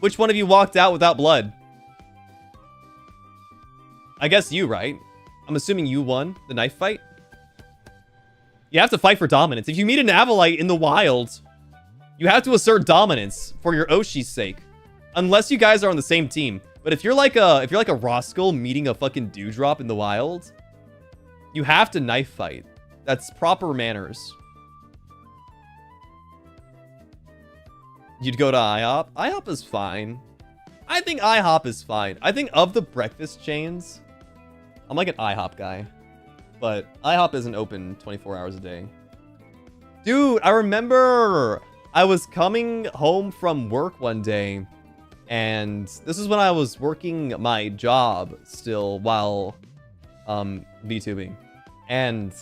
Which one of you walked out without blood? I guess you, right? I'm assuming you won the knife fight. You have to fight for dominance. If you meet an Avalite in the wild, you have to assert dominance for your Oshi's sake. Unless you guys are on the same team. But if you're like a Roscoe meeting a fucking dewdrop in the wild, you have to knife fight. That's proper manners. You'd go to IHOP? IHOP is fine. I think IHOP is fine. I think of the breakfast chains, I'm like an IHOP guy. But IHOP isn't open 24 hours a day. Dude, I remember I was coming home from work one day, and this is when I was working my job still while VTubing. And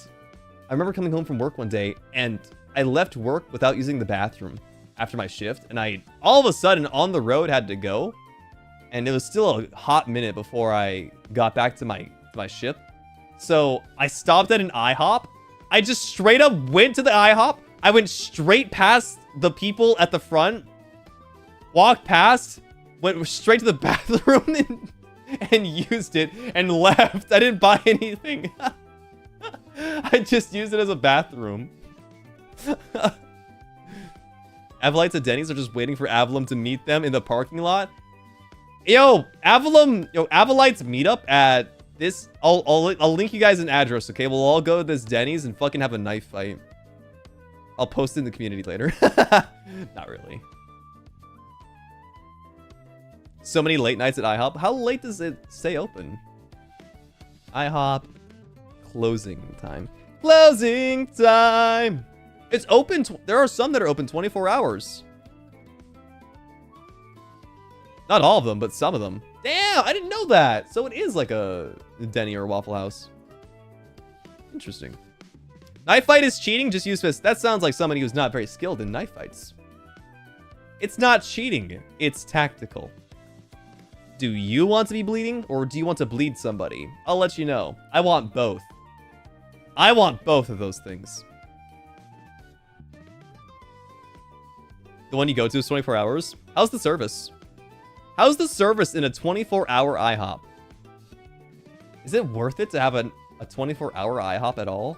I remember coming home from work one day, and I left work without using the bathroom after my shift, and I all of a sudden on the road had to go, and it was still a hot minute before I got back to my shift. So I stopped at an IHOP. I just straight up went to the IHOP. I went straight past the people at the front, walked past, went straight to the bathroom and used it and left. I didn't buy anything. I just used it as a bathroom. Avalites at Denny's are just waiting for Avalum to meet them in the parking lot. Yo, Avalites meet up at this. I'll link you guys an address, okay? We'll all go to this Denny's and fucking have a knife fight. I'll post it in the community later. Not really. So many late nights at IHOP. How late does it stay open? IHOP closing time. Closing time. It's open. There are some that are open 24 hours. Not all of them, but some of them. Damn, I didn't know that. So it is like a Denny or Waffle House. Interesting. Knife fight is cheating. Just use fist. That sounds like somebody who's not very skilled in knife fights. It's not cheating. It's tactical. Do you want to be bleeding, or do you want to bleed somebody? I'll let you know. I want both. I want both of those things. The one you go to is 24 hours. How's the service? How's the service in a 24-hour IHOP? Is it worth it to have a 24-hour IHOP at all?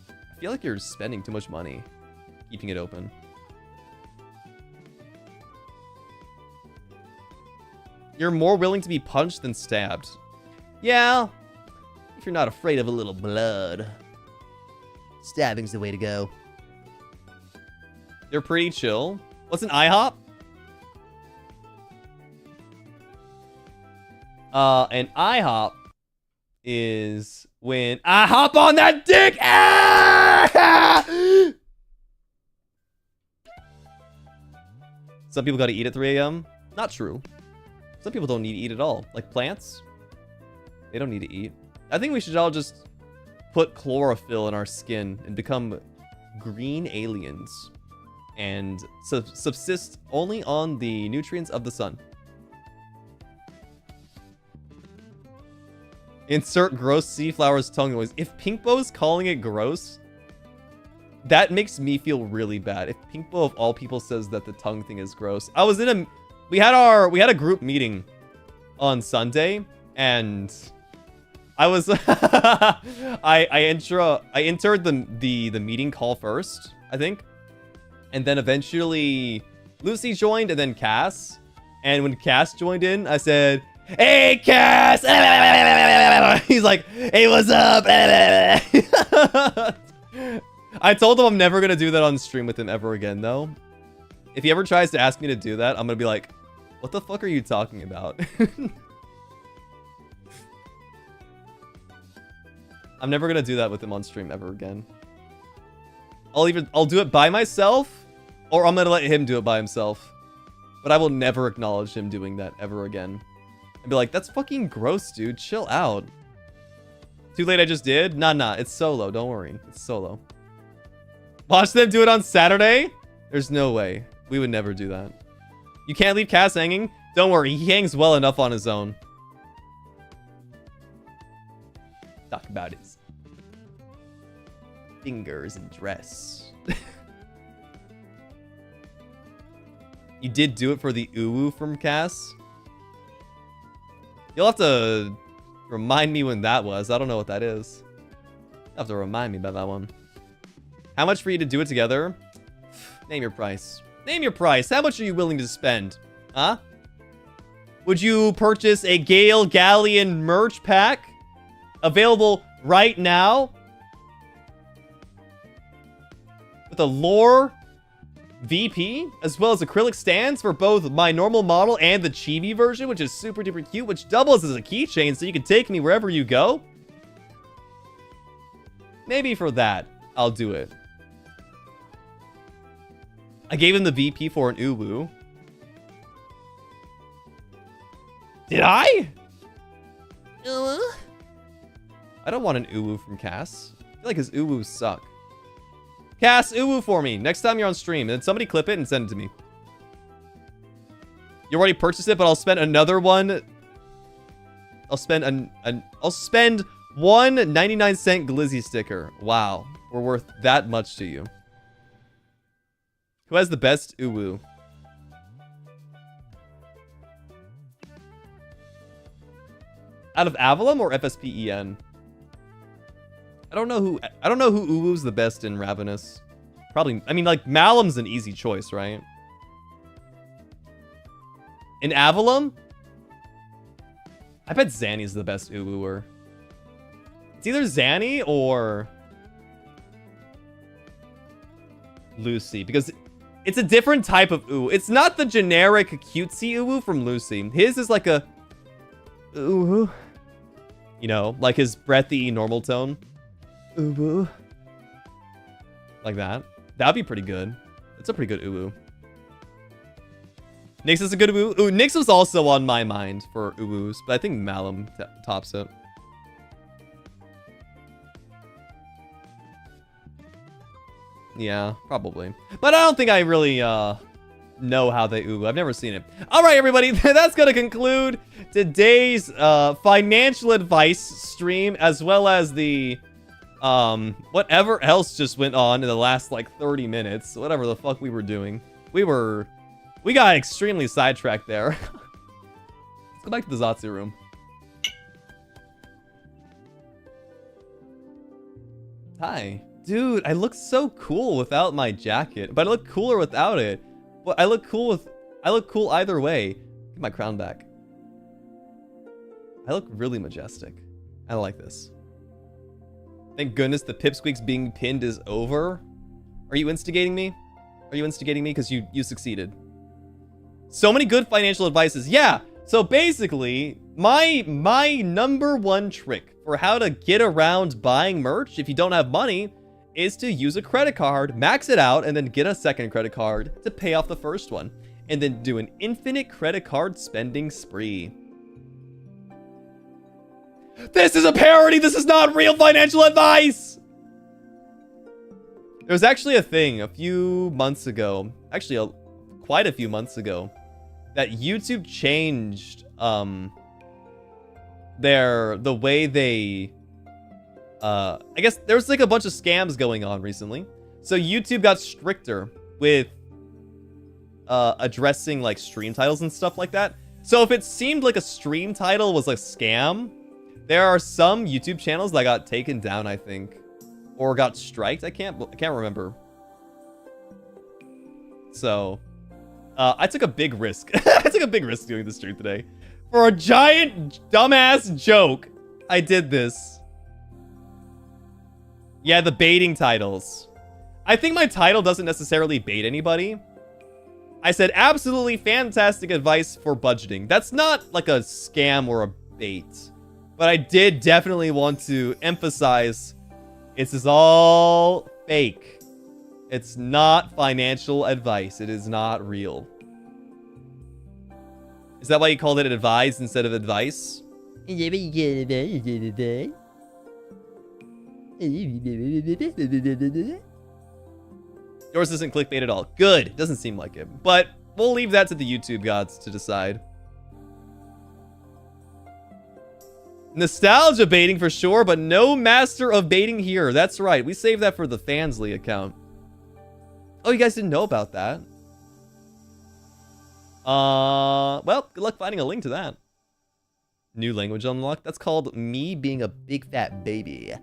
I feel like you're spending too much money keeping it open. You're more willing to be punched than stabbed. Yeah, if you're not afraid of a little blood. Stabbing's the way to go. They're pretty chill. What's an IHOP? An IHOP is when I hop on that dick. Ah! Some people gotta eat at 3 a.m. Not true. Some people don't need to eat at all. Like plants. They don't need to eat. I think we should all just put chlorophyll in our skin and become green aliens. And subsist only on the nutrients of the sun. Insert gross sea flowers tongue noise. If Pinkbo's calling it gross, that makes me feel really bad. If Pinkbo of all people says that the tongue thing is gross. I was in a we had a group meeting on Sunday, and I was I entered the meeting call first, I think. And then eventually Lucy joined, and then Cass. And when Cass joined in, I said, "Hey, Cass!" He's like, "Hey, what's up?" I told him I'm never going to do that on stream with him ever again, though. If he ever tries to ask me to do that, I'm going to be like, "What the fuck are you talking about?" I'm never gonna do that with him on stream ever again. I'll do it by myself, or I'm gonna let him do it by himself. But I will never acknowledge him doing that ever again. I'd be like, that's fucking gross, dude. Chill out. Too late, I just did? Nah, it's solo. Don't worry. It's solo. Watch them do it on Saturday? There's no way. We would never do that. You can't leave Cass hanging? Don't worry. He hangs well enough on his own. Talk about his fingers and dress. You did do it for the uwu from Cass? You'll have to remind me when that was. I don't know what that is. You'll have to remind me about that one. How much for you to do it together? Name your price. Name your price. How much are you willing to spend? Huh? Would you purchase a Gale Galleon merch pack? Available right now? With a lore VP, as well as acrylic stands for both my normal model and the chibi version, which is super duper cute, which doubles as a keychain so you can take me wherever you go. Maybe for that, I'll do it. I gave him the VP for an uwu. Did I? Uwu? I don't want an uwu from Cass. I feel like his uwus suck. Cass, uwu for me next time you're on stream. And then somebody clip it and send it to me. You already purchased it, but I'll spend another one. I'll spend I'll spend one 99-cent glizzy sticker. Wow, we're worth that much to you. Who has the best uwu? Out of Avalon or FSPEN? I don't know who uwu's the best in Ravenous. Probably, I mean, like, Malum's an easy choice, right? In Avalon? I bet Zanny's the best uwuer. It's either Zanny or Lucy, because it's a different type of uwu. It's not the generic cutesy uwu from Lucy. His is like a uwu. You know, like his breathy normal tone. Uwu. Like that. That'd be pretty good. It's a pretty good uwu. Nyx is a good uwu. Ooh, Nyx was also on my mind for uwus, but I think Malum tops it. Yeah, probably. But I don't think I really know how they uwu. I've never seen it. All right, everybody. That's going to conclude today's financial advice stream, as well as the whatever else just went on in the last like 30 minutes. Whatever the fuck we were doing. We got extremely sidetracked there. Let's go back to the Zatsu room. Hi. Dude, I look so cool without my jacket, but I look cooler without it. Well, I look cool either way. Get my crown back. I look really majestic. I like this. Thank goodness the pipsqueaks being pinned is over. Are you instigating me? Are you instigating me? Because you succeeded. So many good financial advices. Yeah. So basically, my number one trick for how to get around buying merch if you don't have money is to use a credit card, max it out, and then get a second credit card to pay off the first one. And then do an infinite credit card spending spree. This is a parody! This is not real financial advice! There was actually a thing a few months ago, actually quite a few months ago, that YouTube changed the way they I guess there was like a bunch of scams going on recently. So YouTube got stricter with addressing like stream titles and stuff like that. So if it seemed like a stream title was a scam, there are some YouTube channels that got taken down, I think, or got striked. I can't remember. So I took a big risk. I took a big risk doing the stream today. For a giant dumbass joke, I did this. Yeah, the baiting titles. I think my title doesn't necessarily bait anybody. I said absolutely fantastic advice for budgeting. That's not like a scam or a bait. But I did definitely want to emphasize this is all fake. It's not financial advice. It is not real. Is that why you called it advise instead of advice? Yours isn't clickbait at all. Good. Doesn't seem like it. But we'll leave that to the YouTube gods to decide. Nostalgia baiting for sure, but no master of baiting here. That's right. We saved that for the Fansly account. Oh, you guys didn't know about that? Well, good luck finding a link to that. New language unlocked. That's called me being a big fat baby.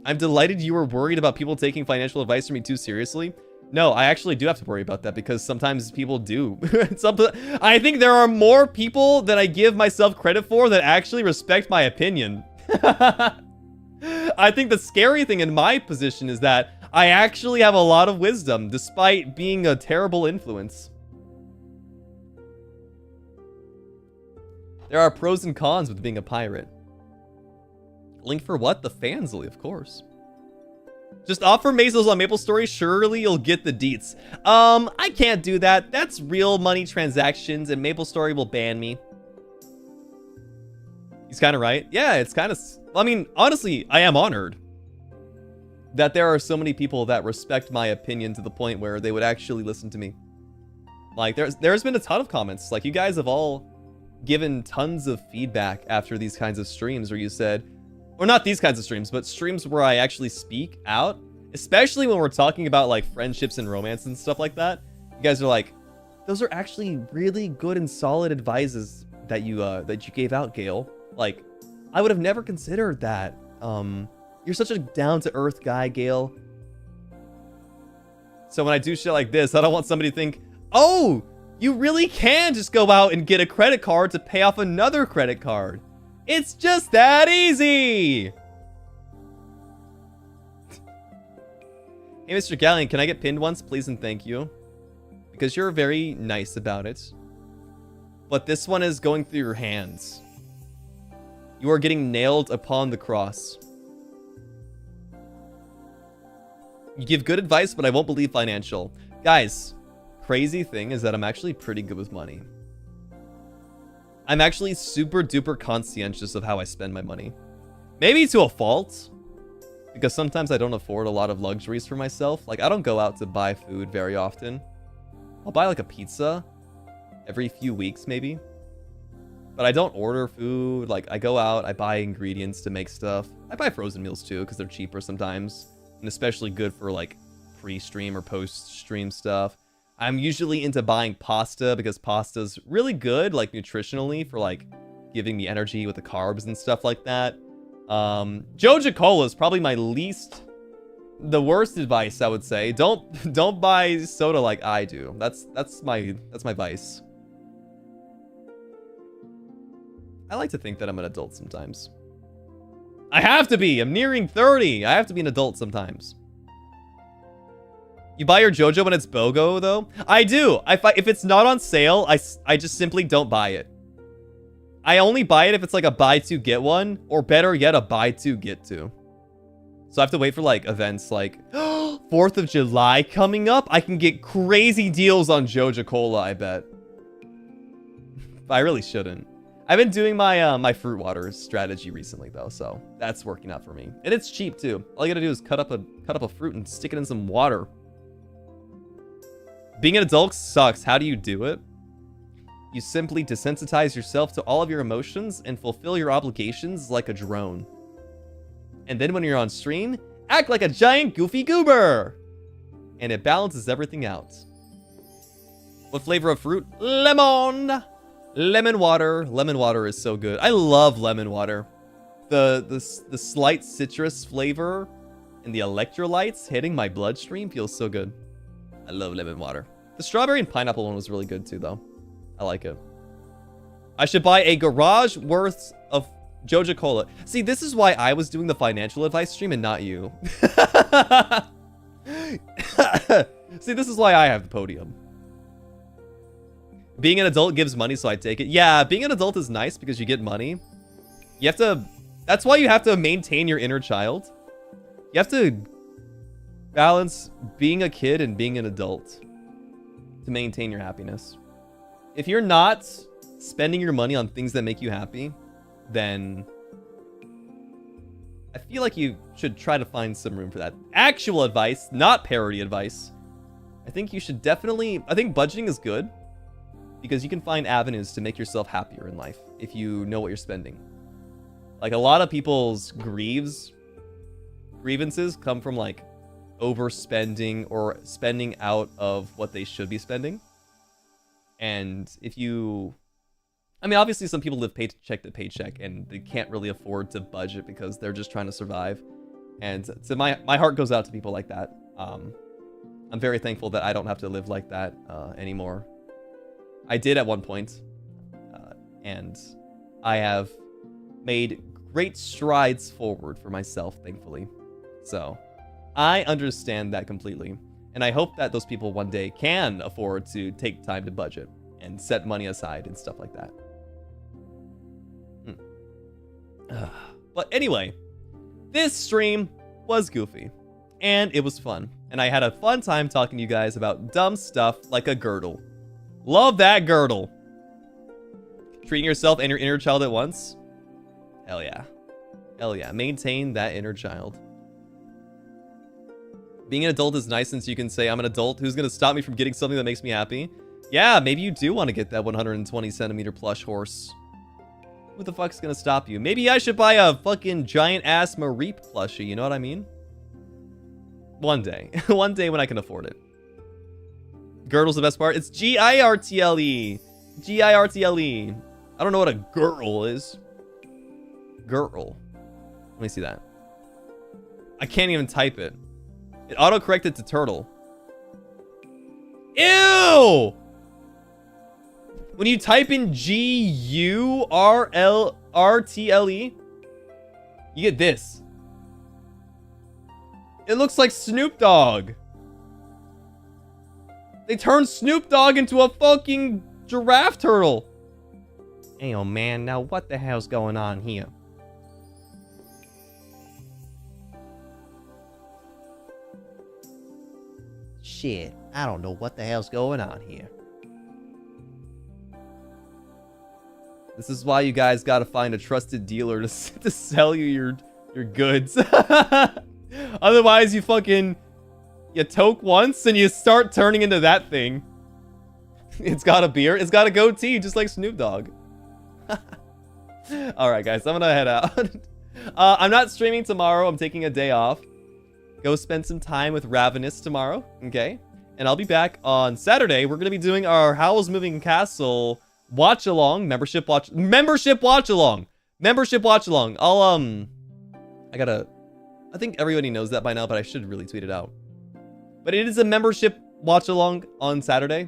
I'm delighted you were worried about people taking financial advice from me too seriously. No, I actually do have to worry about that because sometimes people do. I think there are more people than I give myself credit for that actually respect my opinion. I think the scary thing in my position is that I actually have a lot of wisdom despite being a terrible influence. There are pros and cons with being a pirate. Link for what? The Fansly, of course. Just offer Mesos on MapleStory, surely you'll get the deets. I can't do that. That's real money transactions, and MapleStory will ban me. He's kind of right. Yeah, it's kind of... I mean, honestly, I am honored that there are so many people that respect my opinion to the point where they would actually listen to me. Like, there's been a ton of comments. Like, you guys have all given tons of feedback after these kinds of streams where you said... Or not these kinds of streams, but streams where I actually speak out. Especially when we're talking about, like, friendships and romance and stuff like that. You guys are like, those are actually really good and solid advices that you gave out, Gale. Like, I would have never considered that. You're such a down-to-earth guy, Gale. So when I do shit like this, I don't want somebody to think, oh, you really can just go out and get a credit card to pay off another credit card. It's just that easy! Hey, Mr. Galleon, can I get pinned once, please and thank you? Because you're very nice about it. But this one is going through your hands. You are getting nailed upon the cross. You give good advice, but I won't believe financial. Guys, crazy thing is that I'm actually pretty good with money. I'm actually super duper conscientious of how I spend my money. Maybe to a fault, because sometimes I don't afford a lot of luxuries for myself. Like, I don't go out to buy food very often. I'll buy like a pizza every few weeks maybe. But I don't order food. Like, I go out, I buy ingredients to make stuff. I buy frozen meals too, because they're cheaper sometimes. And especially good for like pre-stream or post-stream stuff. I'm usually into buying pasta because pasta's really good, like, nutritionally for, like, giving me energy with the carbs and stuff like that. Joja Cola is probably the worst advice, I would say. Don't buy soda like I do. That's my vice. I like to think that I'm an adult sometimes. I have to be. I'm nearing 30. I have to be an adult sometimes. You buy your JoJo when it's BOGO, though? I do. If it's not on sale, I just simply don't buy it. I only buy it if it's like a buy two, get one. Or better yet, a buy two, get two. So I have to wait for, like, events like 4th of July coming up. I can get crazy deals on JoJo Cola, I bet. But I really shouldn't. I've been doing my my fruit water strategy recently, though, so that's working out for me. And it's cheap, too. All you gotta do is cut up a fruit and stick it in some water. Being an adult sucks. How do you do it? You simply desensitize yourself to all of your emotions and fulfill your obligations like a drone. And then when you're on stream, act like a giant goofy goober! And it balances everything out. What flavor of fruit? Lemon! Lemon water. Lemon water is so good. I love lemon water. The slight citrus flavor and the electrolytes hitting my bloodstream feels so good. I love lemon water. The strawberry and pineapple one was really good too, though. I like it. I should buy a garage worth of JoJo Cola. See, this is why I was doing the financial advice stream and not you. See, this is why I have the podium. Being an adult gives money, so I take it. Yeah, being an adult is nice because you get money. You have to... That's why you have to maintain your inner child. You have to balance being a kid and being an adult to maintain your happiness. If you're not spending your money on things that make you happy, then I feel like you should try to find some room for that. Actual advice, not parody advice. I think you should definitely... I think budgeting is good because you can find avenues to make yourself happier in life if you know what you're spending. Like, a lot of people's grievances come from, like, overspending or spending out of what they should be spending. And if you... I mean, obviously some people live paycheck to paycheck and they can't really afford to budget because they're just trying to survive. And so my heart goes out to people like that. I'm very thankful that I don't have to live like that anymore. I did at one point, and I have made great strides forward for myself, thankfully. So I understand that completely. And I hope that those people one day can afford to take time to budget and set money aside and stuff like that. But anyway, this stream was goofy and it was fun. And I had a fun time talking to you guys about dumb stuff like a girdle. Love that girdle. Treating yourself and your inner child at once. Hell yeah. Hell yeah. Maintain that inner child. Being an adult is nice since you can say, I'm an adult. Who's going to stop me from getting something that makes me happy? Yeah, maybe you do want to get that 120 centimeter plush horse. Who the fuck's going to stop you? Maybe I should buy a fucking giant ass Mareep plushie. You know what I mean? One day. One day when I can afford it. Girdle's the best part. It's G-I-R-T-L-E. G-I-R-T-L-E. I don't know what a girdle is. Girdle. Let me see that. I can't even type it. It auto-corrected to turtle. Ew! When you type in G-U-R-L-R-T-L-E, you get this. It looks like Snoop Dogg. They turned Snoop Dogg into a fucking giraffe turtle. Hey, oh man, now what the hell's going on here? Shit, I don't know what the hell's going on here. This is why you guys gotta find a trusted dealer to sell you your goods. Otherwise, you toke once and you start turning into that thing. It's got a beard. It's got a goatee, just like Snoop Dogg. Alright, guys, I'm gonna head out. I'm not streaming tomorrow. I'm taking a day off. Go spend some time with Ravenous tomorrow, okay? And I'll be back on Saturday. We're gonna be doing our Howl's Moving Castle watch along, membership watch along. I think everybody knows that by now, but I should really tweet it out. But it is a membership watch along on Saturday.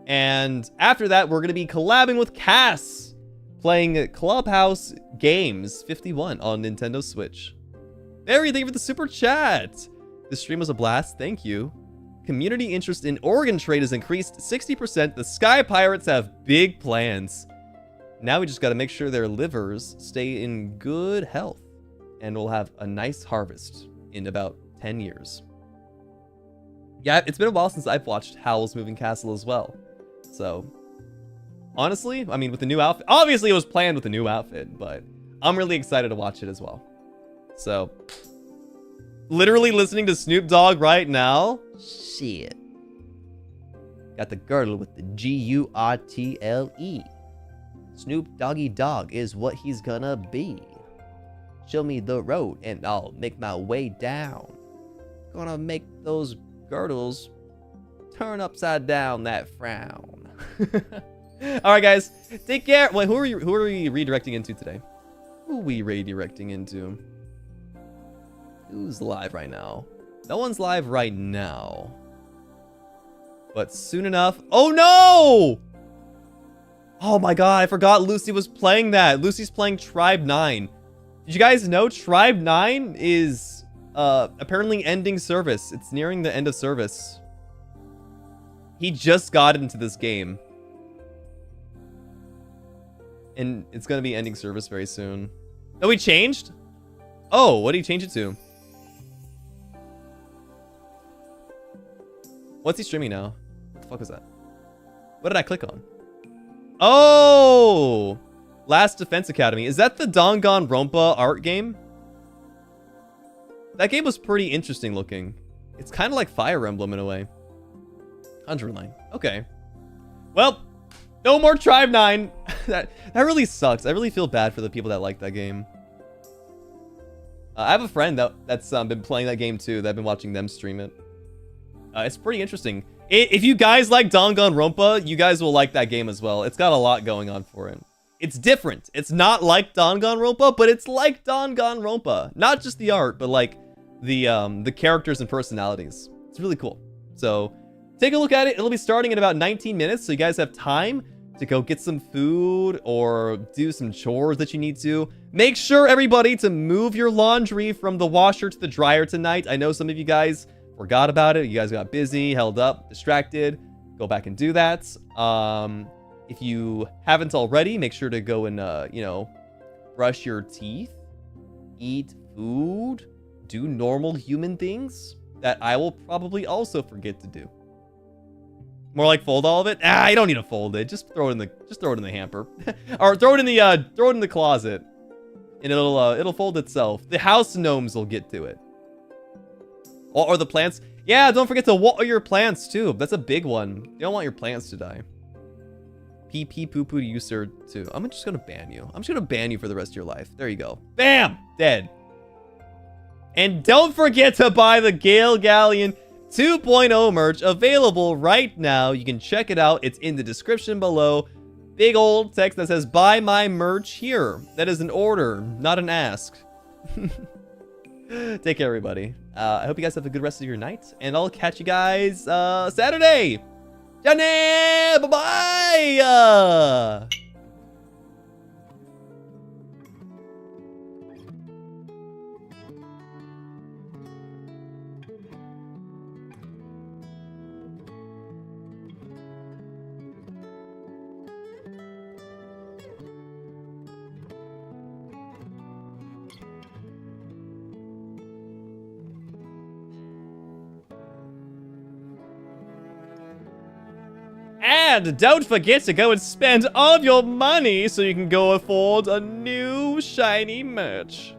And after that, we're gonna be collabing with Cass, playing Clubhouse Games 51 on Nintendo Switch. Barry, thank you for the super chat. This stream was a blast. Thank you. Community interest in organ trade has increased 60%. The Sky Pirates have big plans. Now we just got to make sure their livers stay in good health. And we'll have a nice harvest in about 10 years. Yeah, it's been a while since I've watched Howl's Moving Castle as well. So, honestly, I mean, with the new outfit. Obviously, it was planned with the new outfit, but I'm really excited to watch it as well. So, literally listening to Snoop Dogg right now. Shit. Got the girdle with the G-U-R-T-L-E. Snoop Doggy Dogg is what he's gonna be. Show me the road and I'll make my way down. Gonna make those girdles turn upside down that frown. Alright, guys. Take care. Wait, who are we redirecting into today? Who are we redirecting into? Who's live right now? No one's live right now. But soon enough... Oh, no! Oh, my God. I forgot Lucy was playing that. Lucy's playing Tribe 9. Did you guys know Tribe 9 is apparently ending service? It's nearing the end of service. He just got into this game. And it's gonna be ending service very soon. Oh, he changed? Oh, what did he change it to? What's he streaming now? What the fuck was that? What did I click on? Oh! Last Defense Academy. Is that the Danganronpa art game? That game was pretty interesting looking. It's kind of like Fire Emblem in a way. 109. Okay. Well, no more Tribe 9. that really sucks. I really feel bad for the people that like that game. I have a friend that's been playing that game too. That I've been watching them stream it. It's pretty interesting. If you guys like Danganronpa, you guys will like that game as well. It's got a lot going on for it. It's different. It's not like Danganronpa, but it's like Danganronpa. Not just the art, but like the characters and personalities. It's really cool. So take a look at it. It'll be starting in about 19 minutes, so you guys have time to go get some food or do some chores that you need to. Make sure, everybody, to move your laundry from the washer to the dryer tonight. I know some of you guys forgot about it. You guys got busy, held up, distracted. Go back and do that. If you haven't already, make sure to go and, brush your teeth, eat food, do normal human things that I will probably also forget to do. More like fold all of it? Ah, you don't need to fold it. Just throw it in the hamper. Or throw it in the closet. And it'll fold itself. The house gnomes will get to it. Or the plants. Yeah, don't forget to water your plants too. That's a big one. You don't want your plants to die. Pee pee poo poo user too. I'm just gonna ban you. I'm just gonna ban you for the rest of your life. There you go. Bam! Dead. And don't forget to buy the Gale Galleon 2.0 merch available right now. You can check it out. It's in the description below. Big old text that says buy my merch here. That is an order, not an ask. Take care, everybody. I hope you guys have a good rest of your night, and I'll catch you guys Saturday. Johnny, bye-bye. And don't forget to go and spend all of your money so you can go afford a new shiny merch.